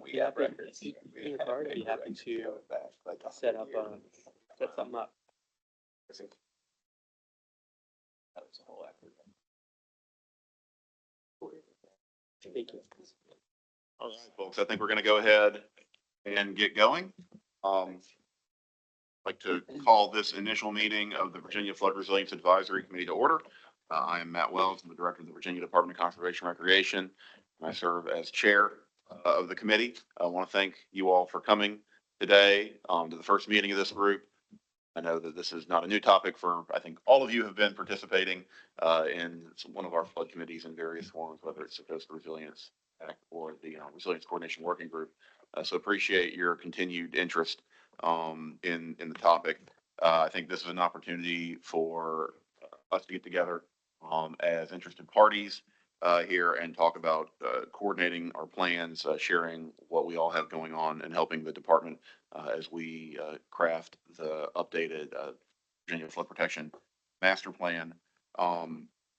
We have records. Your card, I'd be happy to set up, set something up. That was a whole effort. Thank you. All right, folks, I think we're going to go ahead and get going. I'd like to call this initial meeting of the Virginia Flood Resilience Advisory Committee to order. I am Matt Wells. I'm the director of the Virginia Department of Conservation and Recreation. And I serve as chair of the committee. I want to thank you all for coming today to the first meeting of this group. I know that this is not a new topic for, I think all of you have been participating in one of our flood committees in various forms, whether it's the Coastal Resilience Act or the Resilience Coordination Working Group. So appreciate your continued interest in the topic. I think this is an opportunity for us to get together as interested parties here and talk about coordinating our plans, sharing what we all have going on, and helping the department as we craft the updated Virginia Flood Protection Master Plan.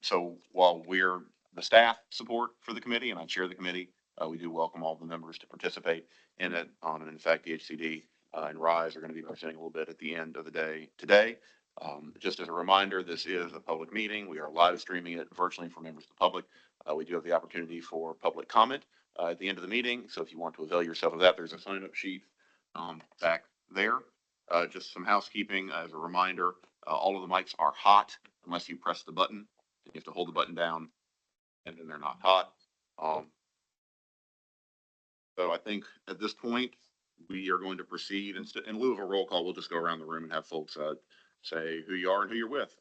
So while we're the staff support for the committee, and I chair the committee, we do welcome all the members to participate in it. And in fact, the HCD and RISE are going to be presenting a little bit at the end of the day today. Just as a reminder, this is a public meeting. We are live streaming it virtually for members of the public. We do have the opportunity for public comment at the end of the meeting. So if you want to avail yourself of that, there's a sign-up sheet back there. Just some housekeeping as a reminder, all of the mics are hot unless you press the button. You have to hold the button down and then they're not hot. So I think at this point, we are going to proceed. In lieu of a roll call, we'll just go around the room and have folks say who you are and who you're with.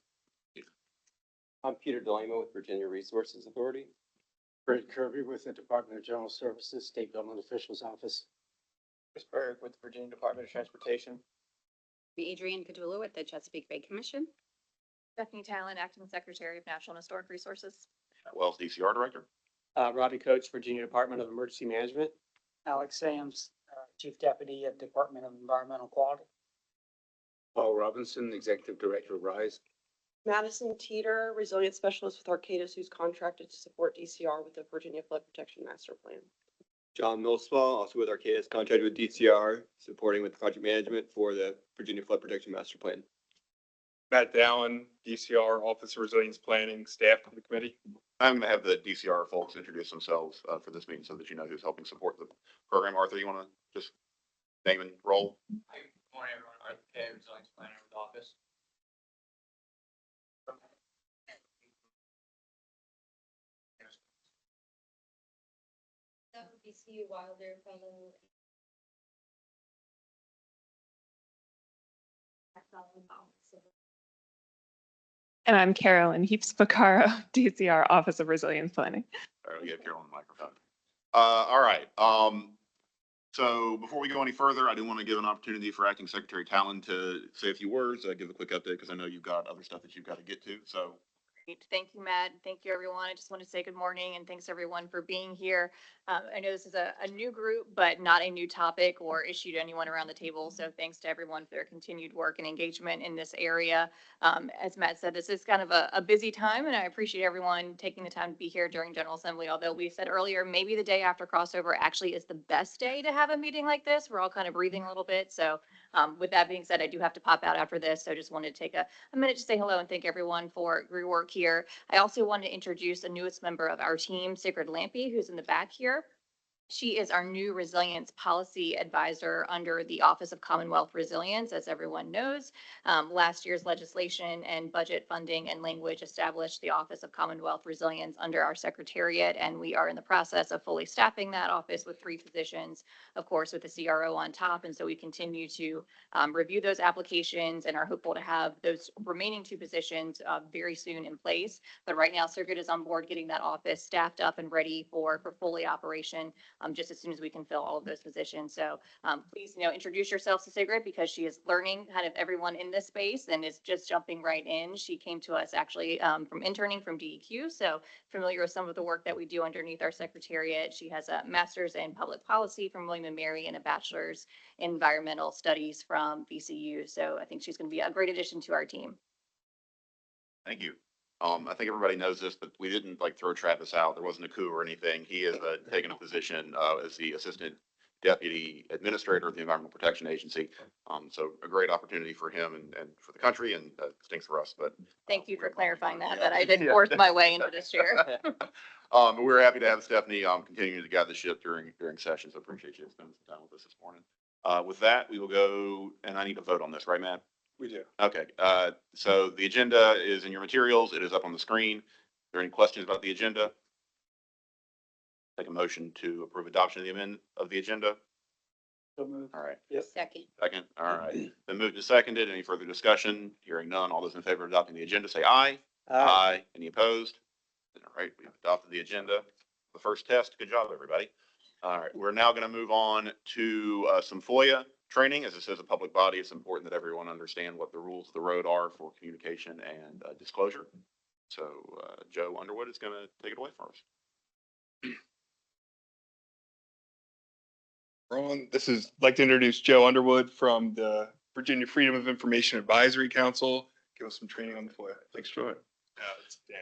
I'm Peter Delamo with Virginia Resources Authority. Fred Kirby with the Department of General Services, State Government Officials Office. Chris Berg with the Virginia Department of Transportation. Adrienne Cadula with the Chesapeake Bay Commission. Stephanie Talon, Acting Secretary of Natural and Historic Resources. Wells, DCR Director. Robbie Coach, Virginia Department of Emergency Management. Alex Sams, Chief Deputy at Department of Environmental Quality. Paul Robinson, Executive Director of RISE. Madison Teeter, Resilience Specialist with Arcadis, who's contracted to support DCR with the Virginia Flood Protection Master Plan. John Millspaw, also with Arcadis, contracted with DCR, supporting with project management for the Virginia Flood Protection Master Plan. Matt Dallin, DCR Office of Resilience Planning, staff of the committee. I'm going to have the DCR folks introduce themselves for this meeting so that you know who's helping support the program. Arthur, you want to just name and role? Hi, good morning, everyone. Arthur Kay, Resilience Planner with the office. WBC Wilder Fellow. And I'm Carolyn Heaps-Picaro, DCR Office of Resilience Planning. All right, we get Carolyn on the microphone. All right. So before we go any further, I do want to give an opportunity for Acting Secretary Talon to say a few words, give a quick update, because I know you've got other stuff that you've got to get to. So. Great. Thank you, Matt. Thank you, everyone. I just want to say good morning and thanks everyone for being here. I know this is a new group, but not a new topic or issue to anyone around the table. So thanks to everyone for their continued work and engagement in this area. As Matt said, this is kind of a busy time, and I appreciate everyone taking the time to be here during General Assembly. Although we said earlier, maybe the day after crossover actually is the best day to have a meeting like this. We're all kind of breathing a little bit. So with that being said, I do have to pop out after this. So I just wanted to take a minute to say hello and thank everyone for your work here. I also want to introduce the newest member of our team, Sigrid Lampy, who's in the back here. She is our new resilience policy advisor under the Office of Commonwealth Resilience, as everyone knows. Last year's legislation and budget funding and language established the Office of Commonwealth Resilience under our secretariat, and we are in the process of fully staffing that office with 3 positions, of course, with the CRO on top. And so we continue to review those applications and are hopeful to have those remaining 2 positions very soon in place. But right now, Sigrid is on board getting that office staffed up and ready for fully operation. Just as soon as we can fill all of those positions. So please, introduce yourselves to Sigrid because she is learning kind of everyone in this space and is just jumping right in. She came to us actually from interning from DEQ, so familiar with some of the work that we do underneath our secretariat. She has a master's in public policy from William & Mary and a bachelor's in environmental studies from VCU. So I think she's going to be a great addition to our team. Thank you. I think everybody knows this, but we didn't like throw Travis out. There wasn't a coup or anything. He is taking a position as the Assistant Deputy Administrator of the Environmental Protection Agency. So a great opportunity for him and for the country, and stinks for us, but. Thank you for clarifying that I did force my way into this chair. We're happy to have Stephanie continuing to guide the ship during sessions. I appreciate you spending some time with us this morning. With that, we will go, and I need to vote on this, right, Matt? We do. Okay, so the agenda is in your materials. It is up on the screen. Are there any questions about the agenda? Take a motion to approve adoption of the amendment of the agenda. So moved. All right, Second. second. All right. Then moved and seconded. Any further discussion? Hearing none. All those in favor of adopting the agenda, say aye. Aye. Any opposed? All right, we've adopted the agenda. The first test. Good job, everybody. All right, we're now going to move on to some FOIA training. As this is a public body, it's important that everyone understand what the rules of the road are for communication and disclosure. So Joe Underwood is going to take it away for us. Ron, like to introduce Joe Underwood from the Virginia Freedom of Information Advisory Council. Give us some training on the FOIA. Thanks, Troy. It's Dan.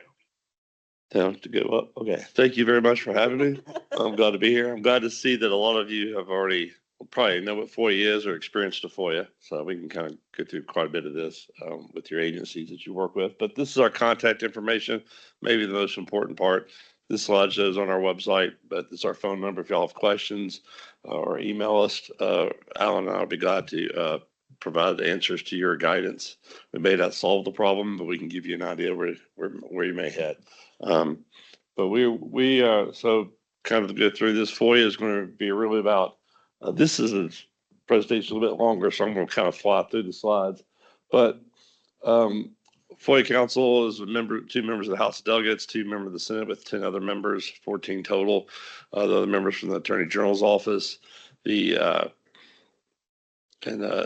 Down to go up. Okay. Thank you very much for having me. I'm glad to be here. I'm glad to see that a lot of you have already probably know what FOIA is or experienced a FOIA. So we can kind of go through quite a bit of this with your agencies that you work with. But this is our contact information, maybe the most important part. This slide shows on our website, but it's our phone number if y'all have questions or email us. Alan and I will be glad to provide the answers to your guidance. We may not solve the problem, but we can give you an idea where you may head. But we so kind of to go through this FOIA is going to be really about, this is a presentation a little bit longer, so I'm going to kind of fly through the slides. But FOIA Council is 2 members of the House of Delegates, 2 members of the Senate with 10 other members, 14 total. The other members from the Attorney General's office, the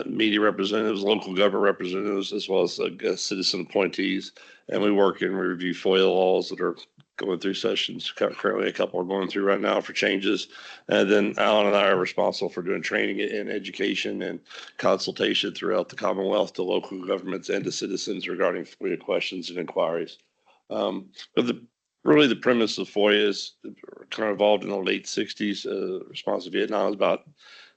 media representatives, local government representatives, as well as citizen appointees. And we work and review FOIA laws that are going through sessions. Currently, a couple are going through right now for changes. And then Alan and I are responsible for doing training and education and consultation throughout the Commonwealth to local governments and to citizens regarding FOIA questions and inquiries. But really the premise of FOIA is kind of evolved in the late 60s. Response to Vietnam is about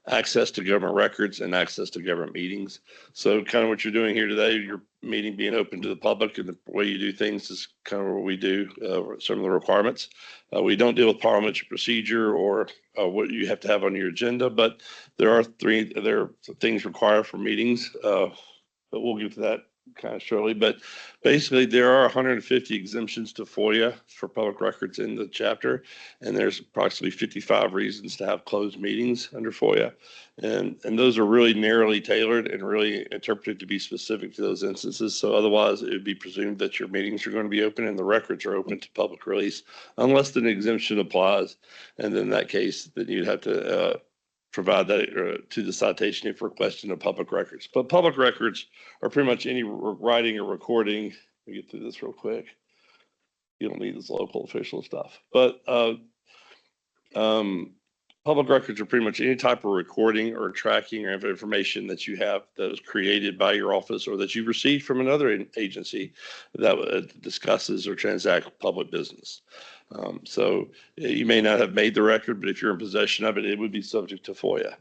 access to government records and access to government meetings. So kind of what you're doing here today, your meeting being open to the public and the way you do things is kind of what we do, some of the requirements. We don't deal with parliamentary procedure or what you have to have on your agenda, but there are things required for meetings, but we'll get to that kind of shortly. But basically there are 150 exemptions to FOIA for public records in the chapter, and there's approximately 55 reasons to have closed meetings under FOIA. And those are really narrowly tailored and really interpreted to be specific to those instances. So otherwise it would be presumed that your meetings are going to be open and the records are open to public release unless an exemption applies. And in that case, then you'd have to provide that to the citation if requested in public records. But public records are pretty much any writing or recording. Let me get through this real quick. You don't need this local official stuff. But public records are pretty much any type of recording or tracking or information that you have that is created by your office or that you've received from another agency that discusses or transacts public business. So you may not have made the record, but if you're in possession of it, it would be subject to FOIA.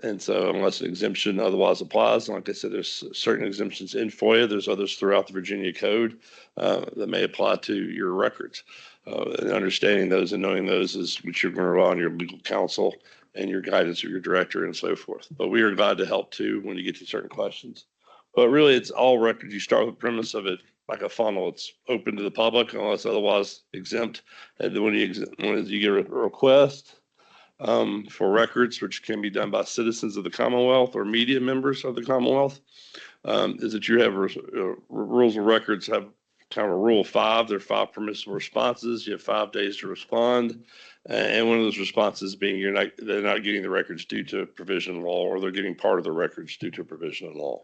And so unless an exemption otherwise applies, like I said, there's certain exemptions in FOIA. There's others throughout the Virginia Code that may apply to your records. And understanding those and knowing those is what you're going to rely on your legal counsel and your guidance of your director and so forth. But we are glad to help too when you get to certain questions. But really, it's all records. You start with the premise of it like a funnel. It's open to the public unless otherwise exempt. And then when you get a request for records, which can be done by citizens of the Commonwealth or media members of the Commonwealth, is that you have rules of records have kind of a rule 5. There are 5 permissible responses. You have 5 days to respond. And one of those responses being they're not getting the records due to provision of law, or they're getting part of the records due to provision of law.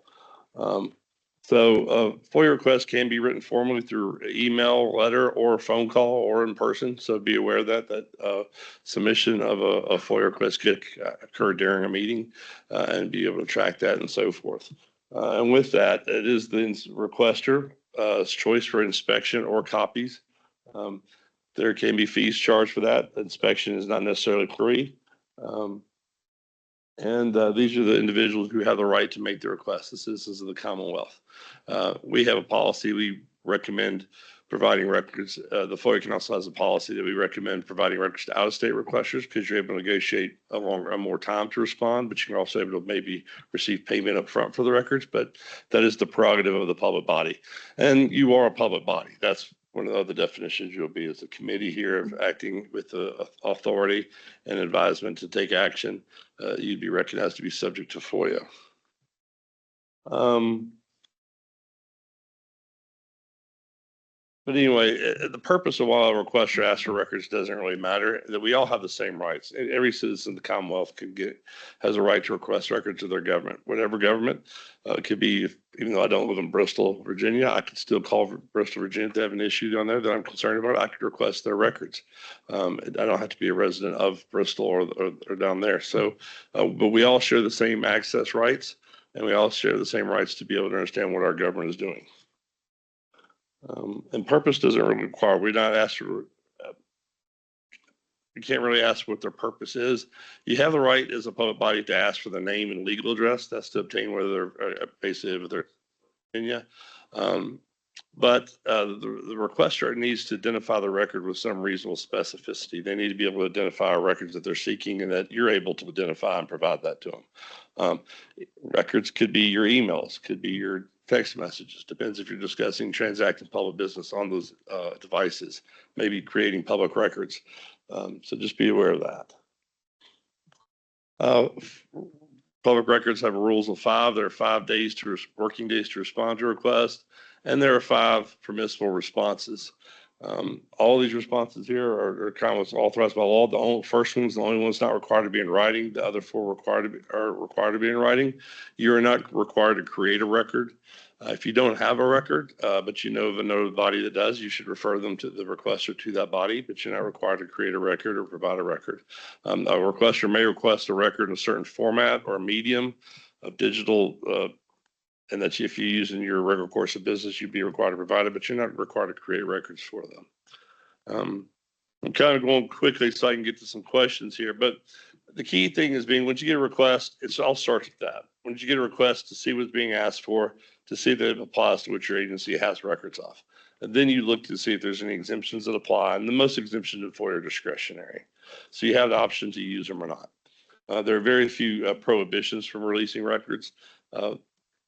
So FOIA requests can be written formally through email, letter, or phone call, or in person. So be aware that submission of a FOIA request could occur during a meeting and be able to track that and so forth. And with that, it is the requester choice for inspection or copies. There can be fees charged for that. Inspection is not necessarily free. These are the individuals who have the right to make the request, the citizens of the Commonwealth. We have a policy. We recommend providing records. The FOIA Council has a policy that we recommend providing records to out-of-state requesters because you're able to negotiate a more time to respond, but you're also able to maybe receive payment up front for the records. But that is the prerogative of the public body. And you are a public body. That's one of the other definitions you'll be as a committee here of acting with the authority and advisement to take action. You'd be recognized to be subject to FOIA. But anyway, the purpose of why a requester asks for records doesn't really matter. That we all have the same rights. Every citizen in the Commonwealth has a right to request records of their government, whatever government. It could be, even though I don't live in Bristol, Virginia, I could still call Bristol, Virginia if they have an issue on there that I'm concerned about. I could request their records. I don't have to be a resident of Bristol or down there. So, but we all share the same access rights, and we all share the same rights to be able to understand what our government is doing. And purpose doesn't really require, we're not asked for, you can't really ask what their purpose is. You have the right as a public body to ask for the name and legal address. That's to obtain whether they're basically if they're in you. But the requester needs to identify the record with some reasonable specificity. They need to be able to identify records that they're seeking and that you're able to identify and provide that to them. Records could be your emails, could be your text messages, depends if you're discussing transacting public business on those devices, maybe creating public records. So just be aware of that. Public records have rules of 5. There are 5 working days to respond to a request, and there are 5 permissible responses. All these responses here are kind of authorized by law. The first one's the only one that's not required to be in writing. The other 4 are required to be in writing. You're not required to create a record. If you don't have a record, but you know of another body that does, you should refer them to the requester to that body, but you're not required to create a record or provide a record. A requester may request a record in a certain format or medium of digital, and that if you use in your regular course of business, you'd be required to provide it, but you're not required to create records for them. I'm kind of going quickly so I can get to some questions here, but the key thing is once you get a request, it all starts with that. Once you get a request to see what's being asked for, to see that it applies to what your agency has records of. And then you look to see if there's any exemptions that apply. And the most exemptions in FOIA are discretionary. So you have the option to use them or not. There are very few prohibitions from releasing records.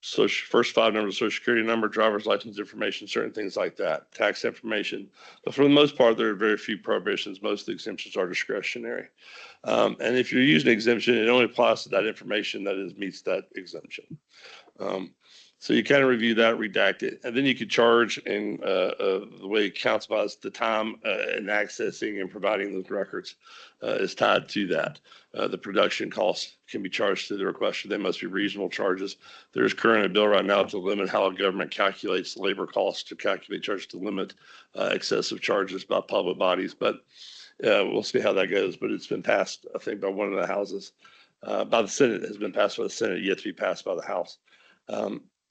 So first 5 numbers, social security number, driver's license information, certain things like that, tax information. But for the most part, there are very few prohibitions. Most of the exemptions are discretionary. And if you're using an exemption, it only applies to that information that meets that exemption. So you kind of review that, redact it, and then you could charge in the way it counts by the time and accessing and providing those records is tied to that. The production costs can be charged to the requester. They must be reasonable charges. There's currently a bill right now to limit how a government calculates the labor costs to calculate charges to limit excessive charges by public bodies. But we'll see how that goes. But it's been passed, I think, by one of the houses. By the Senate, it has been passed by the Senate, yet to be passed by the House.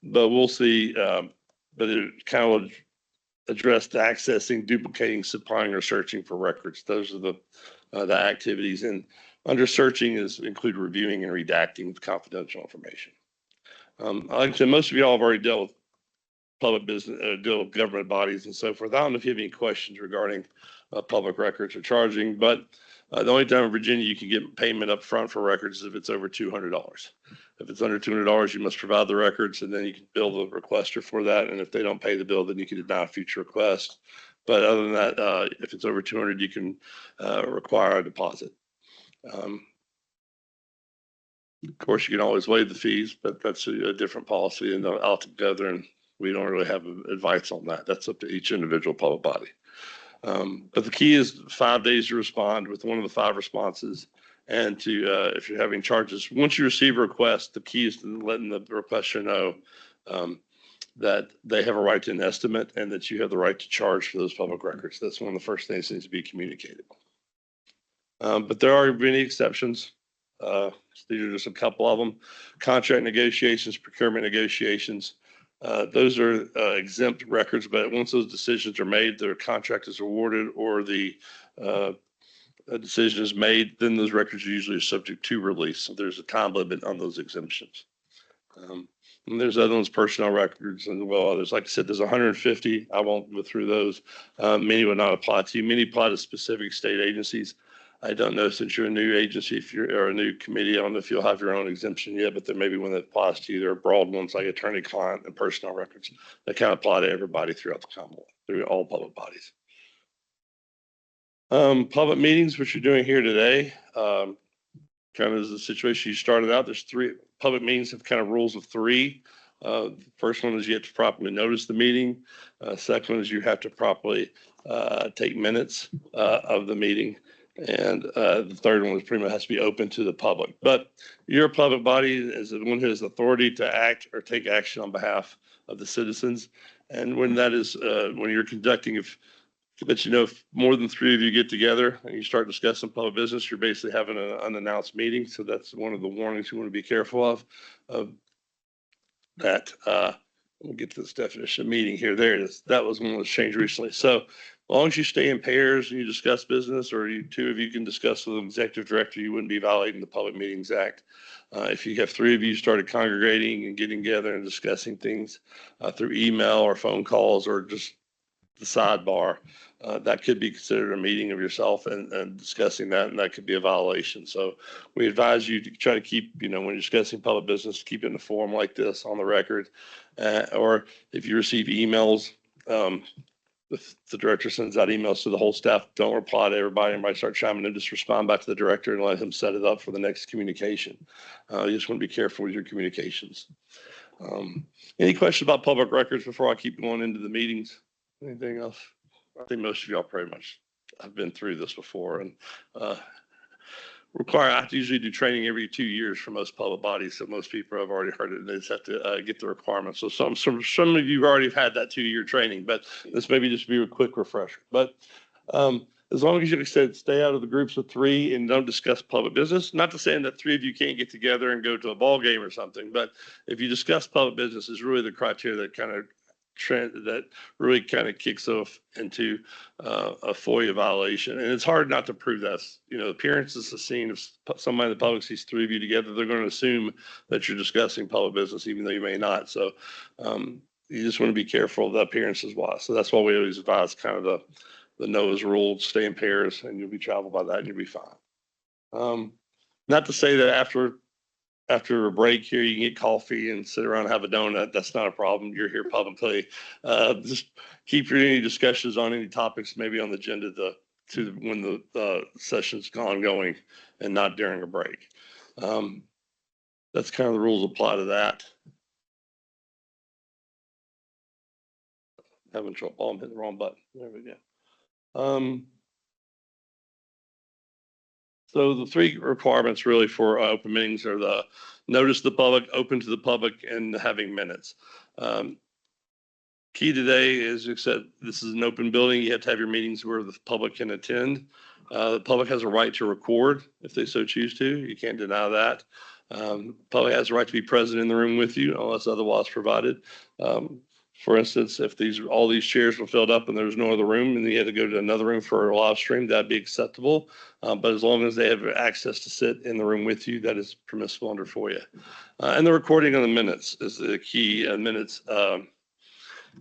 But we'll see. But it kind of addressed accessing, duplicating, supplying, or searching for records. Those are the activities. And under searching include reviewing and redacting confidential information. Like I said, most of y'all have already dealt with public business, deal with government bodies and so forth. I don't know if you have any questions regarding public records or charging, but the only time in Virginia you can get payment up front for records is if it's over $200. If it's under $200, you must provide the records, and then you can bill the requester for that. And if they don't pay the bill, then you can deny a future request. But other than that, if it's over $200, you can require a deposit. Of course, you can always waive the fees, but that's a different policy and altogether, and we don't really have advice on that. That's up to each individual public body. But the key is 5 days to respond with one of the 5 responses. And to, if you're having charges, once you receive a request, the key is to letting the requester know that they have a right to an estimate and that you have the right to charge for those public records. That's one of the first things that needs to be communicated. But there are many exceptions. These are just a couple of them. Contract negotiations, procurement negotiations. Those are exempt records, but once those decisions are made, their contract is awarded or the a decision is made, then those records are usually subject to release. So there's a time limit on those exemptions. And there's other ones, personnel records and well, others. Like I said, there's 150. I won't go through those. Many would not apply to you. Many apply to specific state agencies. I don't know, since you're a new agency, if you're or a new committee, I don't know if you'll have your own exemption yet, but there may be one that applies to you. There are broad ones like attorney client and personnel records that kind of apply to everybody throughout the Commonwealth, through all public bodies. Public meetings, which you're doing here today, kind of is the situation you started out. There's three public meetings have kind of rules of three. The first one is you have to properly notice the meeting. Second one is you have to properly take minutes of the meeting. And the third one is pretty much has to be open to the public. But your public body is the one who has authority to act or take action on behalf of the citizens. And when that is, when you're conducting, if more than three of you get together and you start discussing public business, you're basically having an unannounced meeting. So that's one of the warnings you want to be careful of that. We'll get to this definition of meeting here. There it is. That was one that was changed recently. So as long as you stay in pairs and you discuss business, or you two of you can discuss with an executive director, you wouldn't be violating the Public Meetings Act. If you have three of you started congregating and getting together and discussing things through email or phone calls or just the sidebar, that could be considered a meeting of yourself and discussing that, and that could be a violation. So we advise you to try to keep, when you're discussing public business, keep it in a form like this on the record. Or if you receive emails, if the director sends out emails to the whole staff, don't reply to everybody. Everybody start chiming in, just respond back to the director and let him set it up for the next communication. You just want to be careful with your communications. Any questions about public records before I keep going into the meetings? Anything else? I think most of y'all pretty much have been through this before, and I have to usually do training every 2 years for most public bodies. So most people have already heard it, and they just have to get the requirements. So some of you have already had that 2-year training, but this maybe just be a quick refresher. But as long as you said stay out of the groups of three and don't discuss public business, not to say that three of you can't get together and go to a ball game or something, but if you discuss public business is really the criteria that kind of really kind of kicks off into a FOIA violation. And it's hard not to prove that. Appearance is the scene. If somebody in the public sees three of you together, they're going to assume that you're discussing public business, even though you may not. So you just want to be careful of the appearances wise. So that's why we always advise kind of the Noah's rule, stay in pairs, and you'll be traveled by that and you'll be fine. Not to say that after a break here, you can get coffee and sit around and have a donut. That's not a problem. You're here publicly. Just keep your any discussions on any topics maybe on the agenda to when the session's ongoing and not during a break. That's kind of the rules apply to that. Having trouble. Oh, I'm hitting the wrong button. There we go. So the three requirements really for open meetings are the notice to the public, open to the public, and having minutes. Key today is, you said, this is an open building. You have to have your meetings where the public can attend. The public has a right to record if they so choose to. You can't deny that. Public has a right to be present in the room with you unless otherwise provided. For instance, if all these chairs were filled up and there was no other room and you had to go to another room for a live stream, that'd be acceptable. But as long as they have access to sit in the room with you, that is permissible under FOIA. And the recording of the minutes is the key. Minutes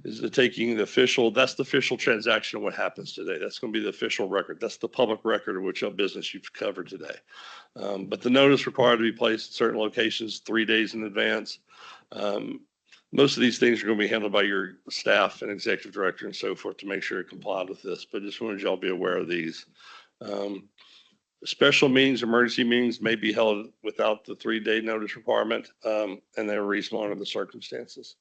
is taking the official, that's the official transaction of what happens today. That's going to be the official record. That's the public record of which business you've covered today. But the notice required to be placed in certain locations 3 days in advance. Most of these things are going to be handled by your staff and executive director and so forth to make sure it complied with this, but just wanted y'all be aware of these. Special meetings, emergency meetings may be held without the 3-day notice requirement, and they're reasonable under the circumstances.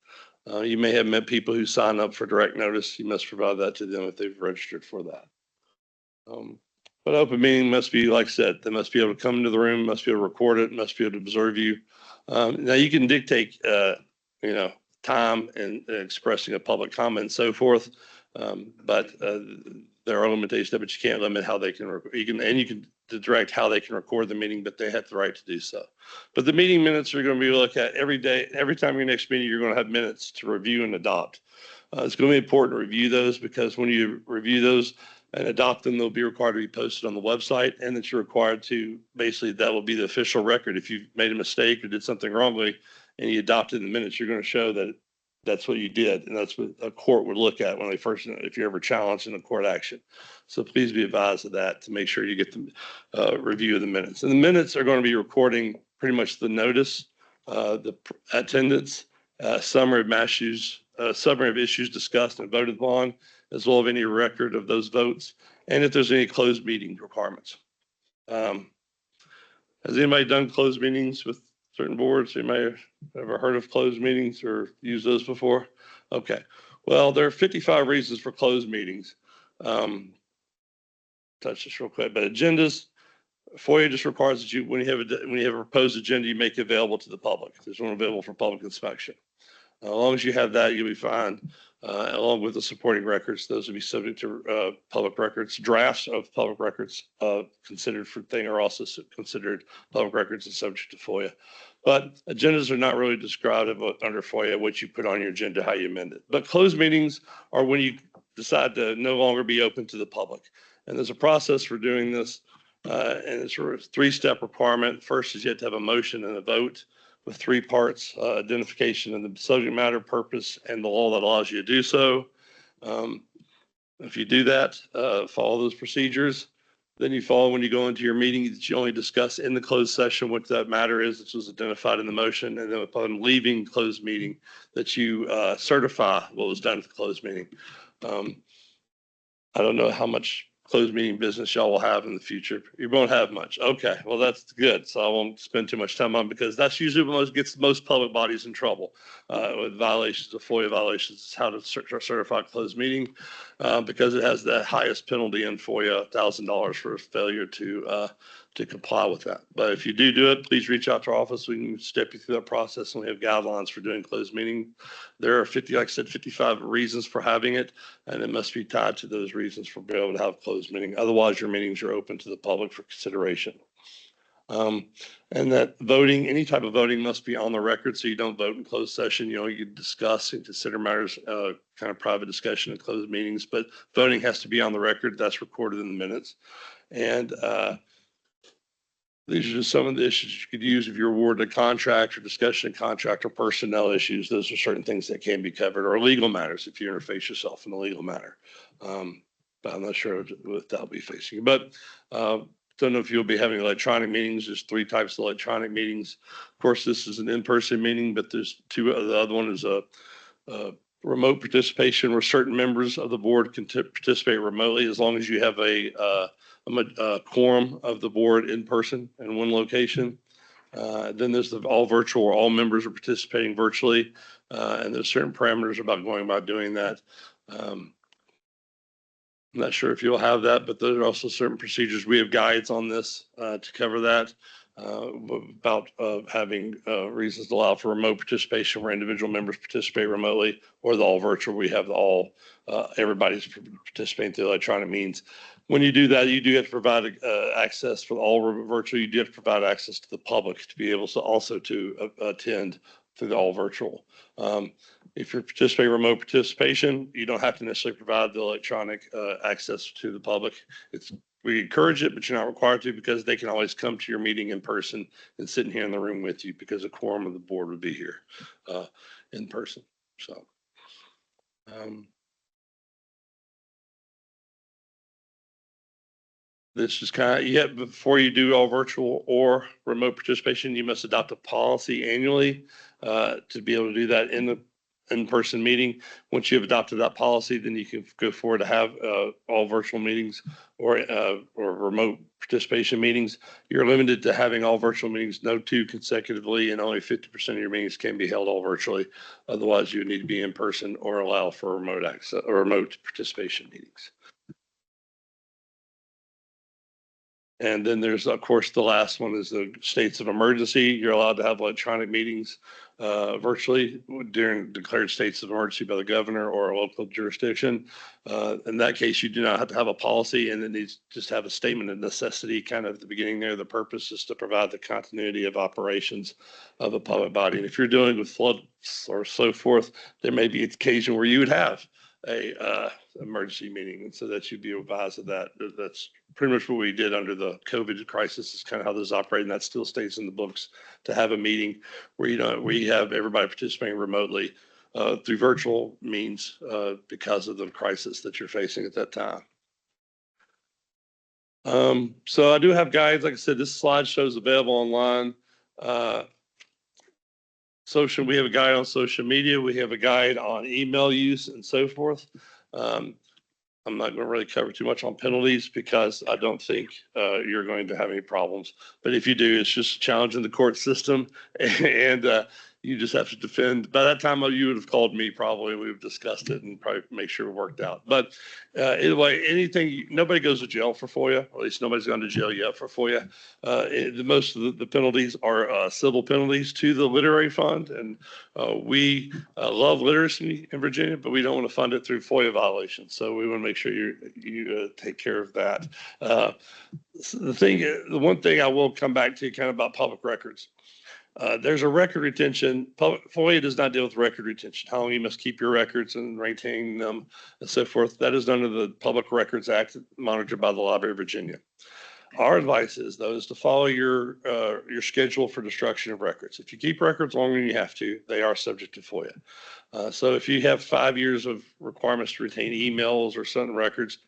You may have met people who sign up for direct notice. You must provide that to them if they've registered for that. But open meeting must be, like I said, they must be able to come into the room, must be able to record it, must be able to observe you. Now you can dictate, time and expressing a public comment and so forth. But there are limitations, but you can't limit how they can, you can direct how they can record the meeting, but they have the right to do so. But the meeting minutes are going to be looked at every day. Every time your next meeting, you're going to have minutes to review and adopt. It's going to be important to review those because when you review those and adopt them, they'll be required to be posted on the website, and that you're required to, basically, that will be the official record. If you made a mistake or did something wrongly and you adopted the minutes, you're going to show that that's what you did. And that's what a court would look at when they first, if you're ever challenged in a court action. So please be advised of that to make sure you get the review of the minutes. And the minutes are going to be recording pretty much the notice, the attendance, summary of issues discussed and voted upon, as well as any record of those votes, and if there's any closed meeting requirements. Has anybody done closed meetings with certain boards? You may have ever heard of closed meetings or used those before? Okay. Well, there are 55 reasons for closed meetings. Touch this real quick, but agendas, FOIA just requires that you, when you have a proposed agenda, you make it available to the public. There's one available for public inspection. As long as you have that, you'll be fine. Along with the supporting records, those will be subject to public records. Drafts of public records considered for thing are also considered public records and subject to FOIA. But agendas are not really described under FOIA, what you put on your agenda, how you amend it. But closed meetings are when you decide to no longer be open to the public. And there's a process for doing this, and it's a three-step requirement. First is you have to have a motion and a vote with three parts: identification of the subject matter, purpose, and the law that allows you to do so. If you do that, follow those procedures, then you follow when you go into your meeting that you only discuss in the closed session what that matter is, which was identified in the motion, and then upon leaving closed meeting that you certify what was done at the closed meeting. I don't know how much closed meeting business y'all will have in the future. You won't have much. Okay, well, that's good. So I won't spend too much time on, because that's usually what gets most public bodies in trouble with violations of FOIA violations. Is how to certify a closed meeting, because it has the highest penalty in FOIA, $1,000 for failure to comply with that. But if you do it, please reach out to our office. We can step you through that process, and we have guidelines for doing closed meeting. There are 50, like I said, 55 reasons for having it, and it must be tied to those reasons for being able to have closed meeting. Otherwise, your meetings are open to the public for consideration. And that voting, any type of voting, must be on the record, so you don't vote in closed session. You know, you discuss and consider matters, kind of private discussion in closed meetings, but voting has to be on the record. That's recorded in the minutes. And these are just some of the issues you could use if you're awarded a contract, or discussion of contract, or personnel issues. Those are certain things that can be covered, or legal matters if you interface yourself in a legal matter. But I'm not sure what that'll be facing. But don't know if you'll be having electronic meetings. There's 3 types of electronic meetings. Of course, this is an in-person meeting, but there's 2. The other one is a remote participation, where certain members of the board can participate remotely, as long as you have a quorum of the board in person in one location. Then there's the all virtual, where all members are participating virtually, and there's certain parameters about going about doing that. I'm not sure if you'll have that, but there are also certain procedures. We have guides on this to cover that, about having reasons to allow for remote participation, where individual members participate remotely, or the all virtual. We have the all, everybody's participating through electronic means. When you do that, you do have to provide access for all virtual. You do have to provide access to the public to be able to also to attend through the all virtual. If you're participating remote participation, you don't have to necessarily provide the electronic access to the public. We encourage it, but you're not required to, because they can always come to your meeting in person and sit in here in the room with you, because a quorum of the board would be here in person. So. This is kind of, before you do all virtual or remote participation, you must adopt a policy annually to be able to do that in the in-person meeting. Once you have adopted that policy, then you can go forward to have all virtual meetings or remote participation meetings. You're limited to having all virtual meetings, no 2 consecutively, and only 50% of your meetings can be held all virtually. Otherwise, you need to be in person or allow for remote access or remote participation meetings. And then there's, of course, the last one is the states of emergency. You're allowed to have electronic meetings virtually during declared states of emergency by the governor or a local jurisdiction. In that case, you do not have to have a policy, and it needs just have a statement of necessity kind of at the beginning there. The purpose is to provide the continuity of operations of a public body. And if you're dealing with floods or so forth, there may be an occasion where you would have a emergency meeting, and so that you'd be advised of that. That's pretty much what we did under the COVID crisis, is kind of how this is operating. That still stays in the books, to have a meeting where, you know, we have everybody participating remotely through virtual means because of the crisis that you're facing at that time. So I do have guides. Like I said, this slide shows available online. We have a guide on social media. We have a guide on email use and so forth. I'm not going to really cover too much on penalties because I don't think you're going to have any problems. But if you do, it's just challenging the court system, and you just have to defend. By that time, you would have called me probably. We've discussed it and probably make sure it worked out. But anyway, nobody goes to jail for FOIA, or at least nobody's gone to jail yet for FOIA. Most of the penalties are civil penalties to the literary fund. And we love literacy in Virginia, but we don't want to fund it through FOIA violations. So we want to make sure you take care of that. The one thing I will come back to kind of about public records. There's a record retention. FOIA does not deal with record retention, how long you must keep your records and maintain them and so forth. That is under the Public Records Act, monitored by the Library of Virginia. Our advice is, though, is to follow your schedule for destruction of records. If you keep records longer than you have to, they are subject to FOIA. So if you have 5 years of requirements to retain emails or certain records,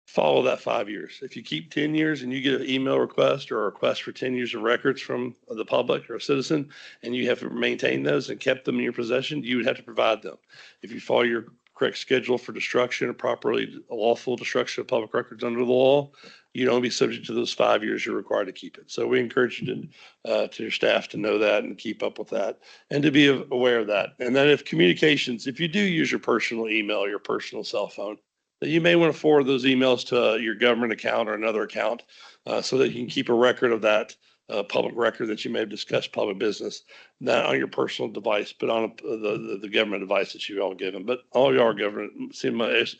follow that 5 years. If you keep 10 years and you get an email request or a request for 10 years of records from the public or a citizen, and you have to maintain those and kept them in your possession, you would have to provide them. If you follow your correct schedule for destruction and properly lawful destruction of public records under the law, you don't be subject to those 5 years you're required to keep it. So we encourage you to your staff to know that and keep up with that and to be aware of that. And then if you do use your personal email or your personal cell phone, that you may want to forward those emails to your government account or another account so that you can keep a record of that public record that you may have discussed public business, not on your personal device, but on the government device that you all given. But all y'all are government.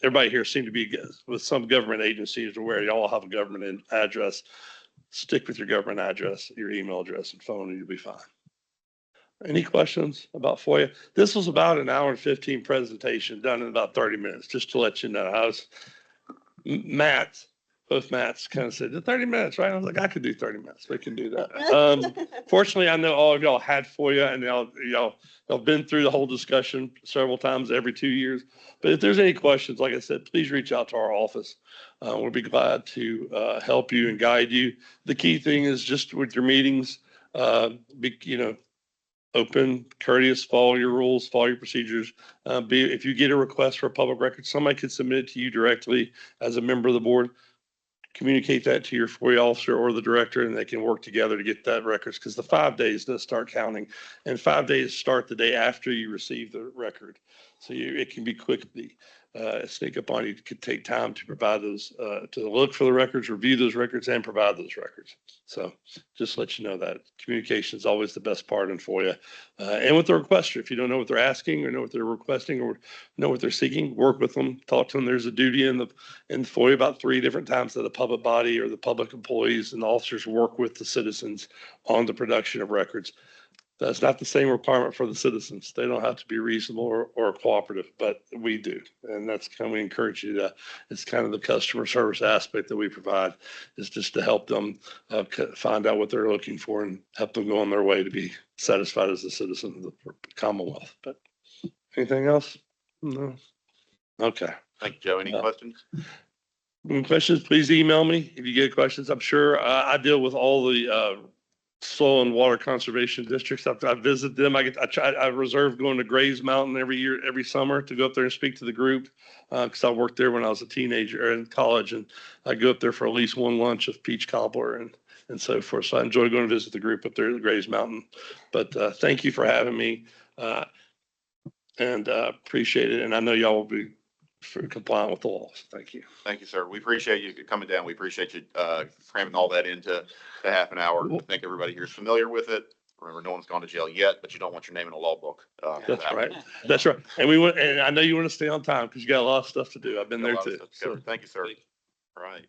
Everybody here seem to be with some government agencies where y'all have a government address. Stick with your government address, your email address and phone, and you'll be fine. Any questions about FOIA? This was about an hour and 15 presentation done in about 30 minutes, just to let you know. Both Matts kind of said, 30 minutes, right? I was like, I could do 30 minutes. We can do that. Fortunately, I know all of y'all had FOIA and y'all been through the whole discussion several times every 2 years. But if there's any questions, like I said, please reach out to our office. We'll be glad to help you and guide you. The key thing is just with your meetings, open, courteous, follow your rules, follow your procedures. If you get a request for a public record, somebody can submit it to you directly as a member of the board. Communicate that to your FOIA officer or the director, and they can work together to get that records, because the 5 days does start counting, and 5 days start the day after you receive the record. So it can be quickly sneak up on you. It could take time to provide those, to look for the records, review those records, and provide those records. So just let you know that communication is always the best part in FOIA. And with the requester, if you don't know what they're asking or know what they're requesting or know what they're seeking, work with them, talk to them. There's a duty in FOIA about 3 different times that the public body or the public employees and the officers work with the citizens on the production of records. That's not the same requirement for the citizens. They don't have to be reasonable or cooperative, but we do. And that's kind of, we encourage you to, it's kind of the customer service aspect that we provide, is just to help them find out what they're looking for and help them go on their way to be satisfied as a citizen of the Commonwealth. But anything else? No. Okay. Thank you, Joe. Any questions? Any questions, please email me if you get questions. I'm sure I deal with all the soil and water conservation districts. I visit them. I reserve going to Grays Mountain every summer to go up there and speak to the group, because I worked there when I was a teenager in college, and I go up there for at least one lunch of peach cobbler and so forth. So I enjoy going to visit the group up there at the Grays Mountain. But thank you for having me, and appreciate it. And I know y'all will be for compliant with the laws. Thank you. Thank you, sir. We appreciate you coming down. We appreciate you, cramming all that into the half an hour. I think everybody here is familiar with it. Remember, no one's gone to jail yet, but you don't want your name in a law book. For That's that. right. That's right. And we went, and I know you want to stay on time because you got a lot of stuff to do. I've been Got a there lot of too. stuff to cover. So, Thank you, sir. All right.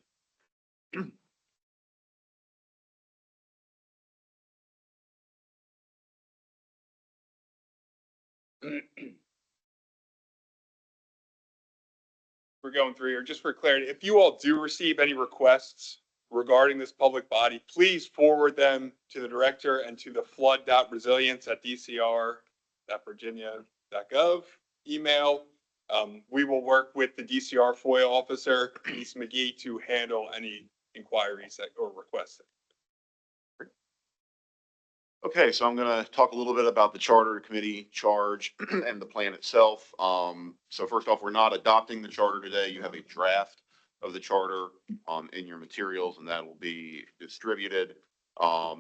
We're going through here, just for clarity, if you all do receive any requests regarding this public body, please forward them to the director and to the flood.resilience@dcr.virginia.gov email. We will work with the DCR FOIA officer, Lisa McGee, to handle any inquiries or requests. Okay, so I'm going to talk a little bit about the charter committee charge and the plan itself. So first off, we're not adopting the charter today. You have a draft of the charter in your materials, and that will be distributed. I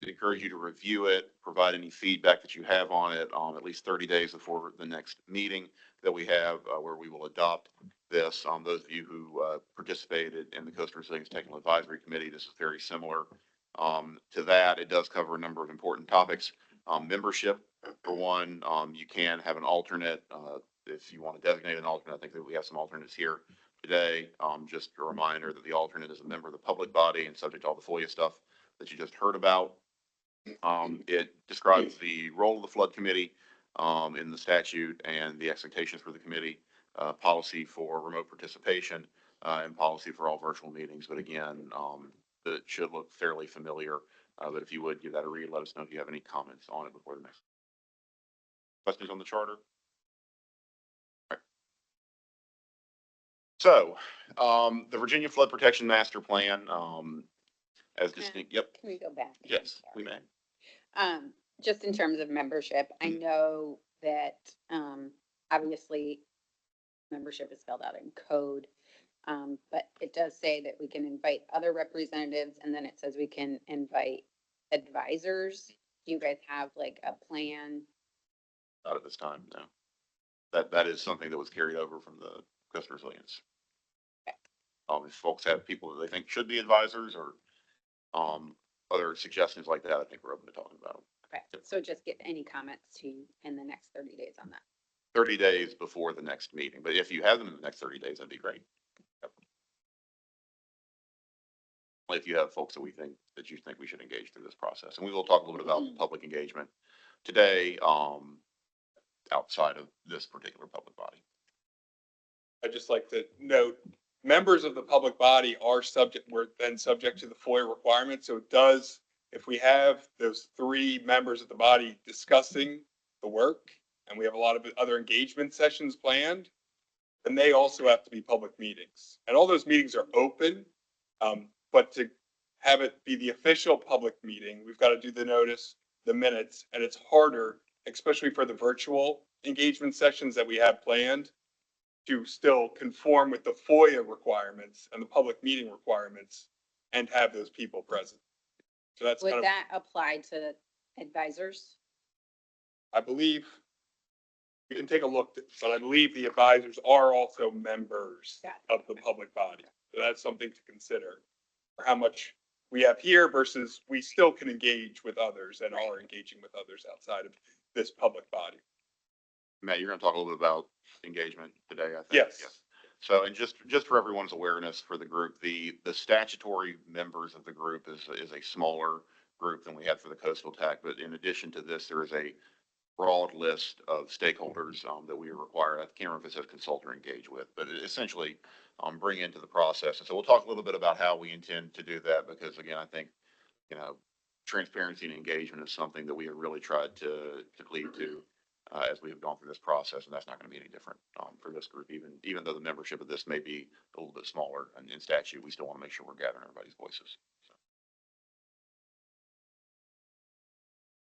encourage you to review it, provide any feedback that you have on it at least 30 days before the next meeting that we have where we will adopt this. Those of you who participated in the Coastal Resilience Technical Advisory Committee, this is very similar to that. It does cover a number of important topics. Membership, for one, you can have an alternate if you want to designate an alternate. I think that we have some alternates here today. Just a reminder that the alternate is a member of the public body and subject to all the FOIA stuff that you just heard about. It describes the role of the flood committee in the statute and the expectations for the committee, policy for remote participation, and policy for all virtual meetings. But again, it should look fairly familiar. But if you would give that a read, let us know if you have any comments on it before the next. Questions on the charter? All right. So, the Virginia Flood Protection Master Plan, as distinct, yep, Can we go back? yes, we may. Just in terms of membership, I know that, obviously membership is spelled out in code. But it does say that we can invite other representatives, and then it says we can invite advisors. Do you guys have like a plan? Not at this time, no. That is something that was carried over from the Coastal Resilience. If folks have people that they think should be advisors or other suggestions like that, I think we're open to talking about them. Okay, so just get any comments to you in the next 30 days on that. 30 days before the next meeting, but if you have them in the next 30 days, that'd be great. Yep. If you have folks that you think we should engage through this process, and we will talk a little bit about public engagement today, outside of this particular public body. I'd just like to note, members of the public body were then subject to the FOIA requirements. So it does, if we have those 3 members of the body discussing the work, and we have a lot of other engagement sessions planned, then they also have to be public meetings. And all those meetings are open, but to have it be the official public meeting, we've got to do the notice, the minutes, and it's harder, especially for the virtual engagement sessions that we have planned, to still conform with the FOIA requirements and the public meeting requirements and have those people present. So that's Would kind of, that apply to advisors? I believe, you can take a look, but I believe the advisors are also members of the public body. So that's something to consider, for how much we have here versus we still can engage with others and are engaging with others outside of this public body. Matt, you're going to talk a little bit about engagement today, I think. Yes. So, and just for everyone's awareness for the group, the statutory members of the group is a smaller group than we had for the coastal TAC. But in addition to this, there is a broad list of stakeholders that we are required. I can't remember if it says consult or engage with, but essentially bring into the process. And so we'll talk a little bit about how we intend to do that, because again, I think, transparency and engagement is something that we have really tried to cleave to as we have gone through this process, and that's not going to be any different for this group. Even though the membership of this may be a little bit smaller, and in statute, we still want to make sure we're gathering everybody's voices. So.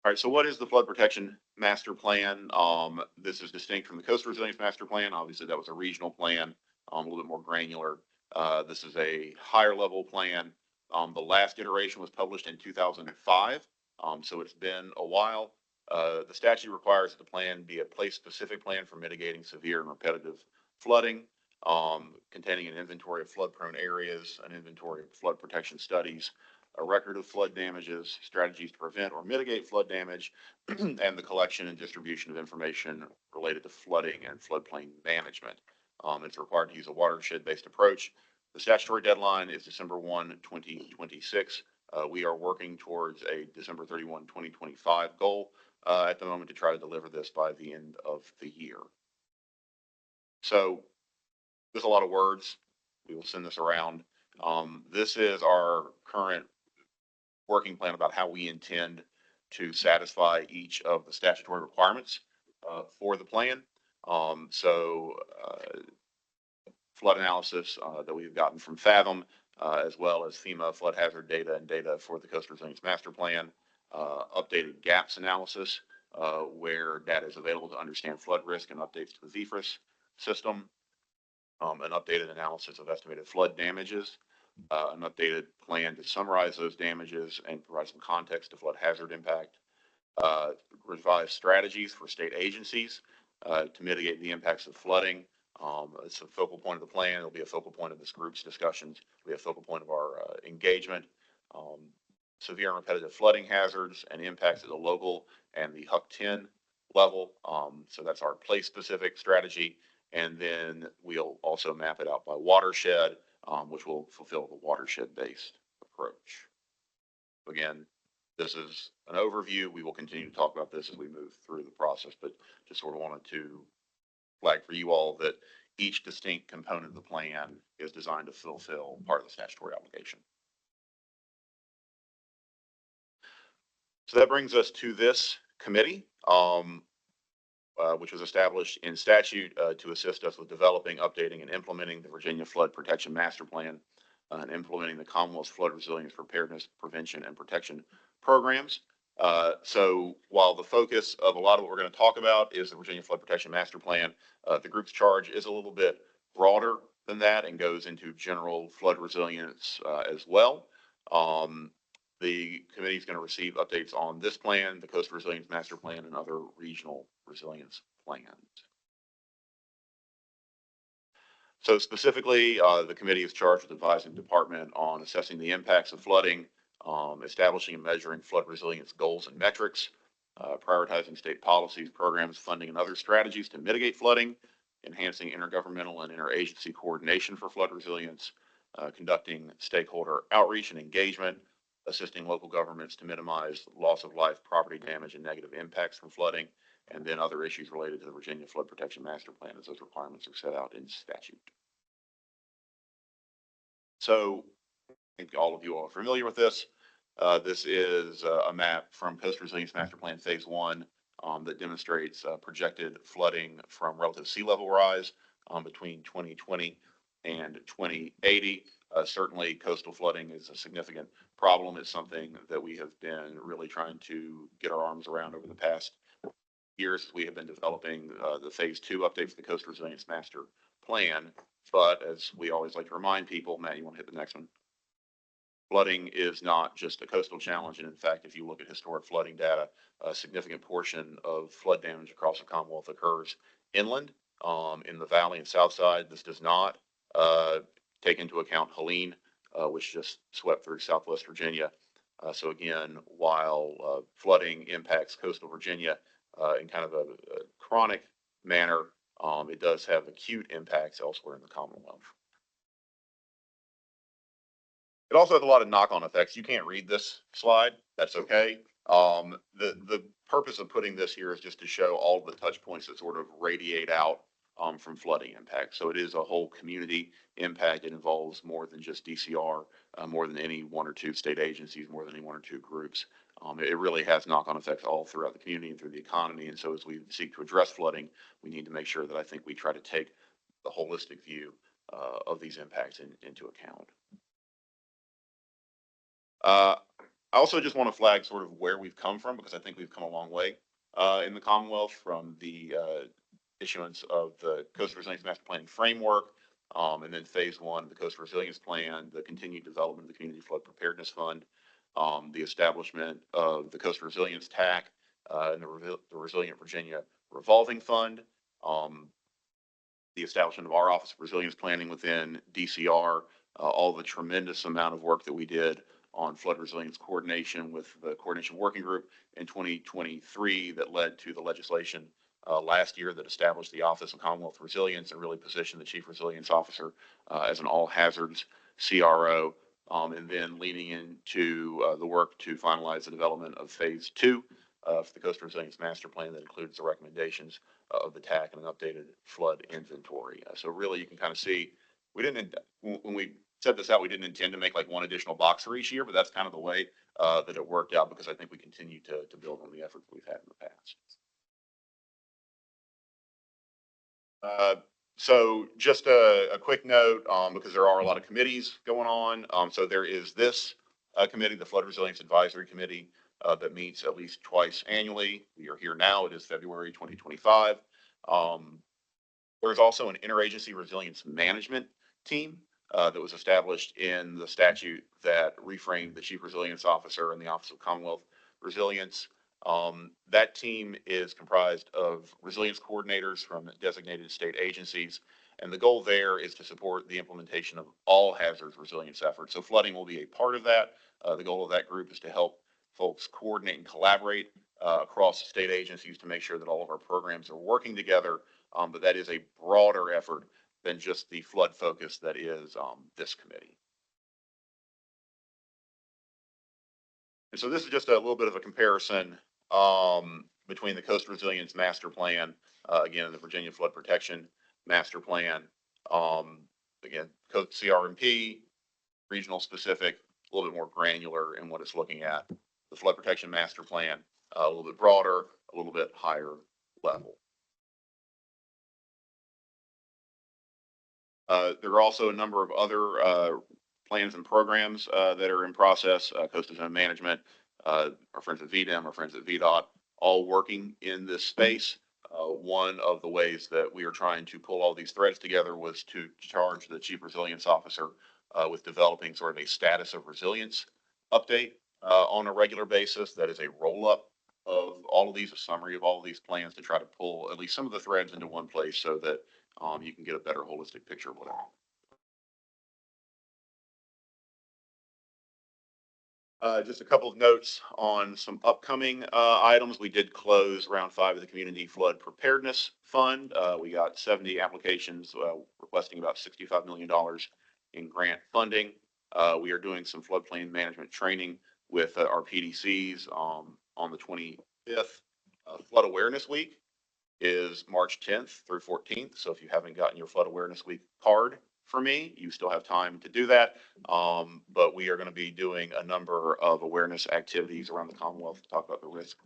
All right, so what is the Flood Protection Master Plan? This is distinct from the Coastal Resilience Master Plan. Obviously, that was a regional plan, a little bit more granular. This is a higher level plan. The last iteration was published in 2005, so it's been a while. The statute requires that the plan be a place-specific plan for mitigating severe and repetitive flooding. containing an inventory of flood-prone areas, an inventory of flood protection studies, a record of flood damages, strategies to prevent or mitigate flood damage, and the collection and distribution of information related to flooding and floodplain management. It's required to use a watershed-based approach. The statutory deadline is December 1, 2026. We are working towards a December 31, 2025 goal at the moment to try to deliver this by the end of the year. So there's a lot of words. We will send this around. This is our current working plan about how we intend to satisfy each of the statutory requirements for the plan. Flood analysis that we've gotten from Fathom, as well as FEMA flood hazard data and data for the Coastal Resilience Master Plan, updated gaps analysis, where data is available to understand flood risk and updates to the ZFRIS system, an updated analysis of estimated flood damages, an updated plan to summarize those damages and provide some context to flood hazard impact, revised strategies for state agencies to mitigate the impacts of flooding. It's a focal point of the plan. It'll be a focal point of this group's discussions. It'll be a focal point of our engagement. Severe and repetitive flooding hazards and impacts at the local and the HUC 10 level. So that's our place-specific strategy. And then we'll also map it out by watershed, which will fulfill the watershed-based approach. Again, this is an overview. We will continue to talk about this as we move through the process, but just sort of wanted to flag for you all that each distinct component of the plan is designed to fulfill part of the statutory obligation. So that brings us to this committee, which was established in statute to assist us with developing, updating, and implementing the Virginia Flood Protection Master Plan and implementing the Commonwealth's flood resilience preparedness, prevention, and protection programs. So while the focus of a lot of what we're going to talk about is the Virginia Flood Protection Master Plan, the group's charge is a little bit broader than that and goes into general flood resilience as well. The committee is going to receive updates on this plan, the Coastal Resilience Master Plan, and other regional resilience plans. So specifically, the committee is charged with advising the department on assessing the impacts of flooding, establishing and measuring flood resilience goals and metrics, prioritizing state policies, programs, funding, and other strategies to mitigate flooding, enhancing intergovernmental and interagency coordination for flood resilience, conducting stakeholder outreach and engagement, assisting local governments to minimize loss of life, property damage, and negative impacts from flooding, and then other issues related to the Virginia Flood Protection Master Plan as those requirements are set out in statute. So I think all of you are familiar with this. This is a map from Coastal Resilience Master Plan Phase 1 that demonstrates projected flooding from relative sea level rise between 2020 and 2080. Certainly coastal flooding is a significant problem. It's something that we have been really trying to get our arms around over the past years. We have been developing the Phase 2 update for the Coastal Resilience Master Plan. But as we always like to remind people, Matt, you want to hit the next one? Flooding is not just a coastal challenge. And in fact, if you look at historic flooding data, a significant portion of flood damage across the Commonwealth occurs inland, in the valley and south side. This does not take into account Helene, which just swept through Southwest Virginia. So again, while flooding impacts coastal Virginia in kind of a chronic manner, it does have acute impacts elsewhere in the Commonwealth. It also has a lot of knock-on effects. You can't read this slide. That's okay. The purpose of putting this here is just to show all the touch points that sort of radiate out from flooding impacts. So it is a whole community impact. It involves more than just DCR, more than any one or two state agencies, more than any one or two groups. It really has knock-on effects all throughout the community and through the economy. And so as we seek to address flooding, we need to make sure that I think we try to take the holistic view of these impacts into account. I also just want to flag sort of where we've come from, because I think we've come a long way in the Commonwealth from the issuance of the Coastal Resilience Master Planning Framework, and then Phase 1 of the Coastal Resilience Plan, the continued development of the Community Flood Preparedness Fund, the establishment of the Coastal Resilience TAC, and the Resilient Virginia Revolving Fund, the establishment of our Office of Resilience Planning within DCR, all the tremendous amount of work that we did on flood resilience coordination with the Coordination Working Group in 2023 that led to the legislation last year that established the Office of Commonwealth Resilience and really positioned the Chief Resilience Officer as an all hazards CRO. And then leading into the work to finalize the development of phase 2 of the Coastal Resilience Master Plan that includes the recommendations of the TAC and an updated flood inventory. So really you can kind of see, we didn't, when we set this out, we didn't intend to make like one additional box for each year, but that's kind of the way that it worked out because I think we continue to build on the efforts we've had in the past. So just a quick note, because there are a lot of committees going on. So there is this committee, the Flood Resilience Advisory Committee, that meets at least twice annually. We are here now. It is February 2025. There's also an interagency resilience management team that was established in the statute that reframed the Chief Resilience Officer and the Office of Commonwealth Resilience. That team is comprised of resilience coordinators from designated state agencies, and the goal there is to support the implementation of all hazards resilience efforts. So flooding will be a part of that. The goal of that group is to help folks coordinate and collaborate across state agencies to make sure that all of our programs are working together, but that is a broader effort than just the flood focus that is this committee. And so this is just a little bit of a comparison between the Coastal Resilience Master Plan, again, and the Virginia Flood Protection Master Plan. Again, CRMP, regional specific, a little bit more granular in what it's looking at. The Flood Protection Master Plan, a little bit broader, a little bit higher level. There are also a number of other plans and programs that are in process. Coastal Zone Management, our friends at VDEM, our friends at VDOT, all working in this space. One of the ways that we are trying to pull all these threads together was to charge the Chief Resilience Officer with developing sort of a status of resilience update on a regular basis. That is a roll-up of all of these, a summary of all of these plans to try to pull at least some of the threads into one place so that you can get a better holistic picture of whatever. Just a couple of notes on some upcoming items. We did close round 5 of the Community Flood Preparedness Fund. We got 70 applications requesting about $65 million in grant funding. We are doing some floodplain management training with our PDCs on the 25th. Flood Awareness Week is March 10th through 14th. So if you haven't gotten your Flood Awareness Week card for me, you still have time to do that. But we are going to be doing a number of awareness activities around the Commonwealth to talk about the risk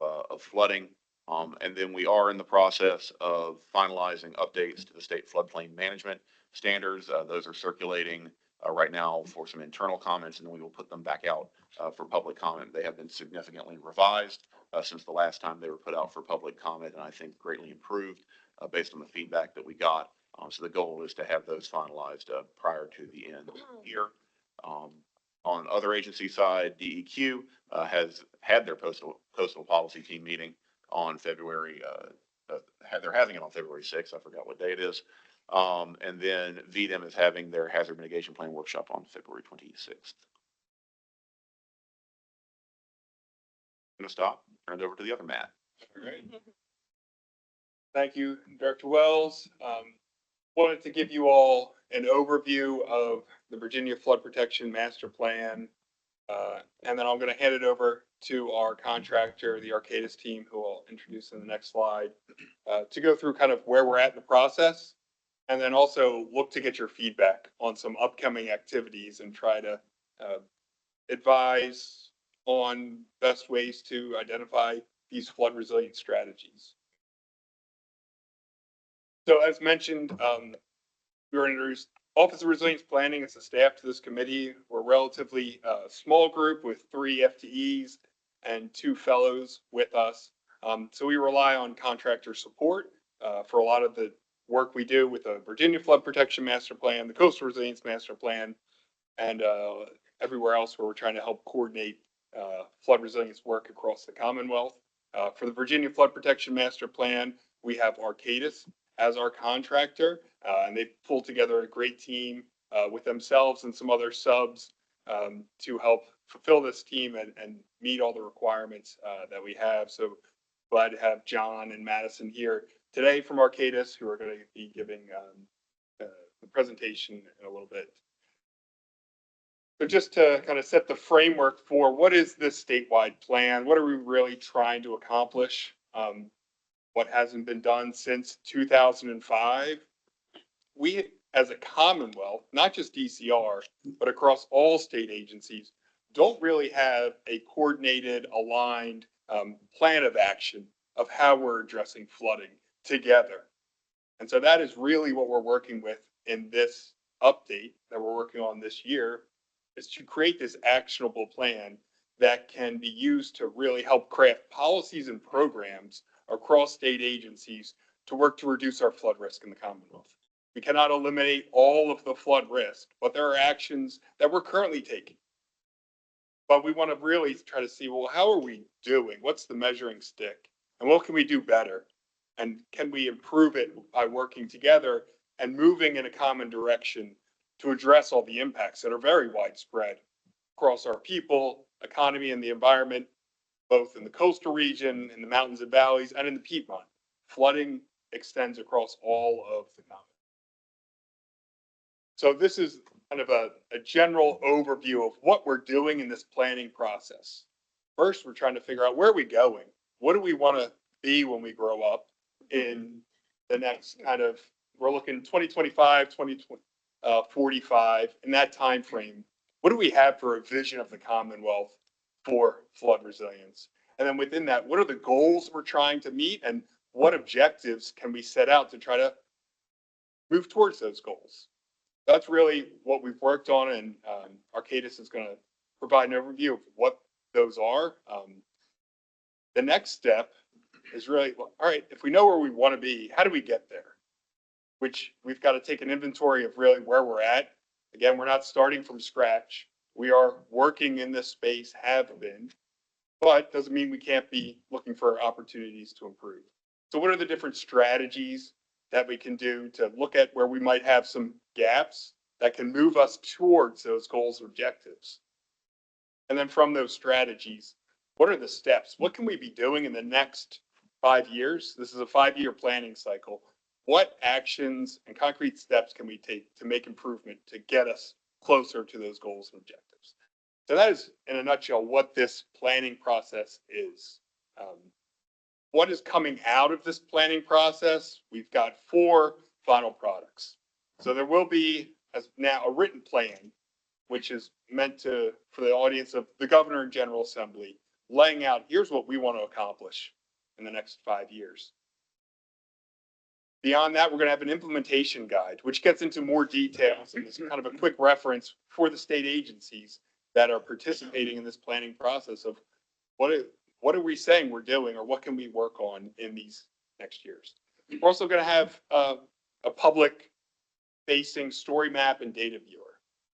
of flooding. And then we are in the process of finalizing updates to the state floodplain management standards. Those are circulating right now for some internal comments, and then we will put them back out for public comment. They have been significantly revised since the last time they were put out for public comment, and I think greatly improved based on the feedback that we got. So the goal is to have those finalized prior to the end of the year. On other agency side, DEQ has had their coastal policy team meeting on February. They're having it on February 6th. I forgot what day it is. And then VDEM is having their hazard mitigation plan workshop on February 26th. I'm going to stop, turn it over to the other Matt. All right. Thank you, Director Wells. Wanted to give you all an overview of the Virginia Flood Protection Master Plan. And then I'm going to hand it over to our contractor, the Arcadis team, who I'll introduce in the next slide, to go through kind of where we're at in the process. And then also look to get your feedback on some upcoming activities and try to advise on best ways to identify these flood resilience strategies. So as mentioned, we were introduced Office of Resilience Planning as a staff to this committee. We're a relatively small group with 3 FTEs and 2 fellows with us. So we rely on contractor support for a lot of the work we do with the Virginia Flood Protection Master Plan, the Coastal Resilience Master Plan, and everywhere else where we're trying to help coordinate flood resilience work across the Commonwealth. For the Virginia Flood Protection Master Plan, we have Arcadis as our contractor. And they've pulled together a great team with themselves and some other subs to help fulfill this team and meet all the requirements that we have. So glad to have John and Madison here today from Arcadis, who are going to be giving the presentation in a little bit. So just to kind of set the framework for what is this statewide plan? What are we really trying to accomplish? What hasn't been done since 2005? We, as a Commonwealth, not just DCR, but across all state agencies, don't really have a coordinated, aligned plan of action of how we're addressing flooding together. And so that is really what we're working with in this update that we're working on this year, is to create this actionable plan that can be used to really help craft policies and programs across state agencies to work to reduce our flood risk in the Commonwealth. We cannot eliminate all of the flood risk, but there are actions that we're currently taking. But we want to really try to see, well, how are we doing? What's the measuring stick? And what can we do better? And can we improve it by working together and moving in a common direction to address all the impacts that are very widespread across our people, economy, and the environment, both in the coastal region, in the mountains and valleys, and in the Piedmont. Flooding extends across all of the Commonwealth. So this is kind of a general overview of what we're doing in this planning process. First, we're trying to figure out where are we going? What do we want to be when we grow up in the next kind of, we're looking 2025, 2045, in that time frame. What do we have for a vision of the Commonwealth for flood resilience? And then within that, what are the goals we're trying to meet, and what objectives can we set out to try to move towards those goals? That's really what we've worked on, and Arcadis is going to provide an overview of what those are. The next step is really, well, all right, if we know where we want to be, how do we get there? Which we've got to take an inventory of really where we're at. Again, we're not starting from scratch. We are working in this space, have been, but doesn't mean we can't be looking for opportunities to improve. So what are the different strategies that we can do to look at where we might have some gaps that can move us towards those goals and objectives? And then from those strategies, what are the steps? What can we be doing in the next 5 years? This is a 5-year planning cycle. What actions and concrete steps can we take to make improvement to get us closer to those goals and objectives? So that is, in a nutshell, what this planning process is. What is coming out of this planning process? We've got 4 final products. So there will be now a written plan, which is meant for the audience of the Governor and General Assembly, laying out, here's what we want to accomplish in the next 5 years. Beyond that, we're going to have an implementation guide, which gets into more details and is kind of a quick reference for the state agencies that are participating in this planning process of what are we saying we're doing, or what can we work on in these next years. We're also going to have a public facing story map and data viewer,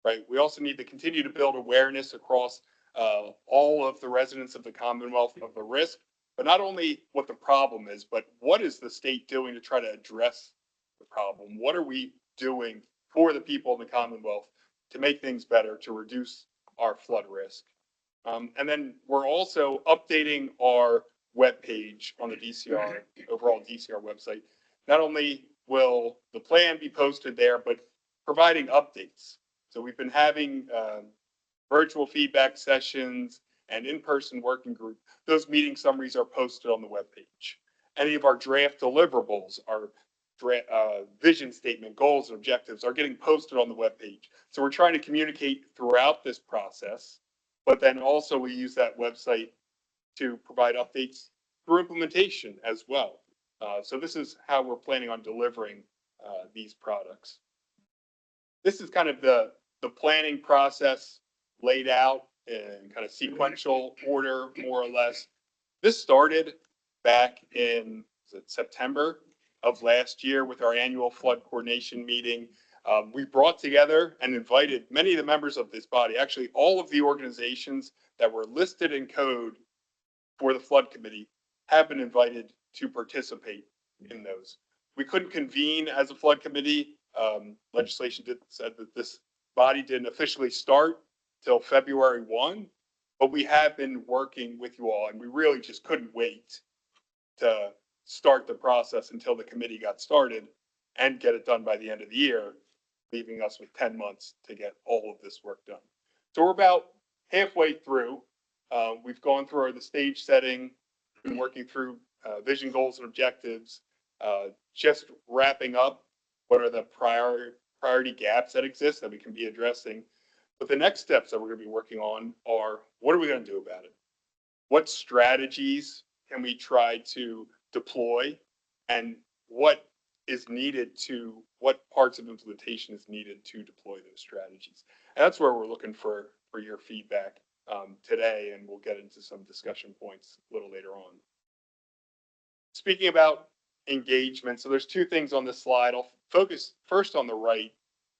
right? We also need to continue to build awareness across all of the residents of the Commonwealth of the risk, but not only what the problem is, but what is the state doing to try to address the problem? What are we doing for the people in the Commonwealth to make things better, to reduce our flood risk? And then we're also updating our webpage on the DCR, overall DCR website. Not only will the plan be posted there, but providing updates. So we've been having virtual feedback sessions and in-person working group. Those meeting summaries are posted on the webpage. Any of our draft deliverables, our vision statement, goals, and objectives are getting posted on the webpage. So we're trying to communicate throughout this process, but then also we use that website to provide updates through implementation as well. So this is how we're planning on delivering these products. This is kind of the planning process laid out in kind of sequential order, more or less. This started back in September of last year with our annual flood coordination meeting. We brought together and invited many of the members of this body, actually all of the organizations that were listed in code for the flood committee have been invited to participate in those. we couldn't convene as a flood committee. Legislation said that this body didn't officially start till February 1, but we have been working with you all, and we really just couldn't wait to start the process until the committee got started and get it done by the end of the year, leaving us with 10 months to get all of this work done. So we're about halfway through. We've gone through the stage setting, been working through vision, goals, and objectives, just wrapping up what are the priority gaps that exist that we can be addressing. But the next steps that we're going to be working on are, what are we going to do about it? What strategies can we try to deploy, and what parts of implementation is needed to deploy those strategies? And that's where we're looking for your feedback today, and we'll get into some discussion points a little later on. Speaking about engagement, so there's two things on this slide. I'll focus first on the right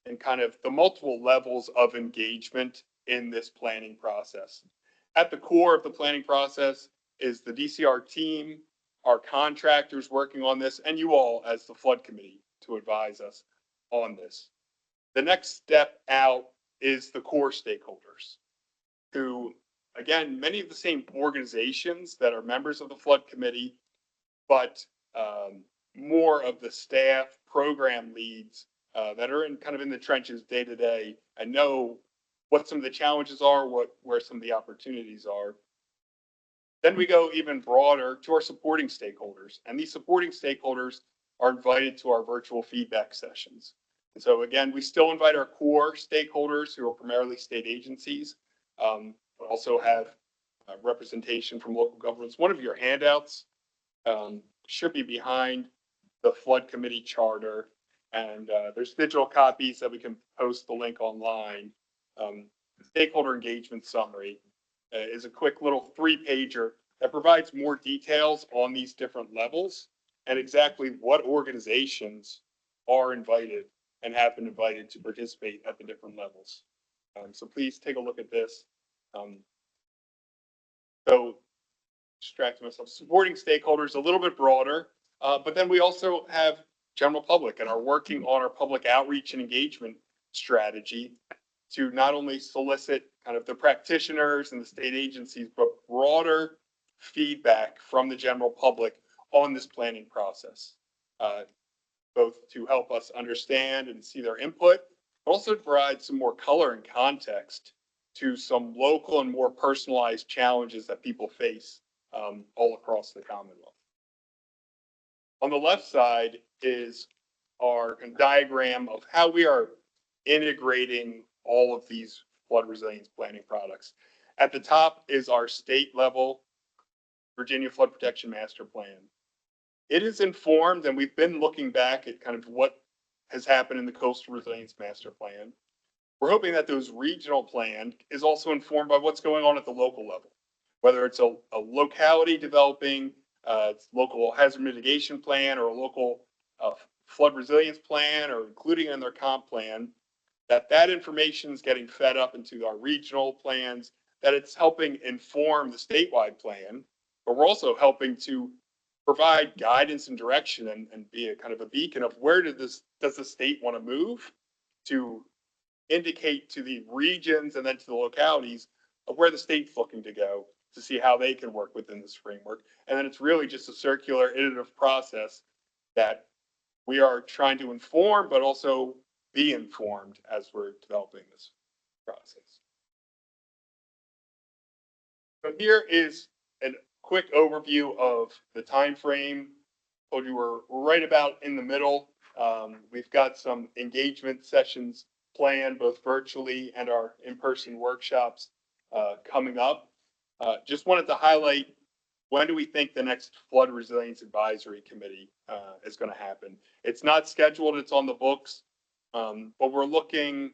and kind of the multiple levels of engagement in this planning process. At the core of the planning process is the DCR team, our contractors working on this, and you all as the flood committee to advise us on this. The next step out is the core stakeholders, who, again, many of the same organizations that are members of the flood committee, but more of the staff, program leads that are in the trenches day to day and know what some of the challenges are, where some of the opportunities are. Then we go even broader to our supporting stakeholders, and these supporting stakeholders are invited to our virtual feedback sessions. And so again, we still invite our core stakeholders, who are primarily state agencies, but also have representation from local governments. One of your handouts should be behind the flood committee charter, and there's digital copies that we can post the link online. Stakeholder engagement summary is a quick little 3-pager that provides more details on these different levels and exactly what organizations are invited and have been invited to participate at the different levels. So please take a look at this. So distracting myself, supporting stakeholders a little bit broader, but then we also have general public and are working on our public outreach and engagement strategy to not only solicit kind of the practitioners and the state agencies, but broader feedback from the general public on this planning process, both to help us understand and see their input, but also to provide some more color and context to some local and more personalized challenges that people face all across the Commonwealth. On the left side is our diagram of how we are integrating all of these flood resilience planning products. At the top is our state level Virginia Flood Protection Master Plan. It is informed, and we've been looking back at kind of what has happened in the Coastal Resilience Master Plan. We're hoping that those regional plan is also informed by what's going on at the local level, whether it's a locality developing its local hazard mitigation plan or a local flood resilience plan, or including in their comp plan, that information is getting fed up into our regional plans, that it's helping inform the statewide plan, but we're also helping to provide guidance and direction and be a kind of a beacon of where does the state want to move, to indicate to the regions and then to the localities of where the state's looking to go, to see how they can work within this framework. And then it's really just a circular iterative process that we are trying to inform, but also be informed as we're developing this process. So here is a quick overview of the time frame. Told you we're right about in the middle. We've got some engagement sessions planned, both virtually and our in-person workshops coming up. Just wanted to highlight, when do we think the next Flood Resilience Advisory Committee is going to happen? It's not scheduled, it's on the books, but we're looking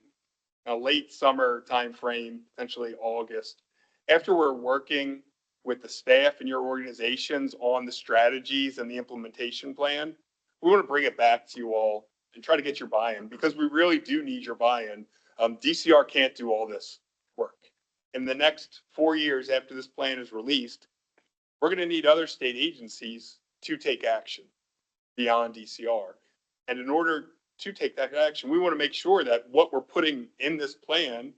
a late summer timeframe, potentially August. After we're working with the staff in your organizations on the strategies and the implementation plan, we want to bring it back to you all and try to get your buy-in, because we really do need your buy-in. DCR can't do all this work. In the next 4 years after this plan is released, we're going to need other state agencies to take action. beyond DCR. And in order to take that action, we want to make sure that what we're putting in this plan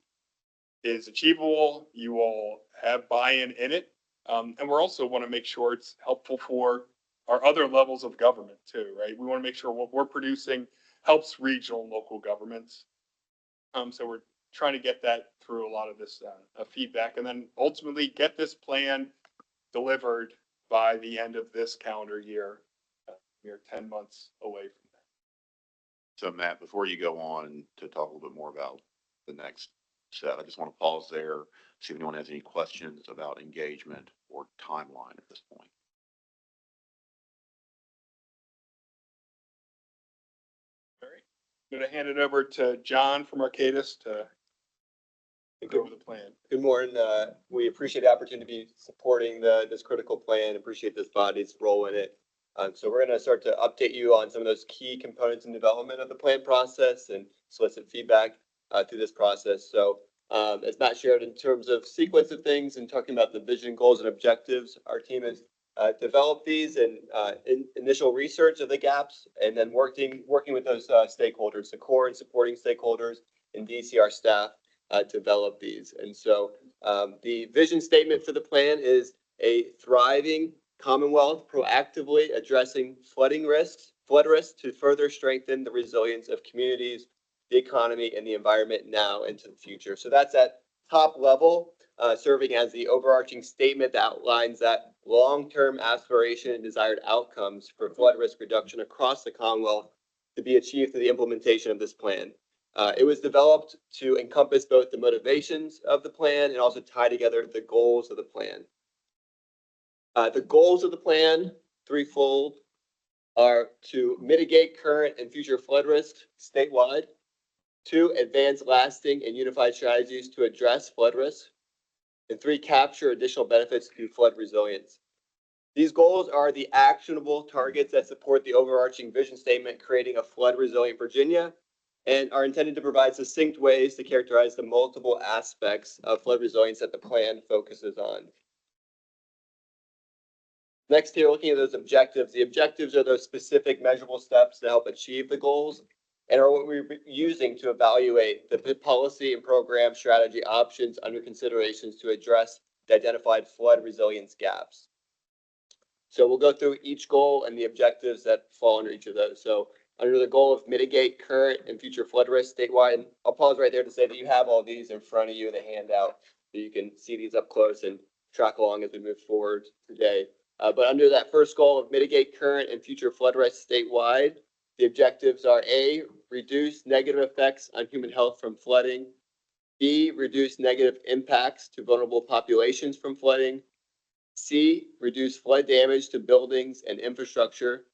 is achievable. You all have buy-in in it. And we're also want to make sure it's helpful for our other levels of government too, right? We want to make sure what we're producing helps regional and local governments. So we're trying to get that through a lot of this feedback, and then ultimately get this plan delivered by the end of this calendar year. We're 10 months away from that. So Matt, before you go on to talk a little bit more about the next set, I just want to pause there, see if anyone has any questions about engagement or timeline at this point. All right, I'm going to hand it over to John from Arcadis to go over the plan. Good morning. We appreciate the opportunity to be supporting this critical plan, appreciate this body's role in it. So we're going to start to update you on some of those key components and development of the plan process and solicit feedback through this process. So as Matt shared, in terms of sequence of things and talking about the vision, goals, and objectives, our team has developed these and initial research of the gaps, and then working with those stakeholders, the core and supporting stakeholders and DCR staff develop these. And so the vision statement for the plan is a thriving Commonwealth proactively addressing flood risks to further strengthen the resilience of communities, the economy, and the environment now into the future. So that's at top level, serving as the overarching statement that outlines that long-term aspiration and desired outcomes for flood risk reduction across the Commonwealth to be achieved through the implementation of this plan. It was developed to encompass both the motivations of the plan and also tie together the goals of the plan. The goals of the plan, threefold, are to mitigate current and future flood risks statewide, two, advance lasting and unified strategies to address flood risks, and three, capture additional benefits through flood resilience. These goals are the actionable targets that support the overarching vision statement, creating a flood resilient Virginia, and are intended to provide succinct ways to characterize the multiple aspects of flood resilience that the plan focuses on. Next here, looking at those objectives. The objectives are those specific measurable steps to help achieve the goals and are what we're using to evaluate the policy and program strategy options under considerations to address the identified flood resilience gaps. So we'll go through each goal and the objectives that fall under each of those. So under the goal of mitigate current and future flood risk statewide, and I'll pause right there to say that you have all these in front of you in the handout, so you can see these up close and track along as we move forward today. But under that first goal of mitigate current and future flood risk statewide, the objectives are A, reduce negative effects on human health from flooding, B, reduce negative impacts to vulnerable populations from flooding, C, reduce flood damage to buildings and infrastructure,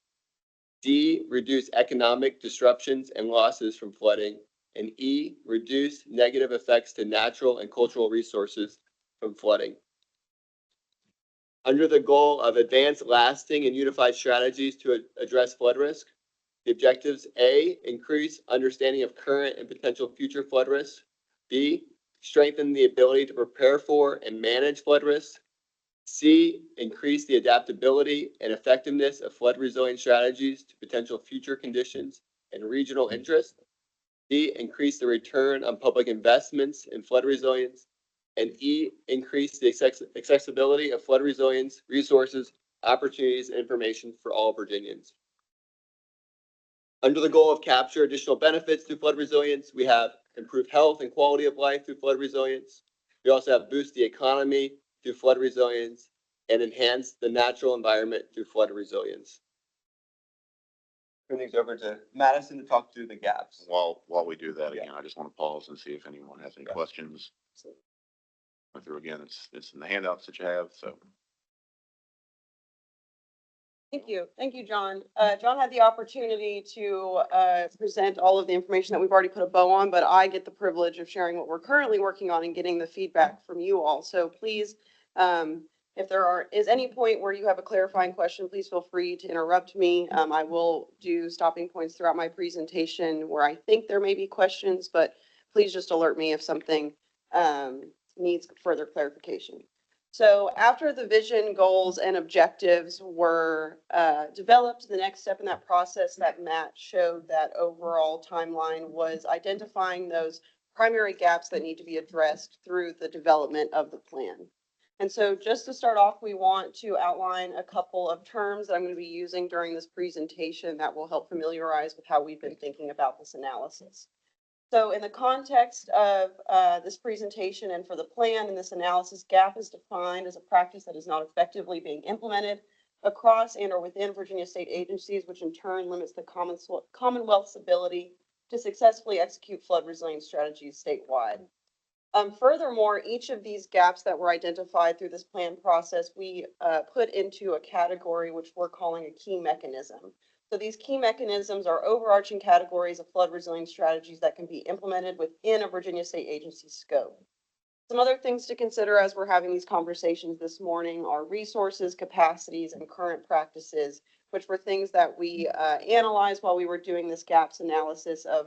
D, reduce economic disruptions and losses from flooding, and E, reduce negative effects to natural and cultural resources from flooding. Under the goal of advance lasting and unified strategies to address flood risk, the objectives A, increase understanding of current and potential future flood risks, B, strengthen the ability to prepare for and manage flood risks, C, increase the adaptability and effectiveness of flood resilient strategies to potential future conditions and regional interest, D, increase the return on public investments in flood resilience, and E, increase the accessibility of flood resilience resources, opportunities, and information for all Virginians. Under the goal of capture additional benefits through flood resilience, we have improve health and quality of life through flood resilience. We also have boost the economy through flood resilience and enhance the natural environment through flood resilience. Turn things over to Madison to talk through the gaps. While we do that again, I just want to pause and see if anyone has any questions. Go through again, it's in the handouts that you have, so. Thank you. Thank you, John. John had the opportunity to present all of the information that we've already put a bow on, but I get the privilege of sharing what we're currently working on and getting the feedback from you all. So please, if there is any point where you have a clarifying question, please feel free to interrupt me. I will do stopping points throughout my presentation where I think there may be questions, but please just alert me if something needs further clarification. So after the vision, goals, and objectives were developed, the next step in that process that Matt showed that overall timeline was identifying those primary gaps that need to be addressed through the development of the plan. And so just to start off, we want to outline a couple of terms that I'm going to be using during this presentation that will help familiarize with how we've been thinking about this analysis. So in the context of this presentation and for the plan and this analysis, GAP is defined as a practice that is not effectively being implemented across and or within Virginia state agencies, which in turn limits the Commonwealth's ability to successfully execute flood resilience strategies statewide. Furthermore, each of these gaps that were identified through this plan process, we put into a category which we're calling a key mechanism. So these key mechanisms are overarching categories of flood resilience strategies that can be implemented within a Virginia state agency scope. Some other things to consider as we're having these conversations this morning are resources, capacities, and current practices, which were things that we analyzed while we were doing this gaps analysis of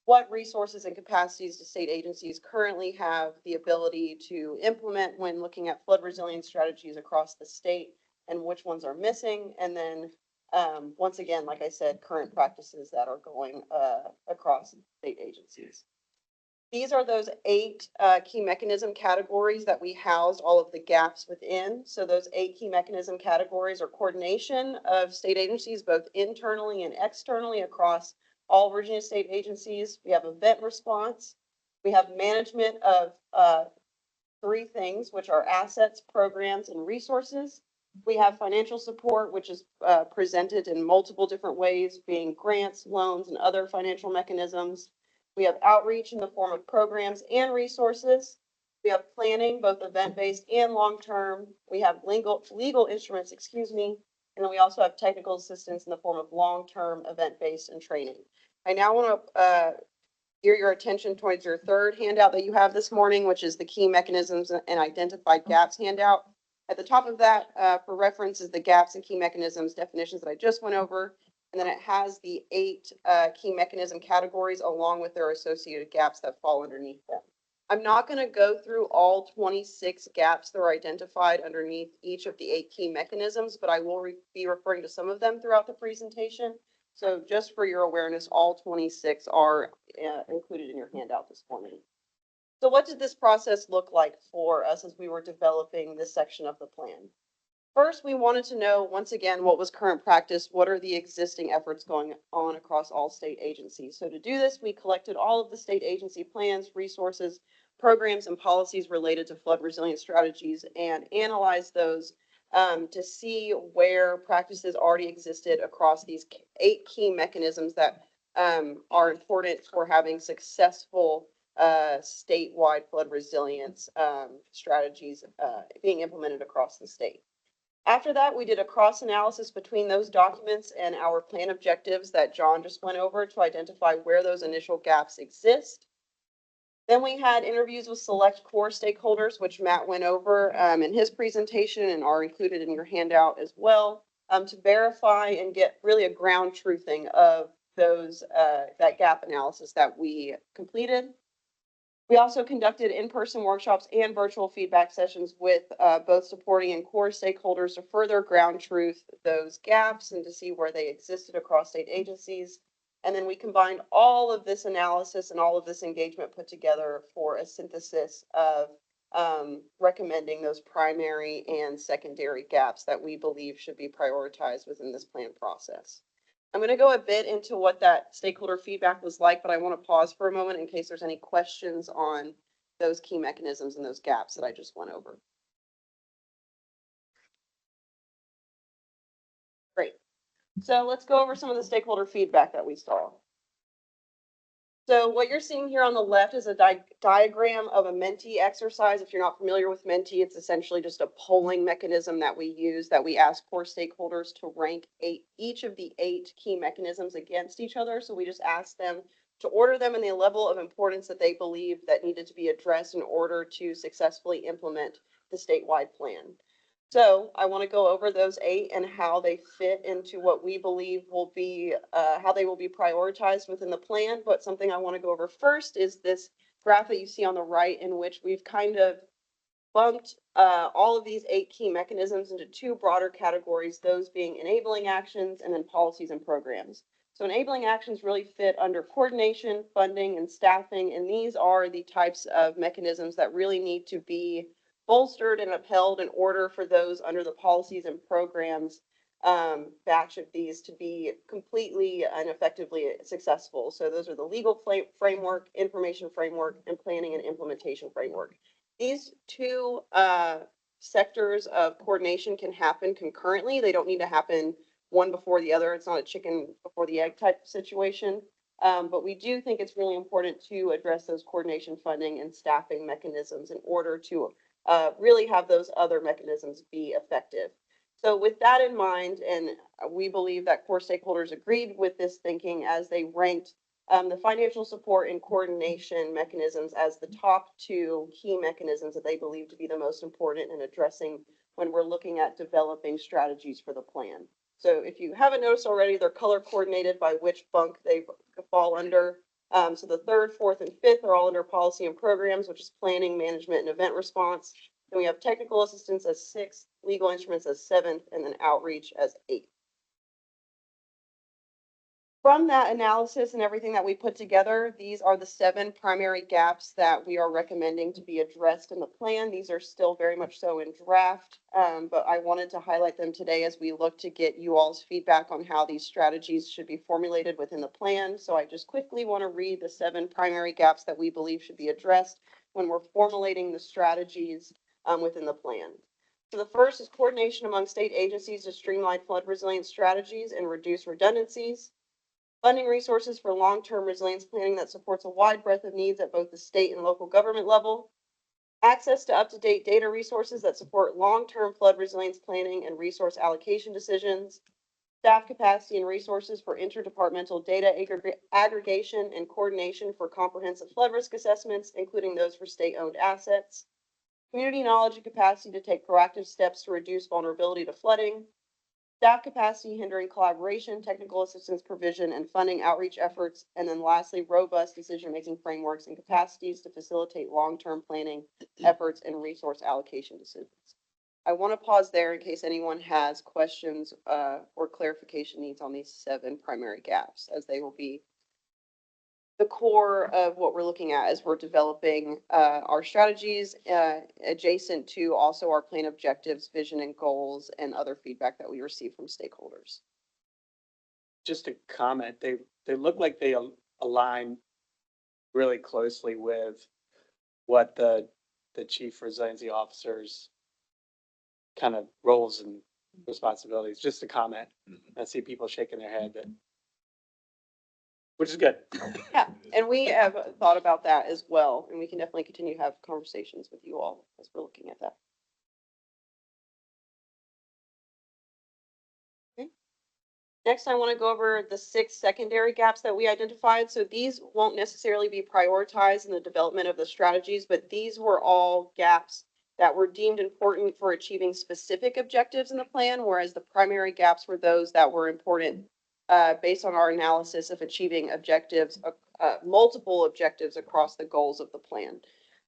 what resources and capacities do state agencies currently have the ability to implement when looking at flood resilience strategies across the state, and which ones are missing, and then once again, like I said, current practices that are going across state agencies. These are those 8 key mechanism categories that we housed all of the gaps within. So those 8 key mechanism categories are coordination of state agencies, both internally and externally across all Virginia state agencies. We have event response. We have management of 3 things, which are assets, programs, and resources. We have financial support, which is presented in multiple different ways, being grants, loans, and other financial mechanisms. We have outreach in the form of programs and resources. We have planning, both event-based and long-term. We have legal instruments, and then we also have technical assistance in the form of long-term, event-based, and training. I now want to gear your attention towards your third handout that you have this morning, which is the key mechanisms and identified gaps handout. At the top of that, for reference, is the gaps and key mechanisms definitions that I just went over. And then it has the 8 key mechanism categories along with their associated gaps that fall underneath them. I'm not going to go through all 26 gaps that are identified underneath each of the 8 key mechanisms, but I will be referring to some of them throughout the presentation. So just for your awareness, all 26 are included in your handout this morning. So what did this process look like for us as we were developing this section of the plan? First, we wanted to know, once again, what was current practice? What are the existing efforts going on across all state agencies? So to do this, we collected all of the state agency plans, resources, programs, and policies related to flood resilience strategies and analyzed those to see where practices already existed across these 8 key mechanisms that are important for having successful statewide flood resilience strategies being implemented across the state. After that, we did a cross analysis between those documents and our plan objectives that John just went over to identify where those initial gaps exist. Then we had interviews with select core stakeholders, which Matt went over in his presentation and are included in your handout as well, to verify and get really a ground truthing of those that gap analysis that we completed. We also conducted in-person workshops and virtual feedback sessions with both supporting and core stakeholders to further ground truth those gaps and to see where they existed across state agencies. And then we combined all of this analysis and all of this engagement put together for a synthesis of recommending those primary and secondary gaps that we believe should be prioritized within this plan process. I'm going to go a bit into what that stakeholder feedback was like, but I want to pause for a moment in case there's any questions on those key mechanisms and those gaps that I just went over. Great. So let's go over some of the stakeholder feedback that we saw. So what you're seeing here on the left is a diagram of a Menti exercise. If you're not familiar with Menti, it's essentially just a polling mechanism that we use that we ask core stakeholders to rank each of the 8 key mechanisms against each other. So we just ask them to order them in the level of importance that they believe that needed to be addressed in order to successfully implement the statewide plan. So I want to go over those 8 and how they fit into what we believe will be, how they will be prioritized within the plan. But something I want to go over first is this graph that you see on the right, in which we've kind of bumped all of these 8 key mechanisms into 2 broader categories, those being enabling actions and then policies and programs. So enabling actions really fit under coordination, funding, and staffing, and these are the types of mechanisms that really need to be bolstered and upheld in order for those under the policies and programs batch of these to be completely and effectively successful. So those are the legal framework, information framework, and planning and implementation framework. These 2 sectors of coordination can happen concurrently. They don't need to happen one before the other. It's not a chicken before the egg type situation. But we do think it's really important to address those coordination, funding, and staffing mechanisms in order to really have those other mechanisms be effective. So with that in mind, and we believe that core stakeholders agreed with this thinking as they ranked the financial support and coordination mechanisms as the top 2 key mechanisms that they believe to be the most important in addressing when we're looking at developing strategies for the plan. So if you haven't noticed already, they're color coordinated by which bunk they fall under. So the 3rd, 4th, and 5th are all under policy and programs, which is planning, management, and event response. Then we have technical assistance as 6th, legal instruments as 7th, and then outreach as 8th. From that analysis and everything that we put together, these are the 7 primary gaps that we are recommending to be addressed in the plan. These are still very much so in draft, but I wanted to highlight them today as we look to get you all's feedback on how these strategies should be formulated within the plan. So I just quickly want to read the 7 primary gaps that we believe should be addressed when we're formulating the strategies within the plan. So the first is coordination among state agencies to streamline flood resilience strategies and reduce redundancies. Funding resources for long-term resilience planning that supports a wide breadth of needs at both the state and local government level. Access to up-to-date data resources that support long-term flood resilience planning and resource allocation decisions. Staff capacity and resources for interdepartmental data aggregation and coordination for comprehensive flood risk assessments, including those for state-owned assets. Community knowledge and capacity to take proactive steps to reduce vulnerability to flooding. Staff capacity hindering collaboration, technical assistance provision, and funding outreach efforts. And then lastly, robust decision-making frameworks and capacities to facilitate long-term planning efforts and resource allocation decisions. I want to pause there in case anyone has questions or clarification needs on these 7 primary gaps, as they will be the core of what we're looking at as we're developing our strategies, adjacent to also our plan objectives, vision and goals, and other feedback that we receive from stakeholders. Just a comment, they look like they align really closely with what the chief resiliency officer's kind of roles and responsibilities. Just a comment. I see people shaking their head, which is good. Yeah, and we have thought about that as well, and we can definitely continue to have conversations with you all as we're looking at that. Okay. Next, I want to go over the 6 secondary gaps that we identified. So these won't necessarily be prioritized in the development of the strategies, but these were all gaps that were deemed important for achieving specific objectives in the plan, whereas the primary gaps were those that were important based on our analysis of achieving objectives, multiple objectives across the goals of the plan.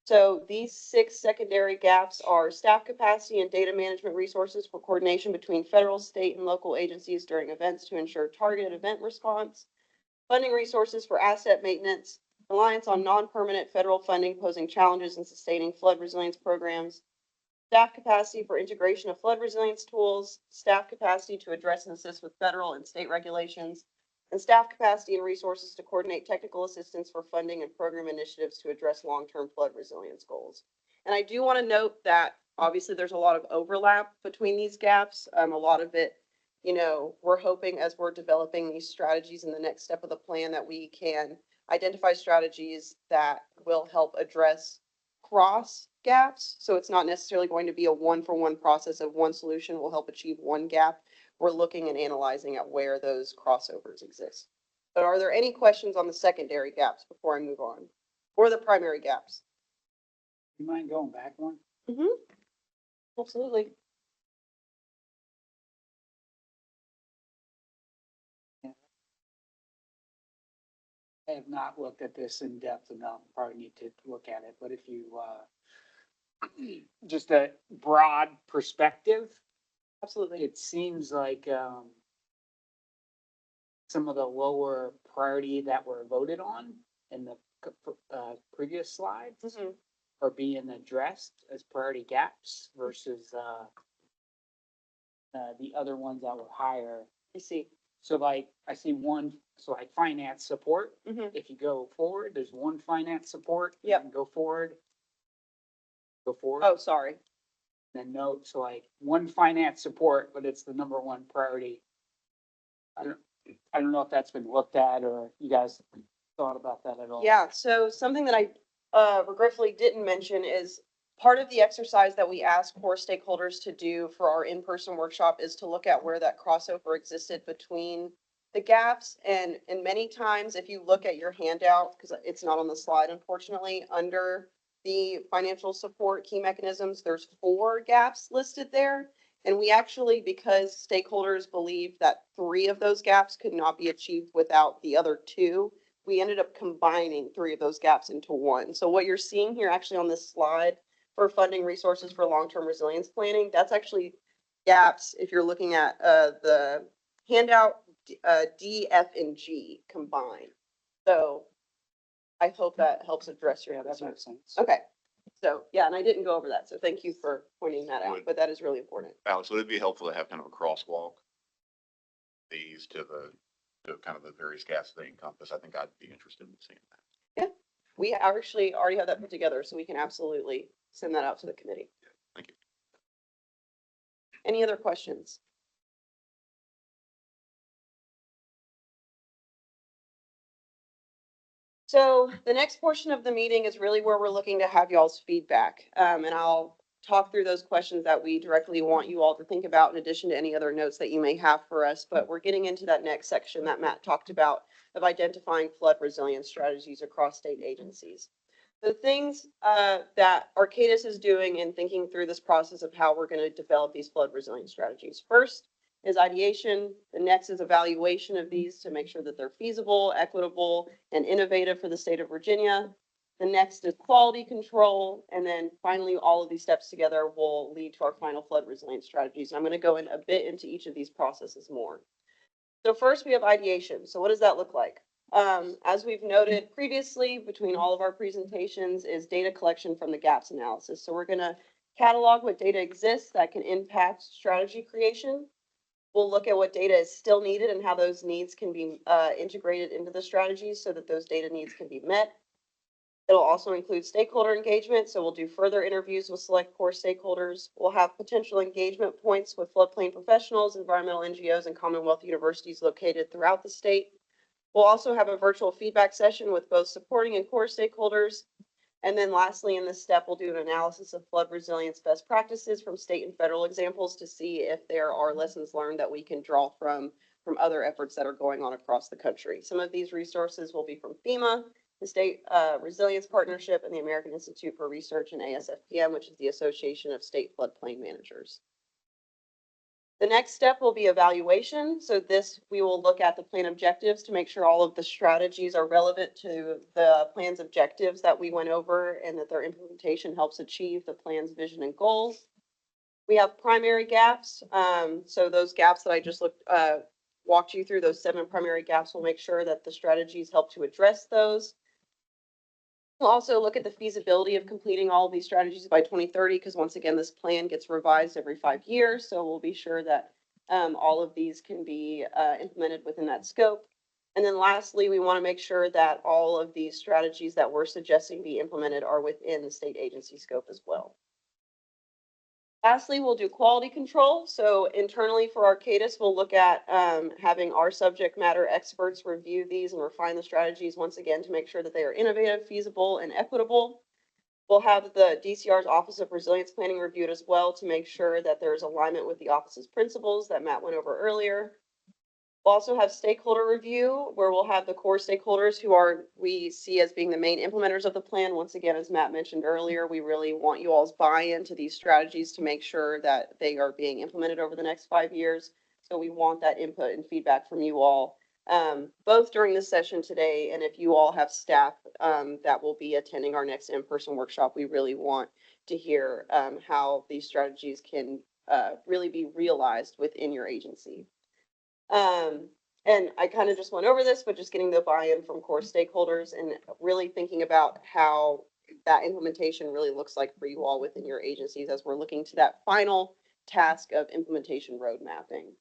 So these 6 secondary gaps are staff capacity and data management resources for coordination between federal, state, and local agencies during events to ensure targeted event response, funding resources for asset maintenance, reliance on non-permanent federal funding posing challenges in sustaining flood resilience programs, staff capacity for integration of flood resilience tools, staff capacity to address and assist with federal and state regulations, and staff capacity and resources to coordinate technical assistance for funding and program initiatives to address long-term flood resilience goals. And I do want to note that obviously there's a lot of overlap between these gaps. A lot of it, we're hoping as we're developing these strategies in the next step of the plan that we can identify strategies that will help address cross gaps. So it's not necessarily going to be a 1-for-1 process of one solution will help achieve one gap. We're looking and analyzing at where those crossovers exist. But are there any questions on the secondary gaps before I move on? Or the primary gaps? You mind going back one? Mm-hmm. Absolutely. I have not looked at this in depth enough, probably need to look at it, but if you just a broad perspective, Absolutely. it seems like, some of the lower priority that were voted on in the previous slides Mhm. are being addressed as priority gaps versus, the other ones that were higher. I see. So like, I see one, so like finance support, Mhm. if you go forward, there's one finance support. Yep. and Go forward. Go forward, Oh, sorry. then note, so like one finance support, but it's the number one priority. I don't know if that's been looked at or you guys thought about that at all. Yeah, so something that I regretfully didn't mention is part of the exercise that we ask core stakeholders to do for our in-person workshop is to look at where that crossover existed between the gaps. And many times, if you look at your handout, because it's not on the slide, unfortunately, under the financial support key mechanisms, there's 4 gaps listed there. And we actually, because stakeholders believe that 3 of those gaps could not be achieved without the other 2, we ended up combining 3 of those gaps into 1. So what you're seeing here actually on this slide for funding resources for long-term resilience planning, that's actually gaps if you're looking at the handout D, F, and G combined. So I hope that helps address your Yeah, that concern. makes sense. Okay, so yeah, and I didn't go over that, so thank you for pointing that out, Would- but that is really important. Alex, would it be helpful to have kind of a crosswalk? These to kind of the various gaps they encompass? I think I'd be interested in seeing that. We actually already have that put together, so we can absolutely send that out to the committee. Thank you. Any other questions? So the next portion of the meeting is really where we're looking to have y'all's feedback. And I'll talk through those questions that we directly want you all to think about in addition to any other notes that you may have for us. But we're getting into that next section that Matt talked about of identifying flood resilience strategies across state agencies. The things that Arcadis is doing in thinking through this process of how we're going to develop these flood resilience strategies. First is ideation. The next is evaluation of these to make sure that they're feasible, equitable, and innovative for the state of Virginia. The next is quality control. And then finally, all of these steps together will lead to our final flood resilience strategies. I'm going to go in a bit into each of these processes more. So first we have ideation. So what does that look like? As we've noted previously, between all of our presentations is data collection from the gaps analysis. So we're going to catalog what data exists that can impact strategy creation. We'll look at what data is still needed and how those needs can be integrated into the strategies so that those data needs can be met. It'll also include stakeholder engagement. So we'll do further interviews with select core stakeholders. We'll have potential engagement points with floodplain professionals, environmental NGOs, and Commonwealth universities located throughout the state. We'll also have a virtual feedback session with both supporting and core stakeholders. And then lastly, in this step, we'll do an analysis of flood resilience best practices from state and federal examples to see if there are lessons learned that we can draw from other efforts that are going on across the country. Some of these resources will be from FEMA, the State Resilience Partnership, and the American Institute for Research and ASFPM, which is the Association of State Floodplain Managers. The next step will be evaluation. So this, we will look at the plan objectives to make sure all of the strategies are relevant to the plan's objectives that we went over and that their implementation helps achieve the plan's vision and goals. We have primary gaps. So those gaps that I just walked you through, those 7 primary gaps, will make sure that the strategies help to address those. We'll also look at the feasibility of completing all of these strategies by 2030, because once again, this plan gets revised every 5 years. So we'll be sure that all of these can be implemented within that scope. And then lastly, we want to make sure that all of these strategies that we're suggesting be implemented are within the state agency scope as well. Lastly, we'll do quality control. So internally for Arcadis, we'll look at having our subject matter experts review these and refine the strategies once again to make sure that they are innovative, feasible, and equitable. We'll have the DCR's Office of Resilience Planning reviewed as well to make sure that there's alignment with the office's principles that Matt went over earlier. We'll also have stakeholder review, where we'll have the core stakeholders who we see as being the main implementers of the plan. Once again, as Matt mentioned earlier, we really want you all's buy-in to these strategies to make sure that they are being implemented over the next 5 years. So we want that input and feedback from you all, both during this session today, and if you all have staff that will be attending our next in-person workshop, we really want to hear, how these strategies can, really be realized within your agency. And I kind of just went over this, but just getting the buy-in from core stakeholders and really thinking about how that implementation really looks like for you all within your agencies as we're looking to that final task of implementation road mapping.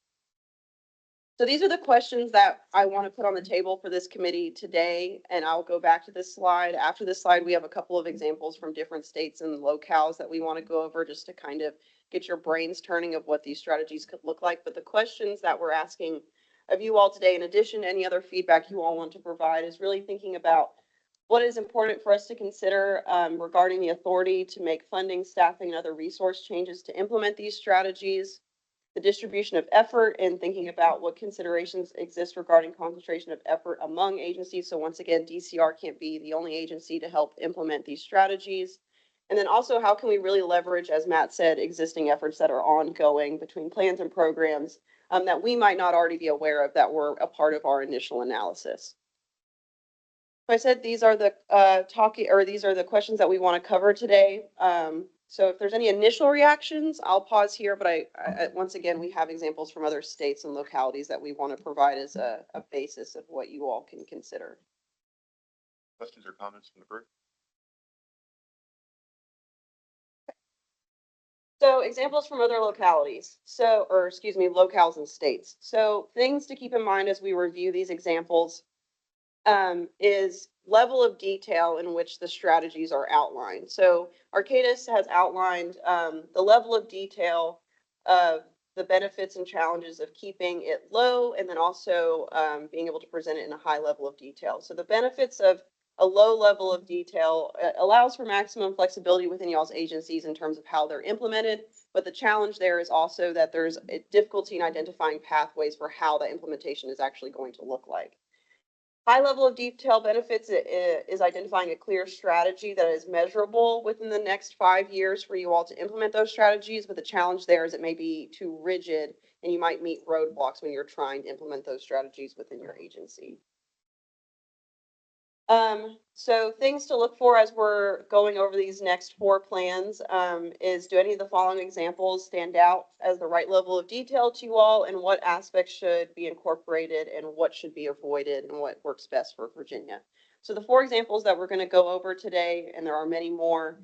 So these are the questions that I want to put on the table for this committee today, and I'll go back to this slide. After this slide, we have a couple of examples from different states and locales that we want to go over just to kind of get your brains turning of what these strategies could look like. But the questions that we're asking of you all today, in addition to any other feedback you all want to provide, is really thinking about what is important for us to consider regarding the authority to make funding, staffing, and other resource changes to implement these strategies, the distribution of effort, and thinking about what considerations exist regarding concentration of effort among agencies. So once again, DCR can't be the only agency to help implement these strategies. And then also, how can we really leverage, as Matt said, existing efforts that are ongoing between plans and programs that we might not already be aware of that were a part of our initial analysis. So I said these are the these are the questions that we want to cover today. So if there's any initial reactions, I'll pause here, but I once again, we have examples from other states and localities that we want to provide as a basis of what you all can consider. Questions or comments from the group? So examples from other localities, or excuse me, locales and states. So things to keep in mind as we review these examples is level of detail in which the strategies are outlined. So Arcadis has outlined the level of detail of the benefits and challenges of keeping it low, and then also being able to present it in a high level of detail. So the benefits of a low level of detail allows for maximum flexibility within y'all's agencies in terms of how they're implemented. But the challenge there is also that there's a difficulty in identifying pathways for how the implementation is actually going to look like. High level of detail benefits is identifying a clear strategy that is measurable within the next 5 years for you all to implement those strategies. But the challenge there is it may be too rigid and you might meet roadblocks when you're trying to implement those strategies within your agency. So things to look for as we're going over these next 4 plans is, do any of the following examples stand out as the right level of detail to you all, and what aspects should be incorporated and what should be avoided and what works best for Virginia? So the 4 examples that we're going to go over today, and there are many more,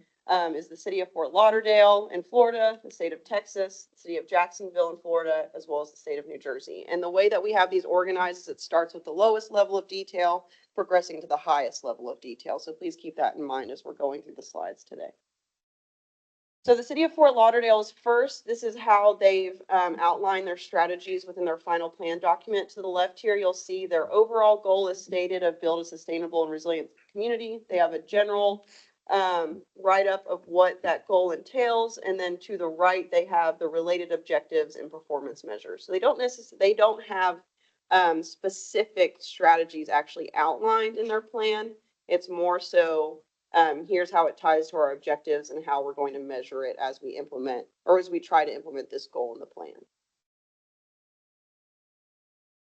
is the city of Fort Lauderdale in Florida, the state of Texas, the city of Jacksonville in Florida, as well as the state of New Jersey. And the way that we have these organized is it starts with the lowest level of detail, progressing to the highest level of detail. So please keep that in mind as we're going through the slides today. So the city of Fort Lauderdale is first. This is how they've outlined their strategies within their final plan document. To the left here, you'll see their overall goal is stated of build a sustainable and resilient community. They have a general write-up of what that goal entails. And then to the right, they have the related objectives and performance measures. So they don't have specific strategies actually outlined in their plan. It's more so, here's how it ties to our objectives and how we're going to measure it as we implement, or as we try to implement this goal in the plan.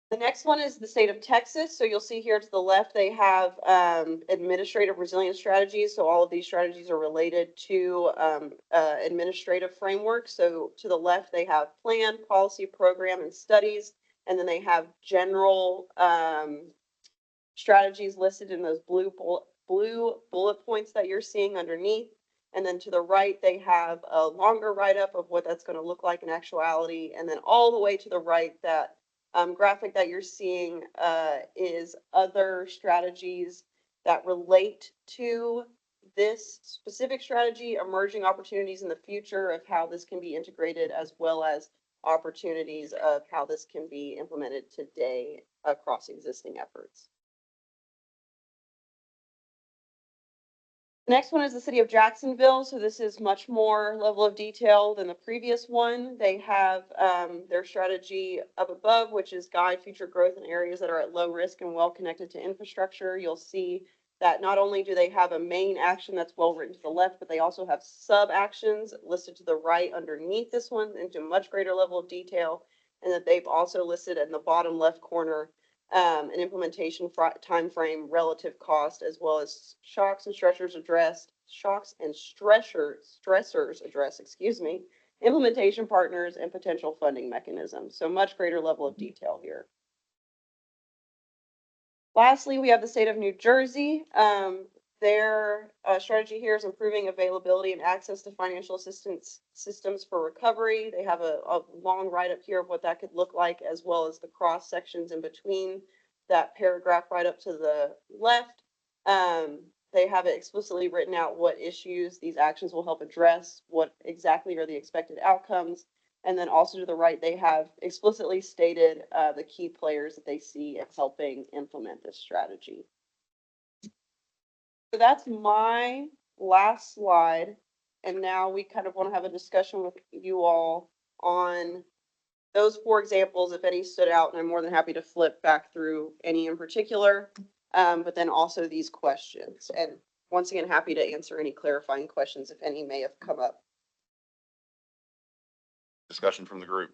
The next one is the state of Texas. So you'll see here to the left, they have administrative resilience strategies. So all of these strategies are related to administrative frameworks. So to the left, they have plan, policy, program, and studies. And then they have general strategies listed in those blue bullet points that you're seeing underneath. And then to the right, they have a longer write-up of what that's going to look like in actuality. And then all the way to the right, that graphic that you're seeing is other strategies that relate to this specific strategy, emerging opportunities in the future of how this can be integrated, as well as opportunities of how this can be implemented today across existing efforts. The next one is the city of Jacksonville. So this is much more level of detail than the previous one. They have their strategy up above, which is guide future growth in areas that are at low risk and well connected to infrastructure. You'll see that not only do they have a main action that's well written to the left, but they also have sub actions listed to the right underneath this one into much greater level of detail. And that they've also listed in the bottom left corner an implementation time frame, relative cost, as well as shocks and stressors addressed, shocks and stressors address, implementation partners and potential funding mechanisms. So much greater level of detail here. Lastly, we have the state of New Jersey. Their strategy here is improving availability and access to financial assistance systems for recovery. They have a long write-up here of what that could look like, as well as the cross sections in between that paragraph right up to the left. They have it explicitly written out what issues these actions will help address, what exactly are the expected outcomes. And then also to the right, they have explicitly stated the key players that they see in helping implement this strategy. So that's my last slide. And now we kind of want to have a discussion with you all on those 4 examples, if any stood out, and I'm more than happy to flip back through any in particular, but then also these questions. And once again, happy to answer any clarifying questions if any may have come up. Discussion from the group.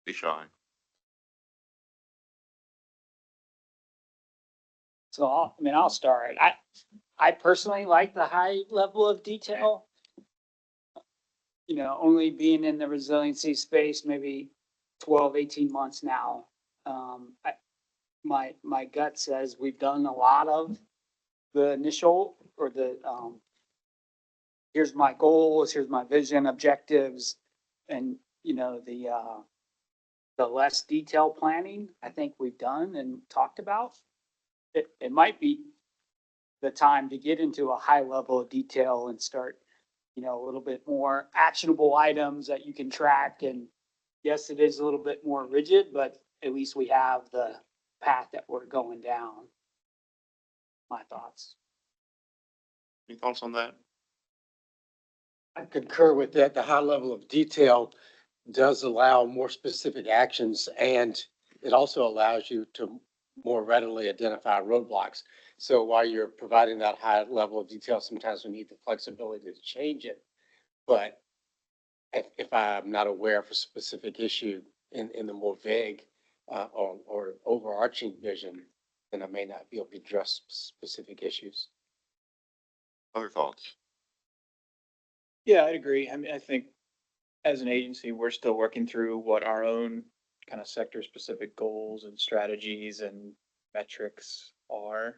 Be shy. So I'll start. I personally like the high level of detail. You know, only being in the resiliency space, maybe 12, 18 months now. My gut says we've done a lot of the initial or the, here's my goals, here's my vision, objectives, and, you know, the less detailed planning, I think we've done and talked about. It might be the time to get into a high level of detail and start, you know, a little bit more actionable items that you can track. And yes, it is a little bit more rigid, but at least we have the path that we're going down. My thoughts. Any thoughts on that? I concur with that. The high level of detail does allow more specific actions, and it also allows you to more readily identify roadblocks. So while you're providing that high level of detail, sometimes we need the flexibility to change it. But if I'm not aware of a specific issue in the more vague or overarching vision, then I may not be able to address specific issues. Other thoughts? Yeah, I'd agree. I mean, I think as an agency, we're still working through what our own kind of sector specific goals and strategies and metrics are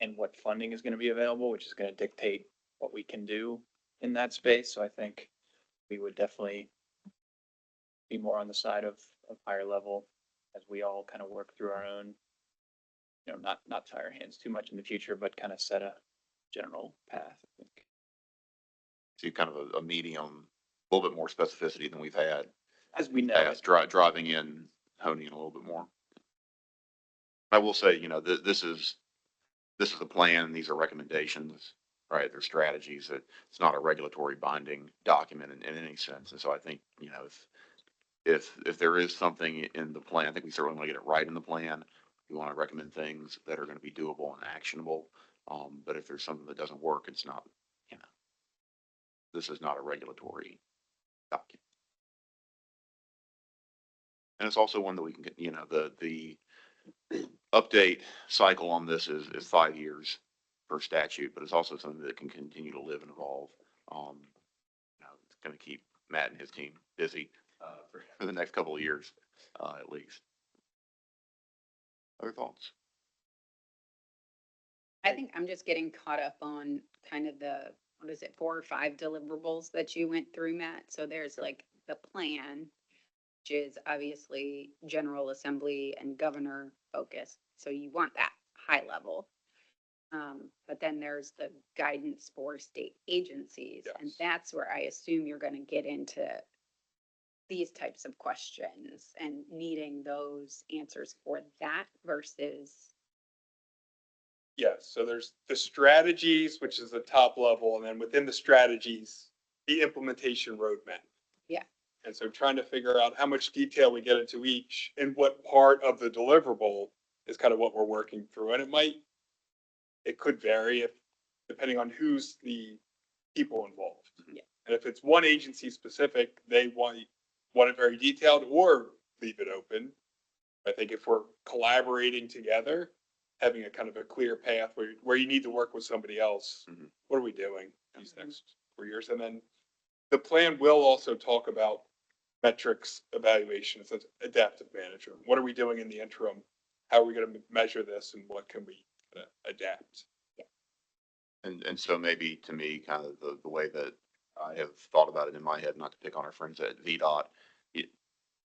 and what funding is going to be available, which is going to dictate what we can do in that space. So I think we would definitely be more on the side of higher level as we all kind of work through our own, you know, not tie our hands too much in the future, but kind of set a general path, I think. See kind of a medium, a little bit more specificity than we've had. As we know. Past, driving in, honing in a little bit more. I will say, you know, this is a plan. These are recommendations, right? They're strategies. It's not a regulatory binding document in any sense. And so I think, you know, if there is something in the plan, I think we certainly want to get it right in the plan. We want to recommend things that are going to be doable and actionable. But if there's something that doesn't work, it's not, you know, this is not a regulatory document. And it's also one that we can get, you know, the update cycle on this is 5 years per statute, but it's also something that can continue to live and evolve. You know, it's going to keep Matt and his team busy for the next couple of years, at least. Other thoughts? I think I'm just getting caught up on kind of the, 4 or 5 deliverables that you went through, Matt? So there's like the plan, which is obviously General Assembly and governor focused. So you want that high level. But then there's the guidance for state agencies. Yes. And that's where I assume you're going to get into these types of questions and needing those answers for that versus. Yes, so there's the strategies, which is the top level, and then within the strategies, the implementation roadmap. Yeah. And so trying to figure out how much detail we get into each and what part of the deliverable is kind of what we're working through. And it could vary depending on who's the people involved. Yeah. And if it's one agency specific, they want it very detailed or leave it open. I think if we're collaborating together, having a kind of a clear path where you need to work with somebody else, Mhm. what are we doing these next 4 years? And then the plan will also talk about metrics evaluation, as adaptive management. What are we doing in the interim? How are we going to measure this and what can we adapt? And so maybe to me, kind of the way that I have thought about it in my head, not to pick on our friends at VDOT,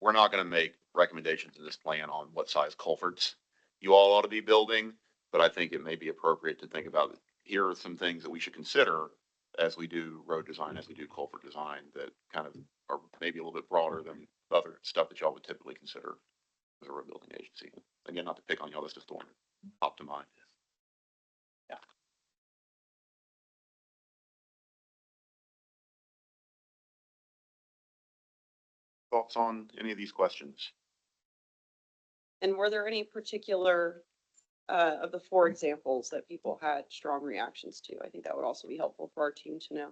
we're not gonna make recommendations in this plan on what size culverts you all ought to be building, but I think it may be appropriate to think about, here are some things that we should consider as we do road design, as we do culvert design, that kind of are maybe a little bit broader than other stuff that y'all would typically consider as a road building agency. Again, not to pick on y'all, that's just the one that popped to mind. Thoughts on any of these questions? And were there any particular, of the 4 examples that people had strong reactions to? I think that would also be helpful for our team to know.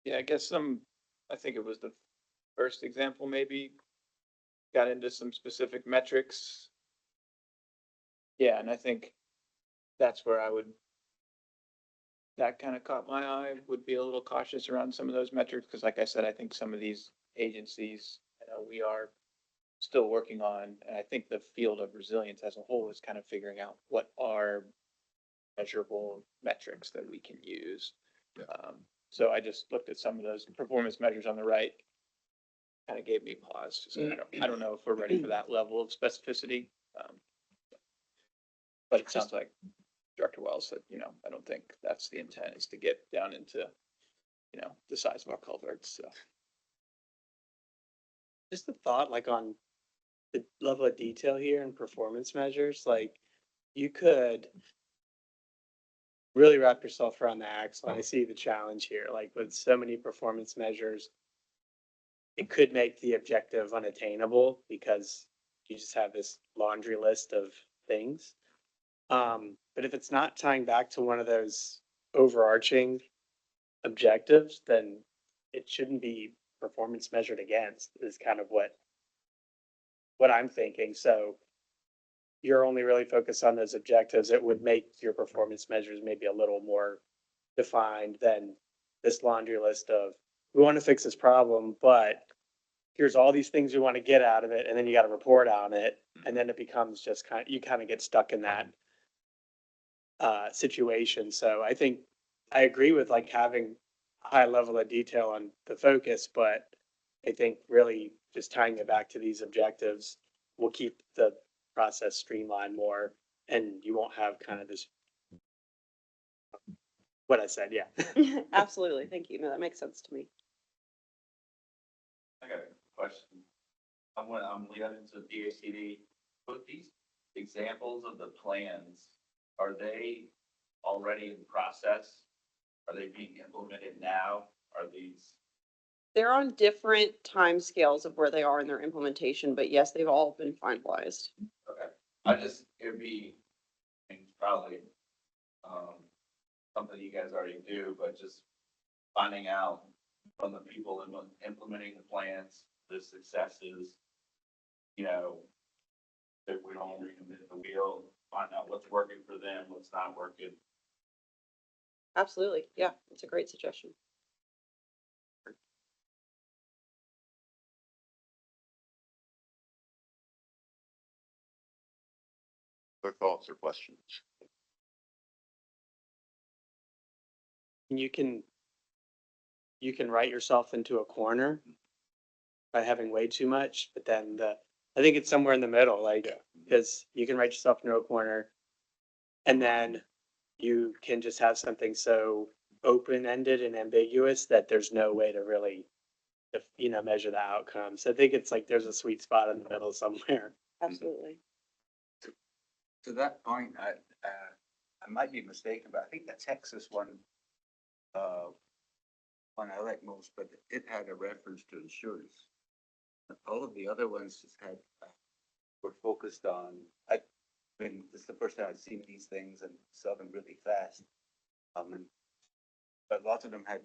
Yeah, I guess I think it was the first example maybe, got into some specific metrics. Yeah, and I think that's where that kind of caught my eye, would be a little cautious around some of those metrics, because like I said, I think some of these agencies, we are still working on, and I think the field of resilience as a whole is kind of figuring out what are measurable metrics that we can use. So I just looked at some of those performance measures on the right, kind of gave me pause. So I don't know if we're ready for that level of specificity. But it sounds like Director Wells said, I don't think that's the intent, is to get down into, the size of our culverts, so. Just a thought, like on the level of detail here and performance measures, like you could really wrap yourself around the axle. I see the challenge here, like with so many performance measures, it could make the objective unattainable because you just have this laundry list of things. But if it's not tying back to one of those overarching objectives, then it shouldn't be performance measured against, is kind of what I'm thinking. So you're only really focused on those objectives. It would make your performance measures maybe a little more defined than this laundry list of, we want to fix this problem, but here's all these things we want to get out of it. And then you got to report on it. And then it becomes just you kind of get stuck in that situation. So I think I agree with like having a high level of detail on the focus, but I think really just tying it back to these objectives will keep the process streamlined more, and you won't have kind of this, what I said, yeah. Absolutely. Thank you. No, that makes sense to me. I got a question. I'm leading into DACD. But these examples of the plans, are they already in process? Are they being implemented now? Are these? They're on different timescales of where they are in their implementation, but yes, they've all been finalized. Okay. It'd be, probably, something you guys already do, but just finding out from the people implementing the plans, the successes, if we don't reinvent the wheel, find out what's working for them, what's not working. Absolutely. Yeah, it's a great suggestion. Other thoughts or questions? You can write yourself into a corner by having way too much, but then I think it's somewhere in the middle, like, because you can write yourself into a corner and then you can just have something so open-ended and ambiguous that there's no way to really, measure the outcomes. I think it's like there's a sweet spot in the middle somewhere. Absolutely. To that point, I might be mistaken, but I think the Texas one I like most, but it had a reference to insurance. All of the other ones just had, were focused on, this is the first time I've seen these things and saw them really fast. But lots of them had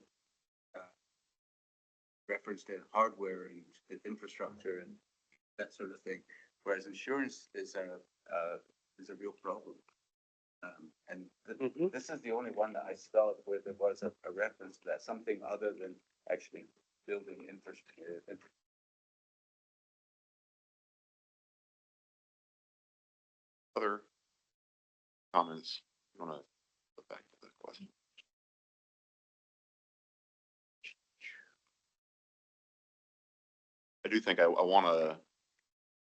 reference to hardware and infrastructure and that sort of thing. Whereas insurance is a real problem. And this is the only one that I saw where there was a reference to that, something other than actually building infrastructure. Other comments? You want to go back to the question? I do think I want to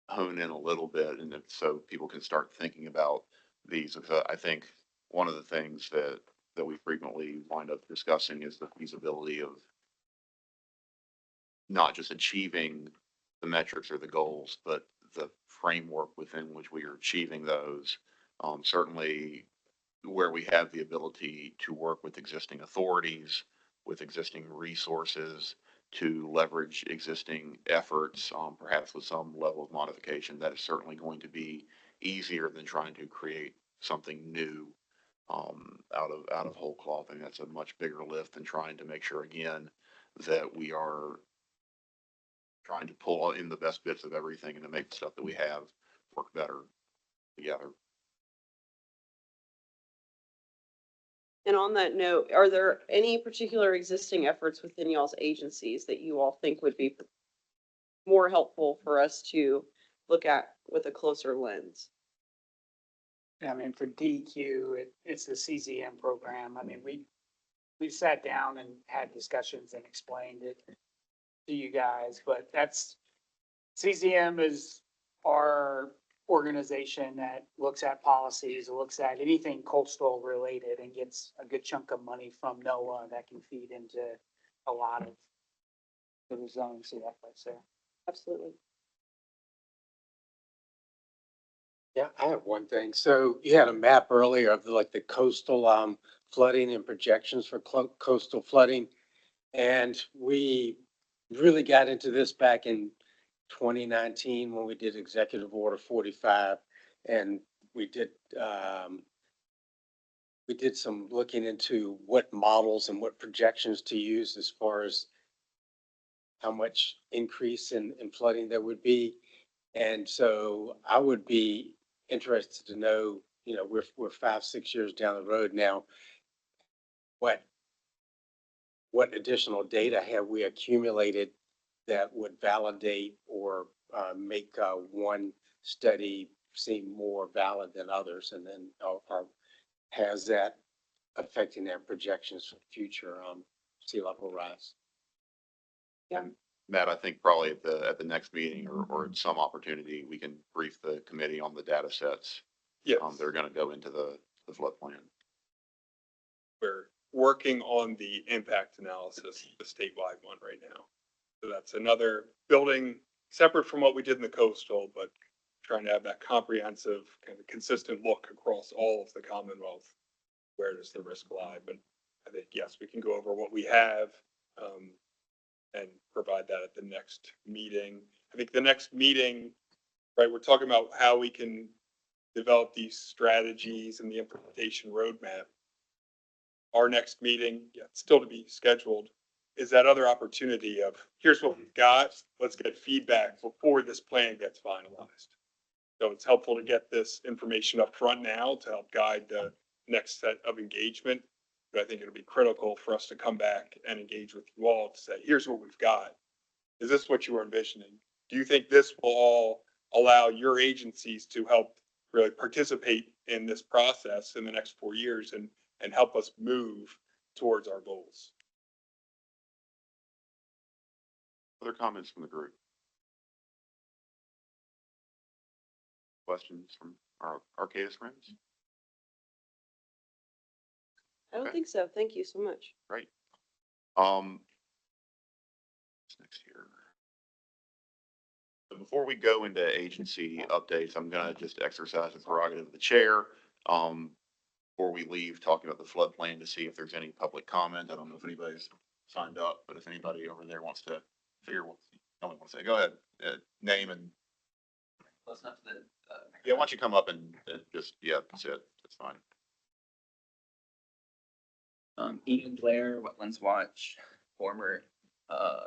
hone in a little bit and so people can start thinking about these. Because I think one of the things that we frequently wind up discussing is the feasibility of not just achieving the metrics or the goals, but the framework within which we are achieving those. Certainly where we have the ability to work with existing authorities, with existing resources, to leverage existing efforts, perhaps with some level of modification, that is certainly going to be easier than trying to create something new out of whole cloth. I think that's a much bigger lift than trying to make sure, again, that we are trying to pull in the best bits of everything and to make the stuff that we have work better together. And on that note, are there any particular existing efforts within y'all's agencies that you all think would be more helpful for us to look at with a closer lens? I mean, for DEQ, it's the CZM program. I mean, we sat down and had discussions and explained it to you guys, but CZM is our organization that looks at policies, looks at anything coastal related and gets a good chunk of money from NOAA that can feed into a lot of the resiliency efforts there. Absolutely. Yeah, I have one thing. So you had a map earlier of the coastal flooding and projections for coastal flooding. And we really got into this back in 2019 when we did Executive Order 45. And we did some looking into what models and what projections to use as far as how much increase in flooding there would be. And so I would be interested to know, we're 5-6 years down the road now. What additional data have we accumulated that would validate or make one study seem more valid than others? And then has that affecting their projections for future sea level rise? Yeah. Matt, I think probably at the next meeting or at some opportunity, we can brief the committee on the data sets. Yes. That are going to go into the flood plan. We're working on the impact analysis, the statewide one right now. So that's another building separate from what we did in the coastal, but trying to have that comprehensive kind of consistent look across all of the Commonwealth. Where does the risk lie? But I think, yes, we can go over what we have and provide that at the next meeting. I think the next meeting, right, we're talking about how we can develop these strategies and the implementation roadmap. Our next meeting, still to be scheduled, is that other opportunity of here's what we've got. Let's get feedback before this plan gets finalized. So it's helpful to get this information up front now to help guide the next set of engagement. But I think it'll be critical for us to come back and engage with you all to say, here's what we've got. Is this what you are envisioning? Do you think this will all allow your agencies to help really participate in this process in the next 4 years and help us move towards our goals? Other comments from the group? Questions from our Arcadis friends? I don't Okay. think so. Thank you so much. Great. What's next here? So before we go into agency updates, I'm gonna just exercise the prerogative of the chair. Before we leave, talking about the flood plan to see if there's any public comment. I don't know if anybody's signed up, but if anybody over there wants to figure what, no one wants to say, go ahead, name and. Close enough to the. Yeah, why don't you come up and just, yeah, that's it. That's fine. Ian Blair, Wetlands Watch, former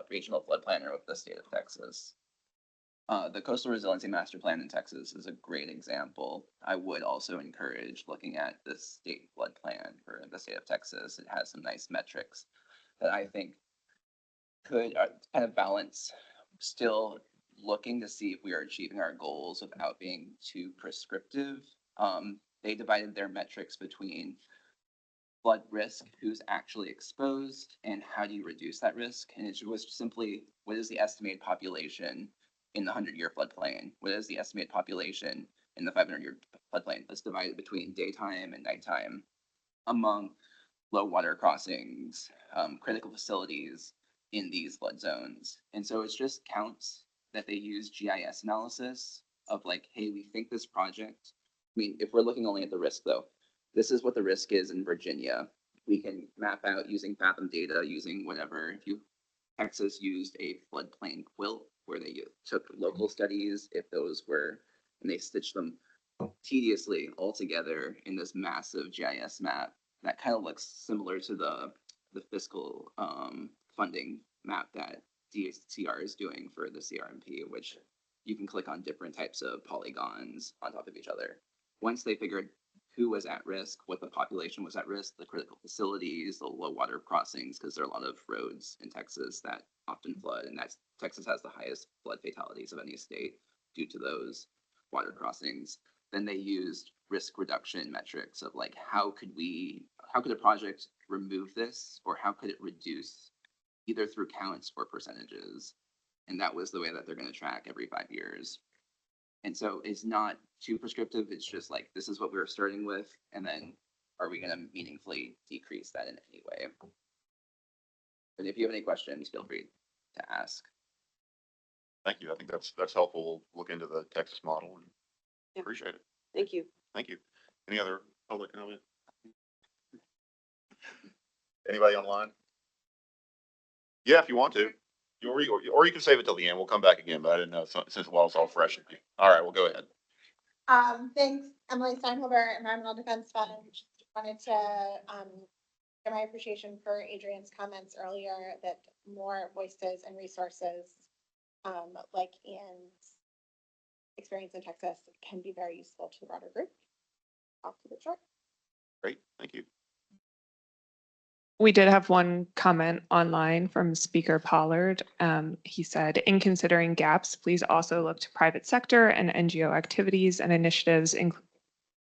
regional flood planner with the state of Texas. The Coastal Resiliency Master Plan in Texas is a great example. I would also encourage looking at the state flood plan for the state of Texas. It has some nice metrics that I think could kind of balance, still looking to see if we are achieving our goals without being too prescriptive. They divided their metrics between flood risk, who's actually exposed, and how do you reduce that risk? And it was simply, what is the estimated population in the 100-year floodplain? What is the estimated population in the 500-year floodplain? Let's divide it between daytime and nighttime among low water crossings, critical facilities in these flood zones. And so it's just counts that they use GIS analysis of like, hey, we think this project, I mean, if we're looking only at the risk though, this is what the risk is in Virginia. We can map out using Fathom data, using whatever. If you, Texas used a floodplain quilt where they took local studies, if those were, and they stitched them tediously all together in this massive GIS map that kind of looks similar to the fiscal funding map that DHCR is doing for the CRMP, which you can click on different types of polygons on top of each other. Once they figured who was at risk, what the population was at risk, the critical facilities, the low water crossings, because there are a lot of roads in Texas that often flood, and that's Texas has the highest flood fatalities of any state due to those water crossings. Then they used risk reduction metrics of like, how could a project remove this, or how could it reduce, either through counts or percentages? And that was the way that they're going to track every 5 years. And so it's not too prescriptive. It's just like, this is what we were starting with. And then are we going to meaningfully decrease that in any way? But if you have any questions, feel free to ask. Thank you. I think that's helpful. We'll look into the Texas model and Yeah. appreciate it. Thank you. Thank you. Any other public comment? Anybody online? Yeah, if you want to. Or you can save it till the end. We'll come back again, but I didn't know since while it's all fresh. All right, we'll go ahead. Thanks, Emily Steinholder, Environmental Defense Fund. Just wanted to, give my appreciation for Adrian's comments earlier that more voices and resources, like Ian's experience in Texas can be very useful to the broader group. I'll keep it short. Great, thank you. We did have one comment online from Speaker Pollard. He said, in considering gaps, please also look to private sector and NGO activities and initiatives, including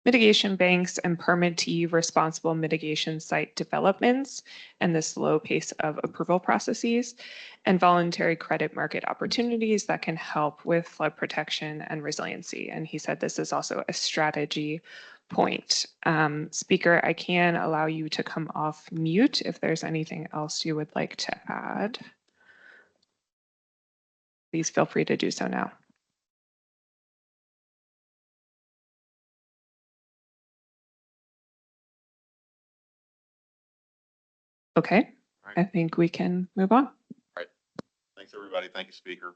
mitigation banks and permittee responsible mitigation site developments and the slow pace of approval processes, and voluntary credit market opportunities that can help with flood protection and resiliency. And he said this is also a strategy point. Speaker, I can allow you to come off mute if there's anything else you would like to add. Please feel free to do so now. Okay, Right. I think we can move on. All right. Thanks, everybody. Thank you, Speaker.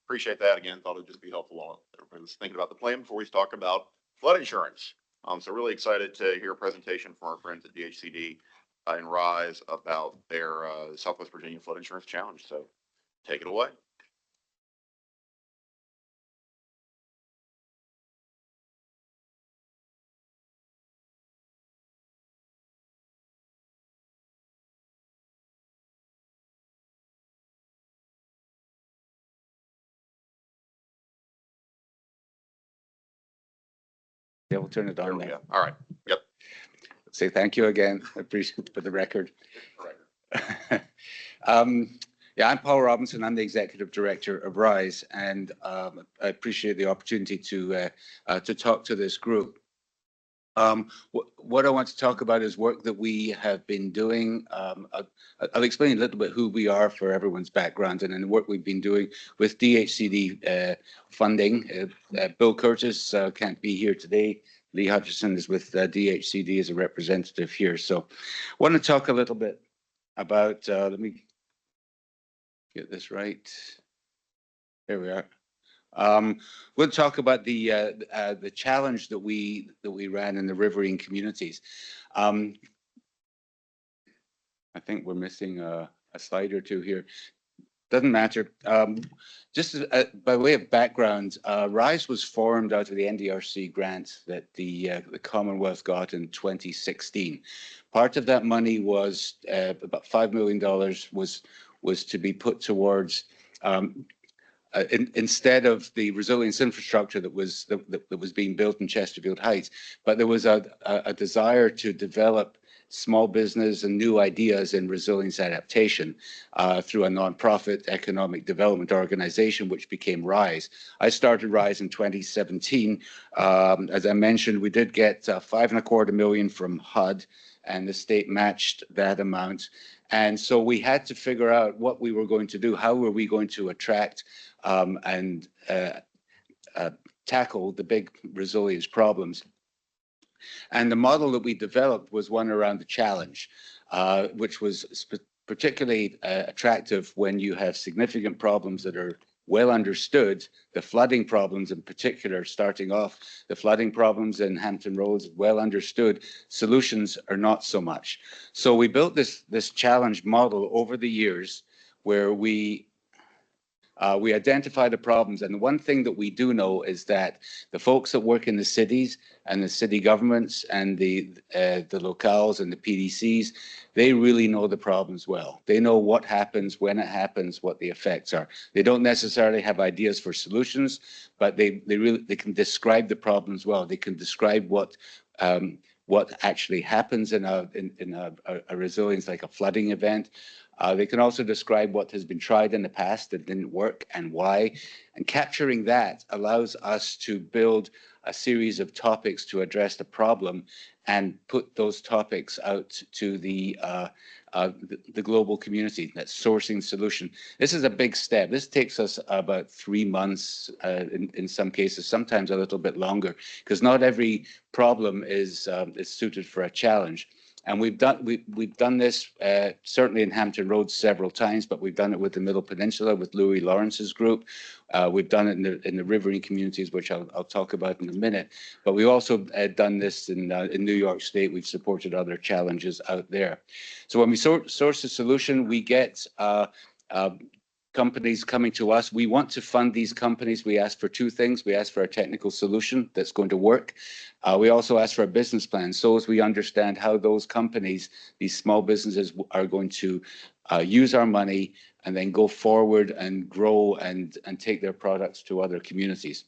Appreciate that. Again, thought it'd just be helpful while everybody was thinking about the plan before we talk about flood insurance. So really excited to hear a presentation from our friends at DHCD and RISE about their Southwest Virginia Flood Insurance Challenge. So take it away. Yeah, we'll turn it There on we now. go. All right. Yep. Say thank you again. I appreciate it for the record. All right. Yeah, I'm Paul Robinson. I'm the Executive Director of RISE, and I appreciate the opportunity to talk to this group. What I want to talk about is work that we have been doing. I'll explain a little bit who we are for everyone's background, and then the work we've been doing with DHCD funding. Bill Curtis can't be here today. Lee Hutchison is with DHCD as a representative here. So I want to talk a little bit about, let me get this right. There we are. We'll talk about the challenge that we ran in the riverine communities. I think we're missing a slide or two here. doesn't matter. Just by way of background, RISE was formed out of the NDRC grant that the Commonwealth got in 2016. Part of that money was about $5 million was to be put towards instead of the resilience infrastructure that was being built in Chesterfield Heights, but there was a desire to develop small business and new ideas in resilience adaptation through a nonprofit economic development organization, which became RISE. I started RISE in 2017. As I mentioned, we did get $5.25 million from HUD, and the state matched that amount. And so we had to figure out what we were going to do. How were we going to attract and tackle the big resilience problems? And the model that we developed was one around the challenge, which was particularly attractive when you have significant problems that are well understood. The flooding problems in particular, starting off, the flooding problems in Hampton Roads, well understood. Solutions are not so much. So we built this challenge model over the years where we identify the problems. And one thing that we do know is that the folks that work in the cities and the city governments and the locales and the PDCs, they really know the problems well. They know what happens, when it happens, what the effects are. They don't necessarily have ideas for solutions, but they can describe the problems well. They can describe what actually happens in a resilience, like a flooding event. They can also describe what has been tried in the past that didn't work and why. And capturing that allows us to build a series of topics to address the problem and put those topics out to the global community that's sourcing solution. This is a big step. This takes us about 3 months in some cases, sometimes a little bit longer, because not every problem is suited for a challenge. And we've done this certainly in Hampton Roads several times, but we've done it with the Middle Peninsula with Louis Lawrence's group. We've done it in the riverine communities, which I'll talk about in a minute. But we've also done this in New York State. We've supported other challenges out there. So when we source a solution, we get companies coming to us. We want to fund these companies. We ask for two things. We ask for a technical solution that's going to work. We also ask for a business plan, so as we understand how those companies, these small businesses, are going to use our money and then go forward and grow and take their products to other communities.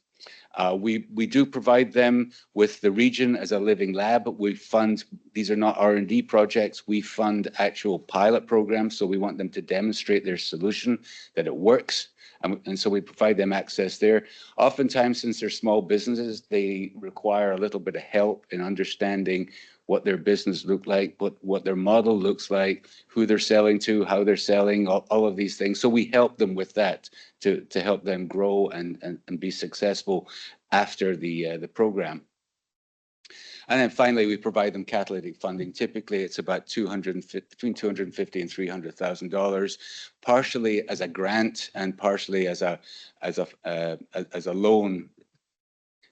We do provide them with the region as a living lab. We fund, these are not R&D projects, we fund actual pilot programs, so we want them to demonstrate their solution, that it works. And so we provide them access there. Oftentimes, since they're small businesses, they require a little bit of help in understanding what their business look like, what their model looks like, who they're selling to, how they're selling, all of these things. So we help them with that to help them grow and be successful after the program. And then finally, we provide them catalytic funding. Typically, it's about between $250,000 and $300,000, partially as a grant and partially as a loan,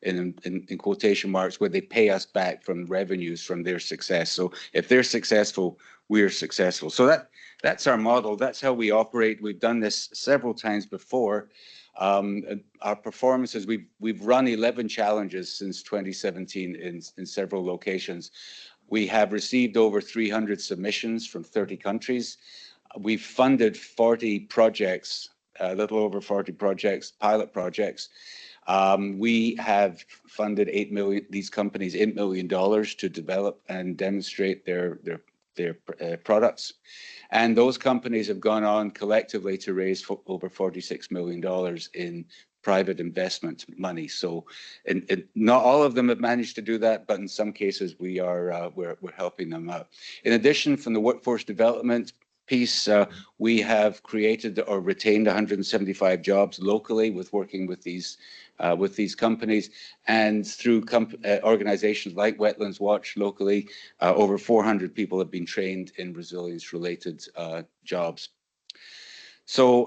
in quotation marks, where they pay us back from revenues from their success. So if they're successful, we're successful. So that's our model. That's how we operate. We've done this several times before. Our performances, we've run 11 challenges since 2017 in several locations. We have received over 300 submissions from 30 countries. We've funded 40 projects, a little over 40 projects, pilot projects. We have funded these companies $8 million to develop and demonstrate their products. And those companies have gone on collectively to raise over $46 million in private investment money. So not all of them have managed to do that, but in some cases we're helping them out. In addition, from the workforce development piece, we have created or retained 175 jobs locally with working with these companies, and through organizations like Wetlands Watch locally, over 400 people have been trained in resilience-related jobs. So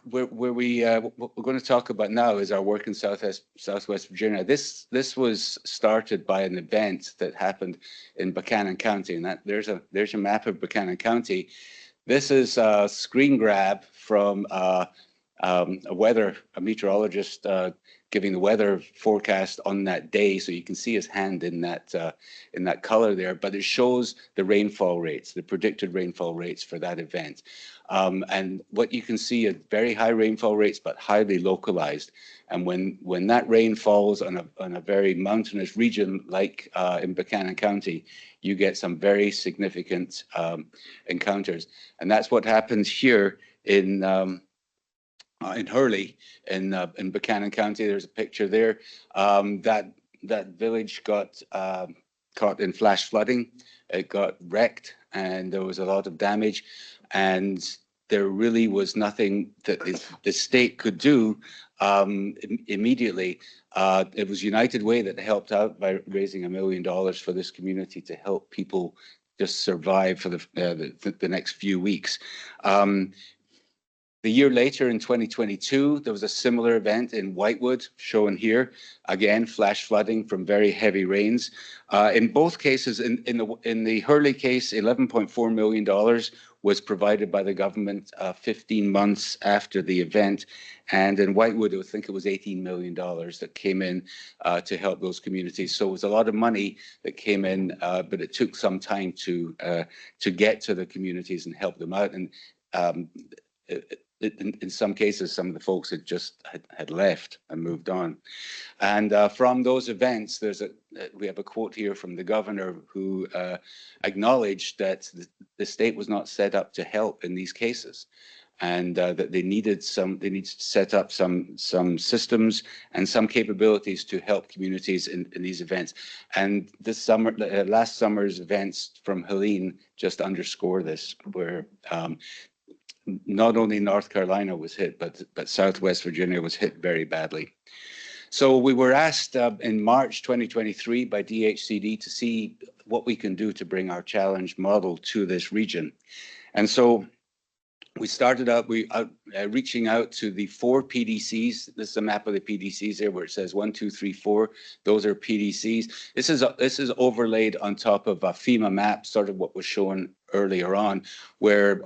what we're going to talk about now is our work in Southwest Virginia. This was started by an event that happened in Buchanan County, and there's a map of Buchanan County. This is a screen grab from a meteorologist giving the weather forecast on that day. So you can see his hand in that color there, but it shows the rainfall rates, the predicted rainfall rates for that event. And what you can see are very high rainfall rates, but highly localized. And when that rain falls on a very mountainous region like in Buchanan County, you get some very significant encounters. And that's what happens here in Hurley in Buchanan County. There's a picture there. That village got caught in flash flooding. It got wrecked and there was a lot of damage. And there really was nothing that the state could do immediately. It was United Way that helped out by raising $1 million for this community to help people just survive for the next few weeks. The year later, in 2022, there was a similar event in Whitewood, shown here. Again, flash flooding from very heavy rains. In both cases, in the Hurley case, $11.4 million was provided by the government 15 months after the event. And in Whitewood, I think it was $18 million that came in to help those communities. So it was a lot of money that came in, but it took some time to get to the communities and help them out. And in some cases, some of the folks had left and moved on. And from those events, we have a quote here from the governor who acknowledged that the state was not set up to help in these cases, and that they needed to set up some systems and some capabilities to help communities in these events. And this summer, last summer's events from Helene just underscore this, where not only North Carolina was hit, but Southwest Virginia was hit very badly. So we were asked in March 2023 by DHCD to see what we can do to bring our challenge model to this region. And so we started out reaching out to the 4 PDCs. This is a map of the PDCs there where it says 1, 2, 3, 4. Those are PDCs. This is overlaid on top of a FEMA map, sort of what was shown earlier on, where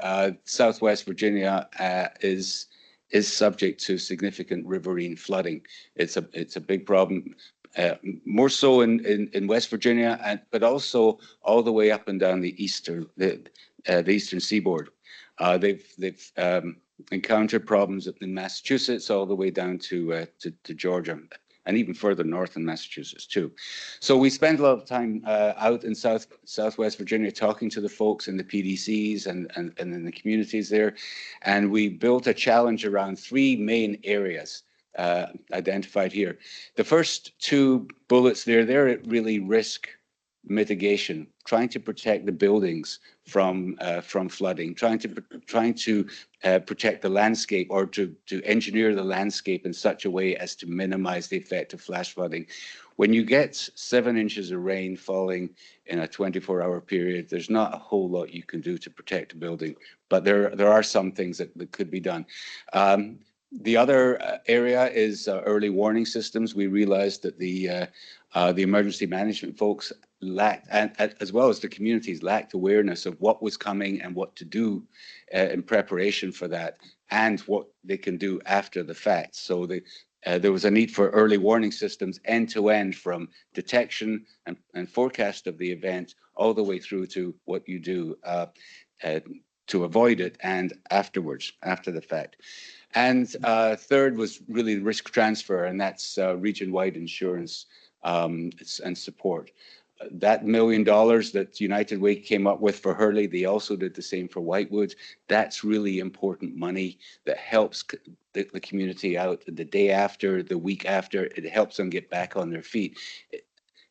Southwest Virginia is subject to significant riverine flooding. It's a big problem. More so in West Virginia, but also all the way up and down the eastern seaboard. They've encountered problems in Massachusetts all the way down to Georgia, and even further north in Massachusetts too. So we spent a lot of time out in Southwest Virginia talking to the folks in the PDCs and in the communities there, and we built a challenge around 3 main areas identified here. The first 2 bullets there, they're really risk mitigation, trying to protect the buildings from flooding, trying to protect the landscape, or to engineer the landscape in such a way as to minimize the effect of flash flooding. When you get 7 inches of rain falling in a 24-hour period, there's not a whole lot you can do to protect a building, but there are some things that could be done. The other area is early warning systems. We realized that the emergency management folks lacked, and as well as the communities lacked awareness of what was coming and what to do in preparation for that, and what they can do after the fact. So there was a need for early warning systems end to end, from detection and forecast of the event all the way through to what you do to avoid it and afterwards, after the fact. And third was really risk transfer, and that's region-wide insurance and support. That $1 million that United Way came up with for Hurley, they also did the same for Whitewood. That's really important money that helps the community out the day after, the week after. It helps them get back on their feet.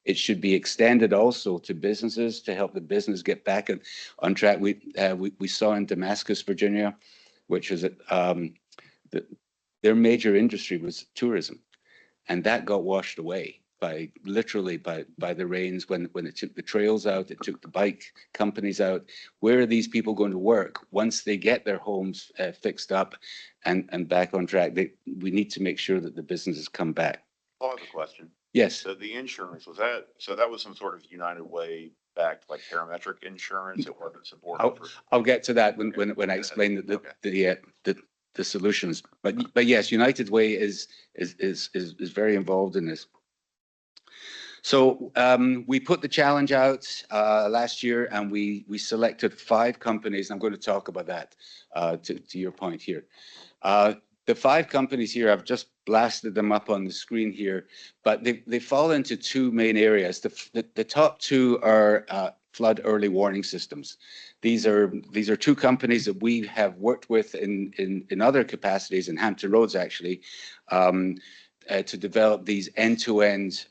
It should be extended also to businesses to help the business get back on track. We saw in Damascus, Virginia, which is their major industry was tourism, and that got washed away literally by the rains when it took the trails out, it took the bike companies out. Where are these people going to work once they get their homes fixed up and back on track? We need to make sure that the businesses come back. I have a question. Yes. So the insurance, that was some sort of United Way aspect, like parametric insurance or support? I'll get to that when I explain the solutions. But yes, United Way is very involved in this. So we put the challenge out last year, and we selected 5 companies. I'm going to talk about that to your point here. The 5 companies here, I've just blasted them up on the screen here, but they fall into 2 main areas. The top 2 are flood early warning systems. These are 2 companies that we have worked with in other capacities, in Hampton Roads actually, to develop these end-to-end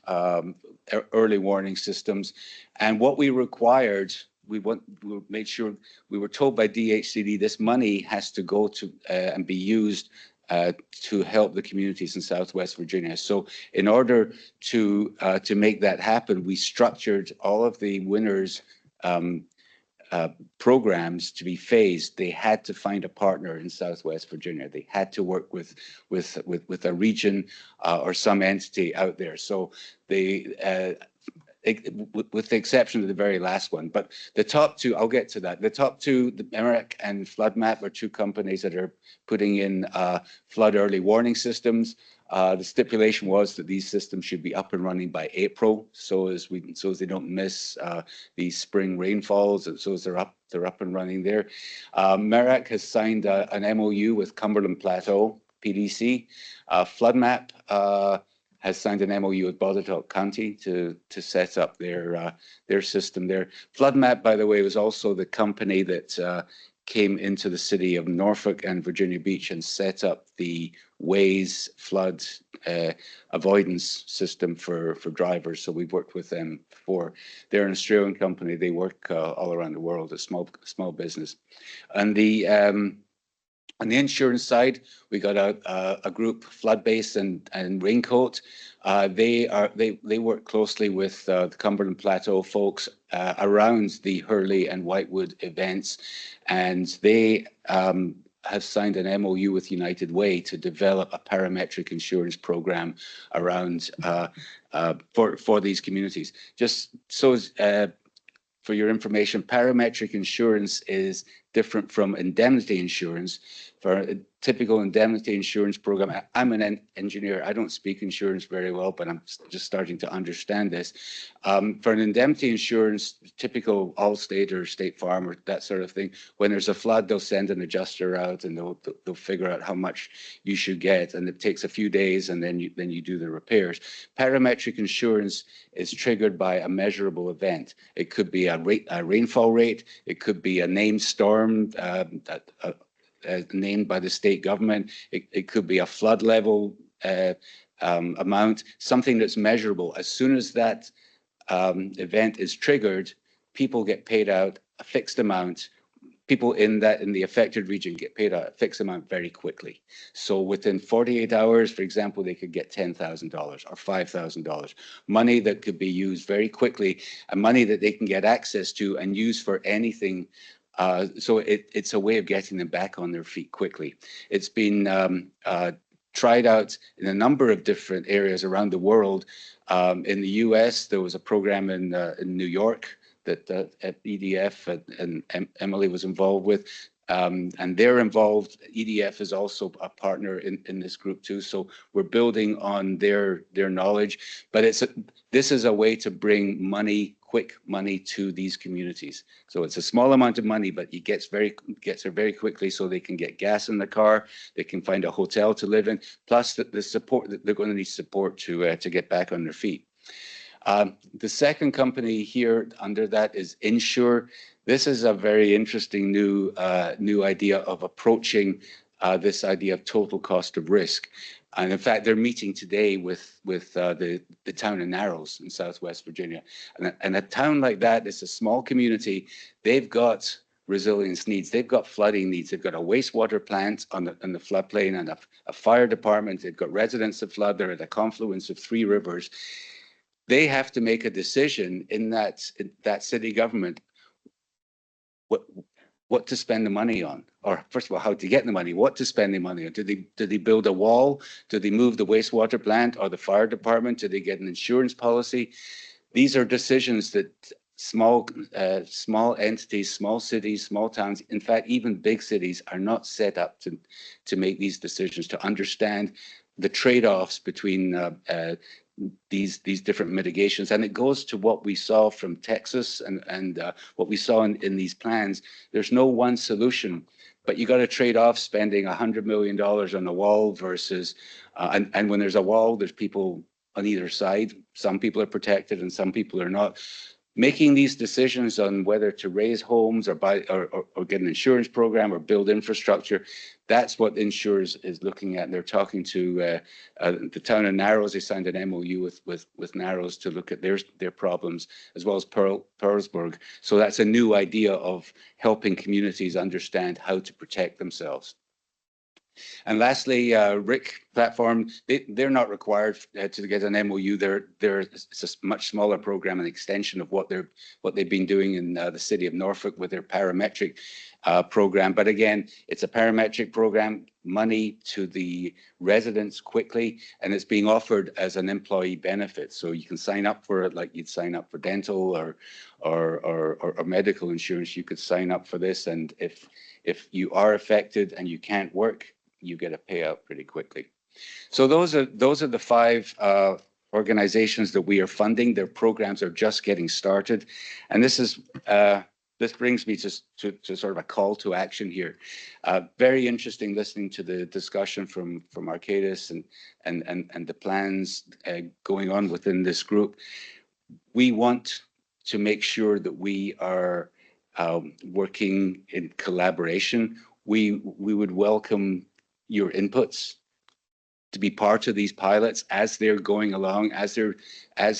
early warning systems. And what we required, we made sure, we were told by DHCD this money has to go to and be used to help the communities in Southwest Virginia. So in order to make that happen, we structured all of the winners programs to be phased. They had to find a partner in Southwest Virginia. They had to work with a region or some entity out there. So they, with the exception of the very last one, but the top 2, I'll get to that. The top 2, the Emmerich and FloodMap, are 2 companies that are putting in flood early warning systems. The stipulation was that these systems should be up and running by April, so as they don't miss these spring rainfalls, and so as they're up and running there. Merrick has signed an MOU with Cumberland Plateau PDC. FloodMap has signed an MOU with Botetourt County to set up their system there. FloodMap, by the way, was also the company that came into the city of Norfolk and Virginia Beach and set up the Waze flood avoidance system for drivers. So we've worked with them before. They're an Australian company. They work all around the world, a small business. And on the insurance side, we got a group, Floodbase and Raincoat. They work closely with the Cumberland Plateau folks around the Hurley and Whitewood events, and they have signed an MOU with United Way to develop a parametric insurance program around for these communities. Just so for your information, parametric insurance is different from indemnity insurance. For a typical indemnity insurance program, I'm an engineer. I don't speak insurance very well, but I'm just starting to understand this. For an indemnity insurance, typical Allstate or State Farm or that sort of thing, when there's a flood, they'll send an adjuster out and they'll figure out how much you should get, and it takes a few days, and then you do the repairs. Parametric insurance is triggered by a measurable event. It could be a rainfall rate. It could be a named storm named by the state government. It could be a flood level amount, something that's measurable. As soon as that event is triggered, people get paid out a fixed amount. People in the affected region get paid out a fixed amount very quickly. So within 48 hours, for example, they could get $10,000 or $5,000, money that could be used very quickly, and money that they can get access to and use for anything. So it's a way of getting them back on their feet quickly. It's been tried out in a number of different areas around the world. In the US, there was a program in New York that at EDF and Emily was involved with. And they're involved. EDF is also a partner in this group too. So we're building on their knowledge. But this is a way to bring quick money to these communities. So it's a small amount of money, but it gets there very quickly, so they can get gas in the car, they can find a hotel to live in, plus the support that they're going to need support to get back on their feet. The second company here under that is Insure. This is a very interesting new idea of approaching this idea of total cost of risk. And in fact, they're meeting today with the town of Narrows in Southwest Virginia. And a town like that is a small community. They've got resilience needs. They've got flooding needs. They've got a wastewater plant on the floodplain and a fire department. They've got residents of flood. They're at a confluence of 3 rivers. They have to make a decision in that city government what to spend the money on, or first of all, how to get the money, what to spend the money on. Do they build a wall? Do they move the wastewater plant or the fire department? Do they get an insurance policy? These are decisions that small entities, small cities, small towns, in fact, even big cities are not set up to make these decisions, to understand the trade-offs between these different mitigations. And it goes to what we saw from Texas and what we saw in these plans. There's no one solution, but you got to trade off spending $100 million on a wall versus, and when there's a wall, there's people on either side. Some people are protected and some people are not. Making these decisions on whether to raise homes or buy or get an insurance program or build infrastructure, that's what insurers is looking at. And they're talking to the town of Narrows. They signed an MOU with Narrows to look at their problems, as well as Pearlsburg. So that's a new idea of helping communities understand how to protect themselves. And lastly, RIC platform, they're not required to get an MOU. It's a much smaller program, an extension of what they've been doing in the city of Norfolk with their parametric program. But again, it's a parametric program, money to the residents quickly, and it's being offered as an employee benefit. So you can sign up for it like you'd sign up for dental or medical insurance. You could sign up for this, and if you are affected and you can't work, you get a payout pretty quickly. So those are the 5 organizations that we are funding. Their programs are just getting started, and this brings me to sort of a call to action here. Very interesting listening to the discussion from Arcadis and the plans going on within this group. We want to make sure that we are working in collaboration. We would welcome your inputs to be part of these pilots as they're going along, as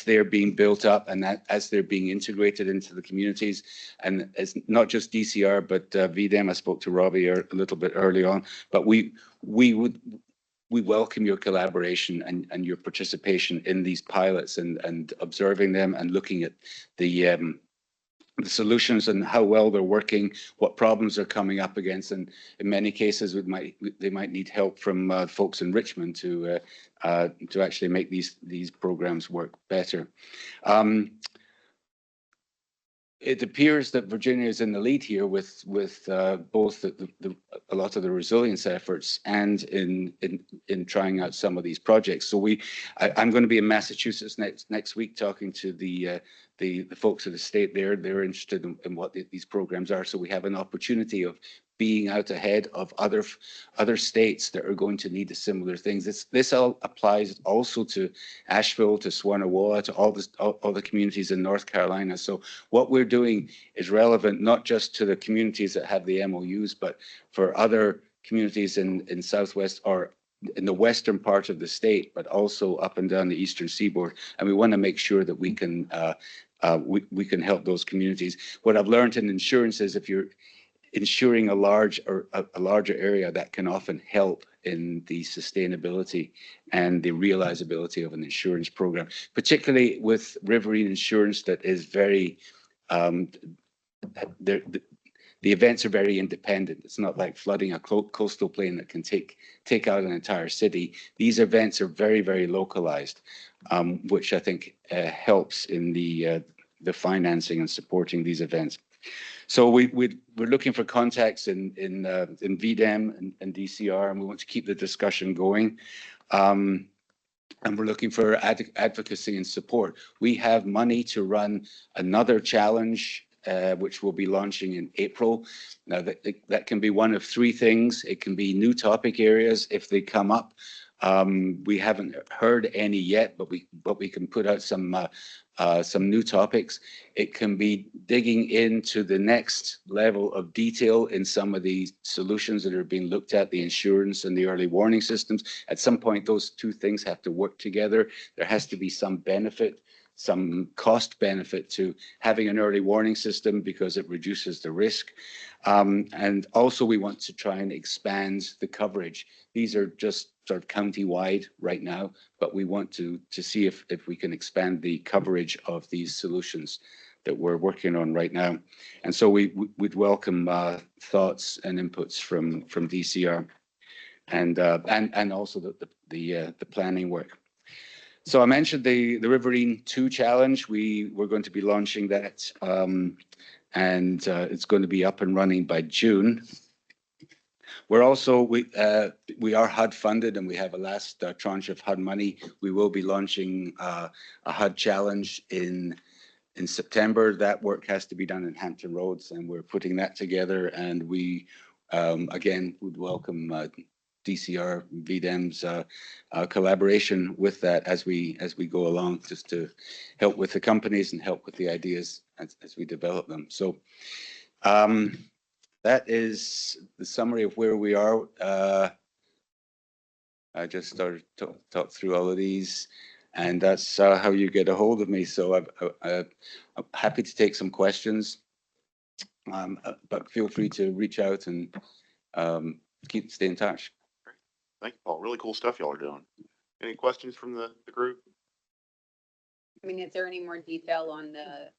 they're being built up, and as they're being integrated into the communities. And it's not just DCR, but VDEM. I spoke to Robbie a little bit early on, but we welcome your collaboration and your participation in these pilots and observing them and looking at the solutions and how well they're working, what problems they're coming up against, and in many cases they might need help from folks in Richmond to actually make these programs work better. It appears that Virginia is in the lead here with both a lot of the resilience efforts and in trying out some of these projects. So I'm going to be in Massachusetts next week talking to the folks of the state there. They're interested in what these programs are. So we have an opportunity of being out ahead of other states that are going to need the similar things. This all applies also to Asheville, to Swanawawa, to all the communities in North Carolina. So what we're doing is relevant not just to the communities that have the MOUs, but for other communities in Southwest or in the western part of the state, but also up and down the eastern seaboard. And we want to make sure that we can help those communities. What I've learned in insurance is if you're insuring a larger area, that can often help in the sustainability and the realizability of an insurance program, particularly with riverine insurance that is very, the events are very independent. It's not like flooding a coastal plain that can take out an entire city. These events are very, very localized, which I think helps in the financing and supporting these events. So we're looking for contacts in VDEM and DCR, and we want to keep the discussion going. And we're looking for advocacy and support. We have money to run another challenge, which we'll be launching in April. Now that can be one of 3 things. It can be new topic areas if they come up. We haven't heard any yet, but we can put out some new topics. It can be digging into the next level of detail in some of the solutions that are being looked at, the insurance and the early warning systems. At some point, those 2 things have to work together. There has to be some benefit, some cost benefit to having an early warning system because it reduces the risk. And also we want to try and expand the coverage. These are just sort of county-wide right now, but we want to see if we can expand the coverage of these solutions that we're working on right now. And so we'd welcome thoughts and inputs from DCR and also the planning work. So I mentioned the Riverine 2 Challenge. We're going to be launching that, and it's going to be up and running by June. We're also, we are HUD funded and we have a last tranche of HUD money. We will be launching a HUD challenge in September. That work has to be done in Hampton Roads and we're putting that together. And we, again, would welcome DCR, VDEM's collaboration with that as we go along, just to help with the companies and help with the ideas as we develop them. So that is the summary of where we are. I just started to talk through all of these, and that's how you get a hold of me. So I'm happy to take some questions, but feel free to reach out and stay in touch. Thank you, Paul. Really cool stuff y'all are doing. Any questions from the group? I mean, is there any more detail on the,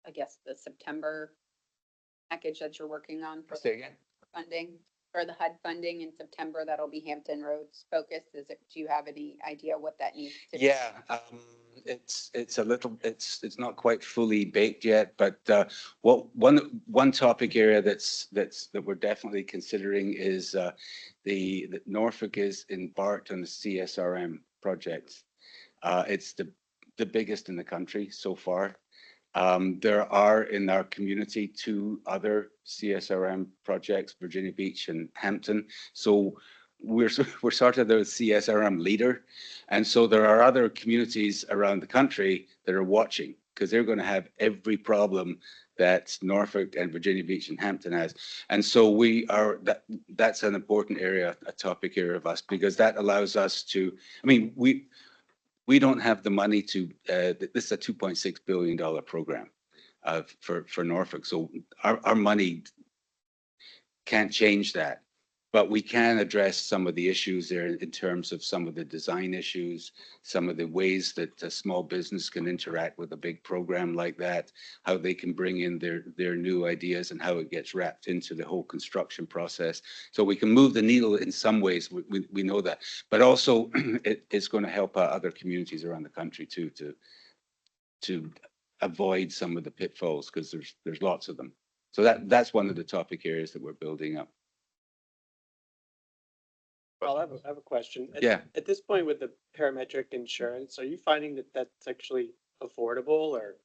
I guess, the September package that you're working on for Say again? funding, for the HUD funding in September? That'll be Hampton Roads focused. Is it, do you have any idea what that needs to be? Yeah, it's a little, it's not quite fully baked yet, but one topic area that we're definitely considering is that Norfolk is embarked on the CSRM project. It's the biggest in the country so far. There are in our community 2 other CSRM projects, Virginia Beach and Hampton. So we're sort of the CSRM leader. And so there are other communities around the country that are watching because they're going to have every problem that Norfolk and Virginia Beach and Hampton has. And so that's an important area, a topic area of us, because that allows us to, I mean, we don't have the money to, this is a $2.6 billion program for Norfolk. So our money can't change that, but we can address some of the issues there in terms of some of the design issues, some of the ways that a small business can interact with a big program like that, how they can bring in their new ideas and how it gets wrapped into the whole construction process. So we can move the needle in some ways, we know that, but also it's going to help other communities around the country too, to avoid some of the pitfalls, because there's lots of them. So that's one of the topic areas that we're building up. Well, I have a question. Yeah. At this point with the parametric insurance, are you finding that that's actually affordable or?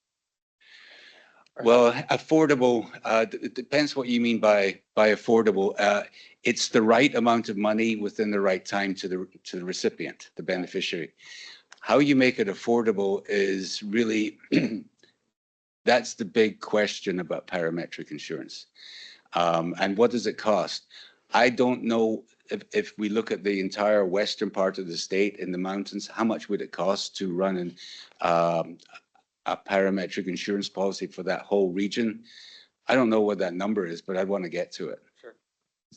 Well, affordable, it depends what you mean by affordable. It's the right amount of money within the right time to the recipient, the beneficiary. How you make it affordable is really, that's the big question about parametric insurance. And what does it cost? I don't know if we look at the entire western part of the state in the mountains, how much would it cost to run a parametric insurance policy for that whole region? I don't know what that number is, but I'd want to get to it. Sure.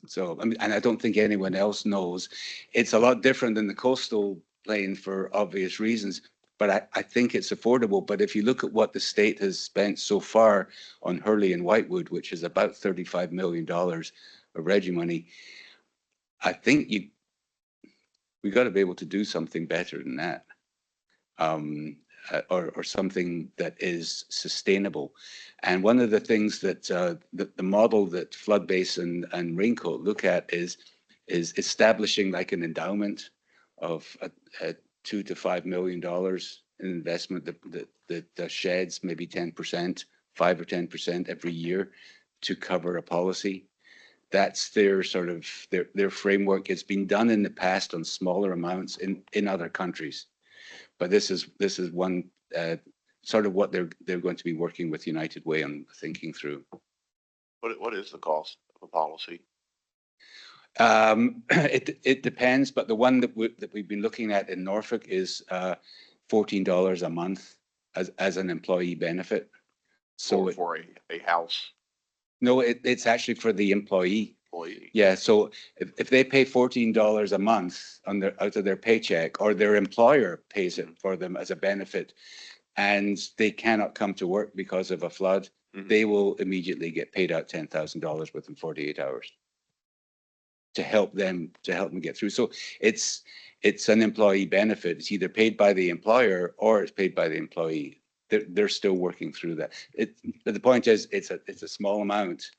So, I mean, and I don't think anyone else knows. It's a lot different than the coastal plain for obvious reasons, but I think it's affordable. But if you look at what the state has spent so far on Hurley and Whitewood, which is about $35 million of RGGI money, I think we got to be able to do something better than that, or something that is sustainable. And one of the things that the model that Flood Basin and Raincoat look at is establishing like an endowment of $2 to $5 million in investment that sheds maybe 10%, 5 or 10% every year to cover a policy. That's their sort of their framework. It's been done in the past on smaller amounts in other countries, but this is one sort of what they're going to be working with United Way on thinking through. What is the cost of a policy? It depends, but the one that we've been looking at in Norfolk is $14 a month as an employee benefit. So for a house. No, it's actually for the employee. Yeah, so if they pay $14 a month out of their paycheck, or their employer pays it for them as a benefit, and they cannot come to work because of a flood, they will immediately get paid out $10,000 within 48 hours. to help them get through. So it's an employee benefit. It's either paid by the employer or it's paid by the employee. They're still working through that. But the point is, it's a small amount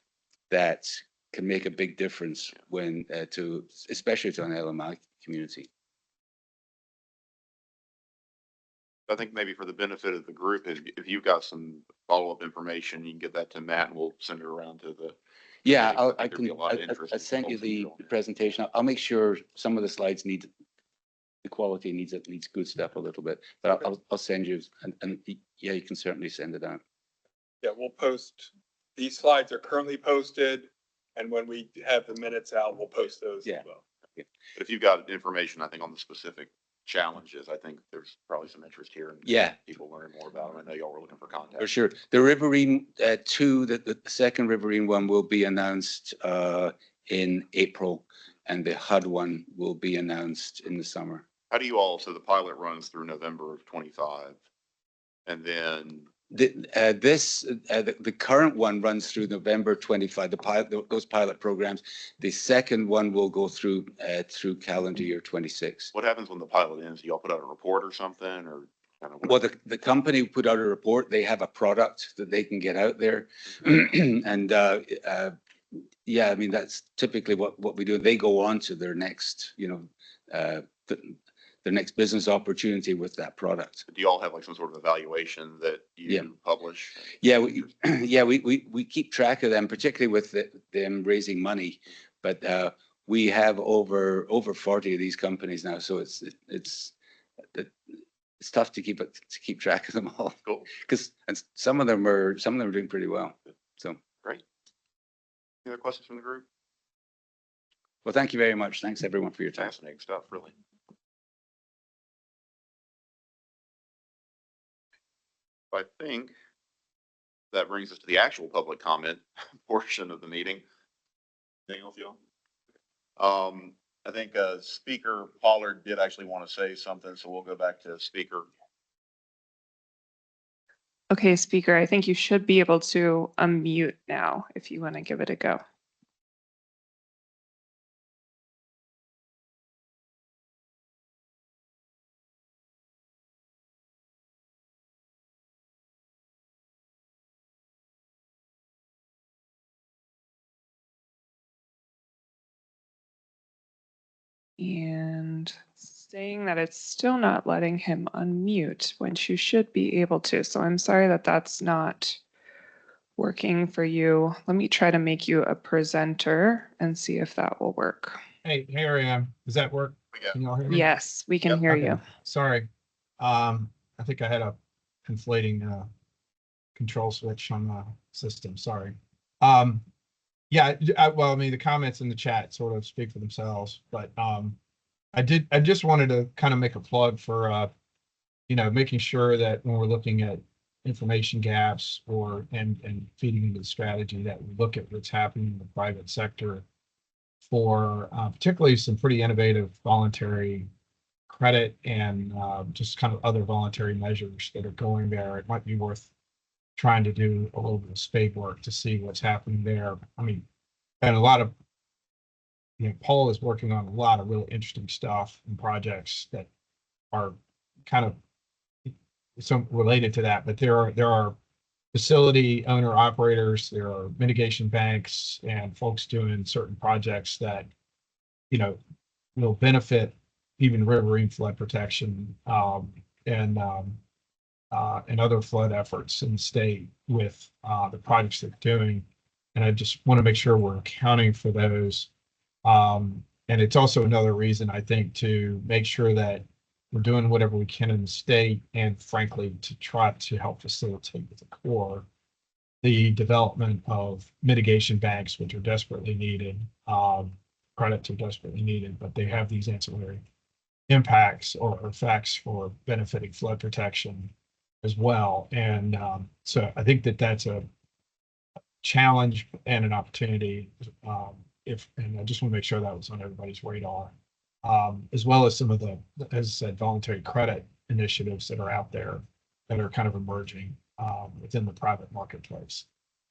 that can make a big difference when especially to an LMI community. I think maybe for the benefit of the group, if you've got some follow-up information, you can get that to Matt and we'll send it around to the. Yeah, I think there'd be a lot of interest I in sent you folks in the general. presentation. I'll make sure some of the slides the quality needs good stuff a little bit, but I'll send you, and yeah, you can certainly send it out. Yeah, we'll post, these slides are currently posted, and when we have the minutes out, we'll post those as well. But if you've got information, I think on the specific challenges, I think there's probably some interest here in Yeah. people learning more about them. I know y'all were looking for contact. For sure. The Riverine 2, the second Riverine one will be announced in April, and the HUD one will be announced in the summer. How do you all, so the pilot runs through November of 25, and then The current one runs through November 25, those pilot programs. The second one will go through calendar year 26. what happens when the pilot ends? Do y'all put out a report or something, or kind of? Well, the company put out a report. They have a product that they can get out there. And yeah, I mean, that's typically what we do. They go on to their next, their next business opportunity with that product. Do y'all have like some sort of evaluation that you publish? Yeah, we keep track of them, particularly with them raising money. But we have over 40 of these companies now, so it's tough to keep track of them all. Cool. Because some of them are doing pretty well. So great. Any other questions from the group? Well, thank you very much. Thanks everyone for your time. Fascinating stuff, really. I think that brings us to the actual public comment portion of the meeting. Anything else, y'all? I think Speaker Pollard did actually want to say something, so we'll go back to Speaker. Okay, Speaker, I think you should be able to unmute now if you want to give it a go. And saying that it's still not letting him unmute when you should be able to. So I'm sorry that that's not working for you. Let me try to make you a presenter and see if that will work. Hey, here I am. Does that work? Can you all hear me? Yes, we can hear Okay. you. Sorry. I think I had a conflating control switch on the system. Sorry. Yeah, well, I mean, the comments in the chat sort of speak for themselves, but I just wanted to kind of make a plug for making sure that when we're looking at information gaps and feeding into the strategy, that we look at what's happening in the private sector for particularly some pretty innovative voluntary credit and just kind of other voluntary measures that are going there. It might be worth trying to do a little bit of spade work to see what's happening there. I mean, and a lot of, Paul is working on a lot of really interesting stuff and projects that are kind of some related to that, but there are facility owner operators, there are mitigation banks and folks doing certain projects that, will benefit even riverine flood protection and other flood efforts in the state with the projects they're doing. And I just want to make sure we're accounting for those. And it's also another reason, I think, to make sure that we're doing whatever we can in the state and frankly, to try to help facilitate with the Corps the development of mitigation banks, which are desperately needed. Credits are desperately needed, but they have these ancillary impacts or effects for benefiting flood protection as well. And so I think that that's a challenge and an opportunity. And I just want to make sure that was on everybody's radar, as well as some of the, as I said, voluntary credit initiatives that are out there that are kind of emerging within the private marketplace.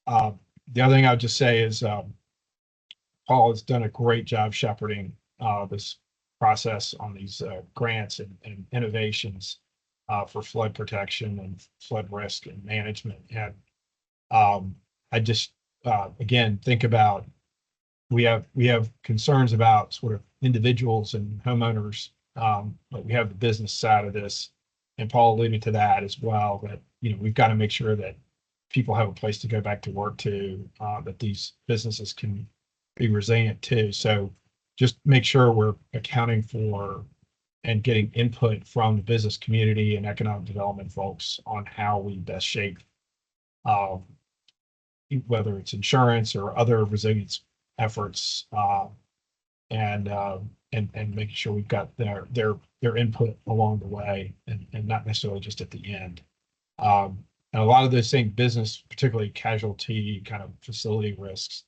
The other thing I would just say is Paul has done a great job shepherding this process on these grants and innovations for flood protection and flood risk and management. And I just again think about we have concerns about sort of individuals and homeowners, but we have the business side of this, and Paul alluded to that as well. That we've got to make sure that people have a place to go back to work to, that these businesses can be resilient too. So just make sure we're accounting for and getting input from the business community and economic development folks on how we best shape, whether it's insurance or other resilience efforts, and making sure we've got their input along the way and not necessarily just at the end. And a lot of those same business, particularly casualty kind of facility risks,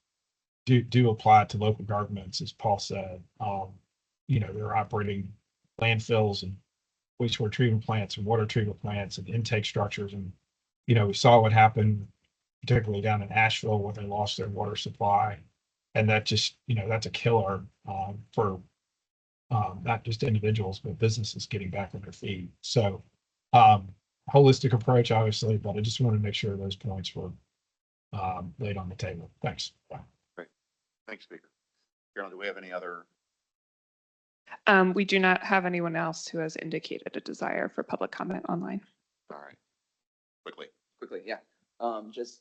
do apply to local governments, as Paul said. They're operating landfills and wastewater treatment plants and water treatment plants and intake structures. And, we saw what happened, particularly down in Asheville, where they lost their water supply. And that just, that's a killer for not just individuals, but businesses getting back on their feet. So holistic approach, obviously, but I just wanted to make sure those points were laid on the table. Thanks. Bye. Great. Thanks, Speaker. Carolyn, do we have any other? We do not have anyone else who has indicated a desire for public comment online. All right. Quickly, yeah. Just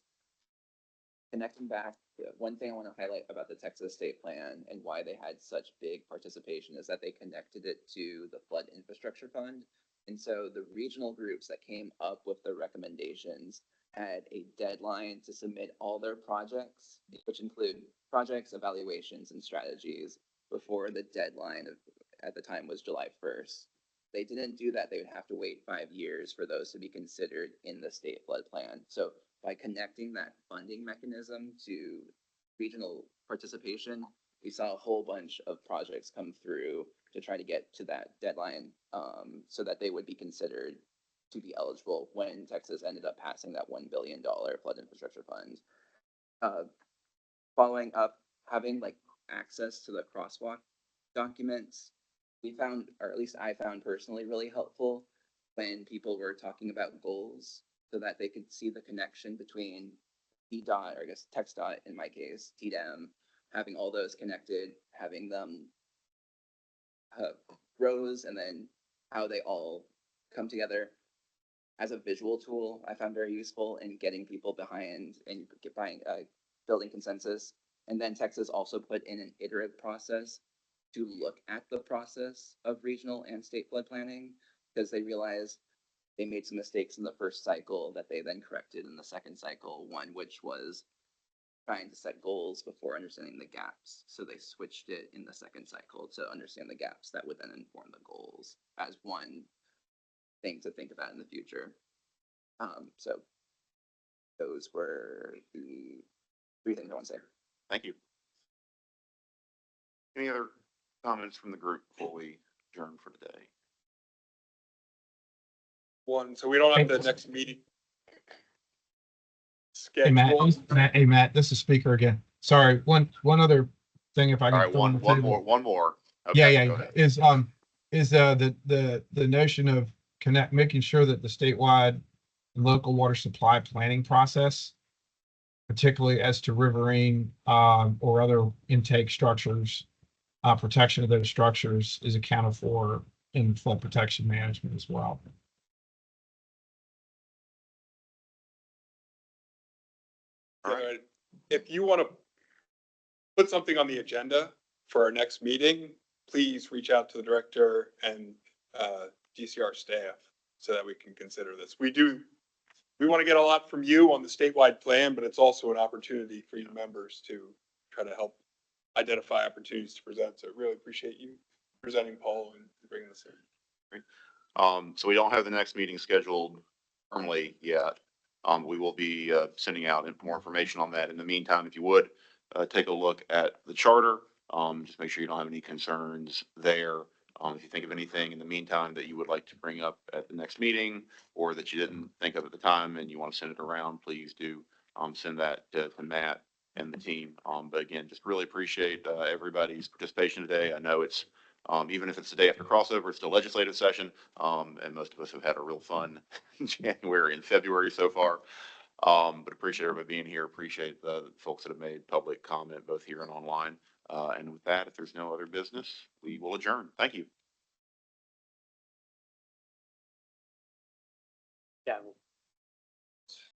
connecting back, one thing I want to highlight about the Texas State Plan and why they had such big participation is that they connected it to the Flood Infrastructure Fund. And so the regional groups that came up with the recommendations had a deadline to submit all their projects, which include projects, evaluations, and strategies, before the deadline at the time was July 1st. They didn't do that, they would have to wait 5 years for those to be considered in the state flood plan. So by connecting that funding mechanism to regional participation, we saw a whole bunch of projects come through to try to get to that deadline, so that they would be considered to be eligible when Texas ended up passing that $1 billion flood infrastructure fund. Following up, having access to the crosswalk documents, we found, or at least I found personally, really helpful when people were talking about goals, so that they could see the connection between TDOT, or I guess TxDOT in my case, TDEM, having all those connected, having them rows, and then how they all come together as a visual tool. I found very useful in getting people behind and building consensus. And then Texas also put in an iterative process to look at the process of regional and state flood planning, because they realized they made some mistakes in the first cycle that they then corrected in the second cycle. One, which was trying to set goals before understanding the gaps. So they switched it in the second cycle to understand the gaps that would then inform the goals as one thing to think about in the future. So those were the 3 things I want to say. Thank you. Any other comments from the group before we adjourn for today? One, so we don't have the next meeting Hey, scheduled. Matt, this is Speaker again. Sorry, one other thing, if I All can. right, throw on the one table. more. Yeah, Okay, go yeah, ahead. is the notion of making sure that the statewide and local water supply planning process, particularly as to riverine or other intake structures, protection of those structures, is accounted for in flood protection management as well. If you want to put something on the agenda for our next meeting, please reach out to the director and DCR staff so that we can consider this. We want to get a lot from you on the statewide plan, but it's also an opportunity for you members to try to help identify opportunities to present. So I really appreciate you presenting, Paul, and bringing this in. Great. So we don't have the next meeting scheduled firmly yet. We will be sending out more information on that. In the meantime, if you would take a look at the charter, just make sure you don't have any concerns there. If you think of anything in the meantime that you would like to bring up at the next meeting, or that you didn't think of at the time and you want to send it around, please do send that to Matt and the team. But again, just really appreciate, everybody's participation today. I know it's, even if it's the day after crossover, it's still legislative session. And most of us have had a real fun January and February so far. But appreciate everybody being here. Appreciate the folks that have made public comment, both here and online. And with that, if there's no other business, we will adjourn. Thank you. Yeah,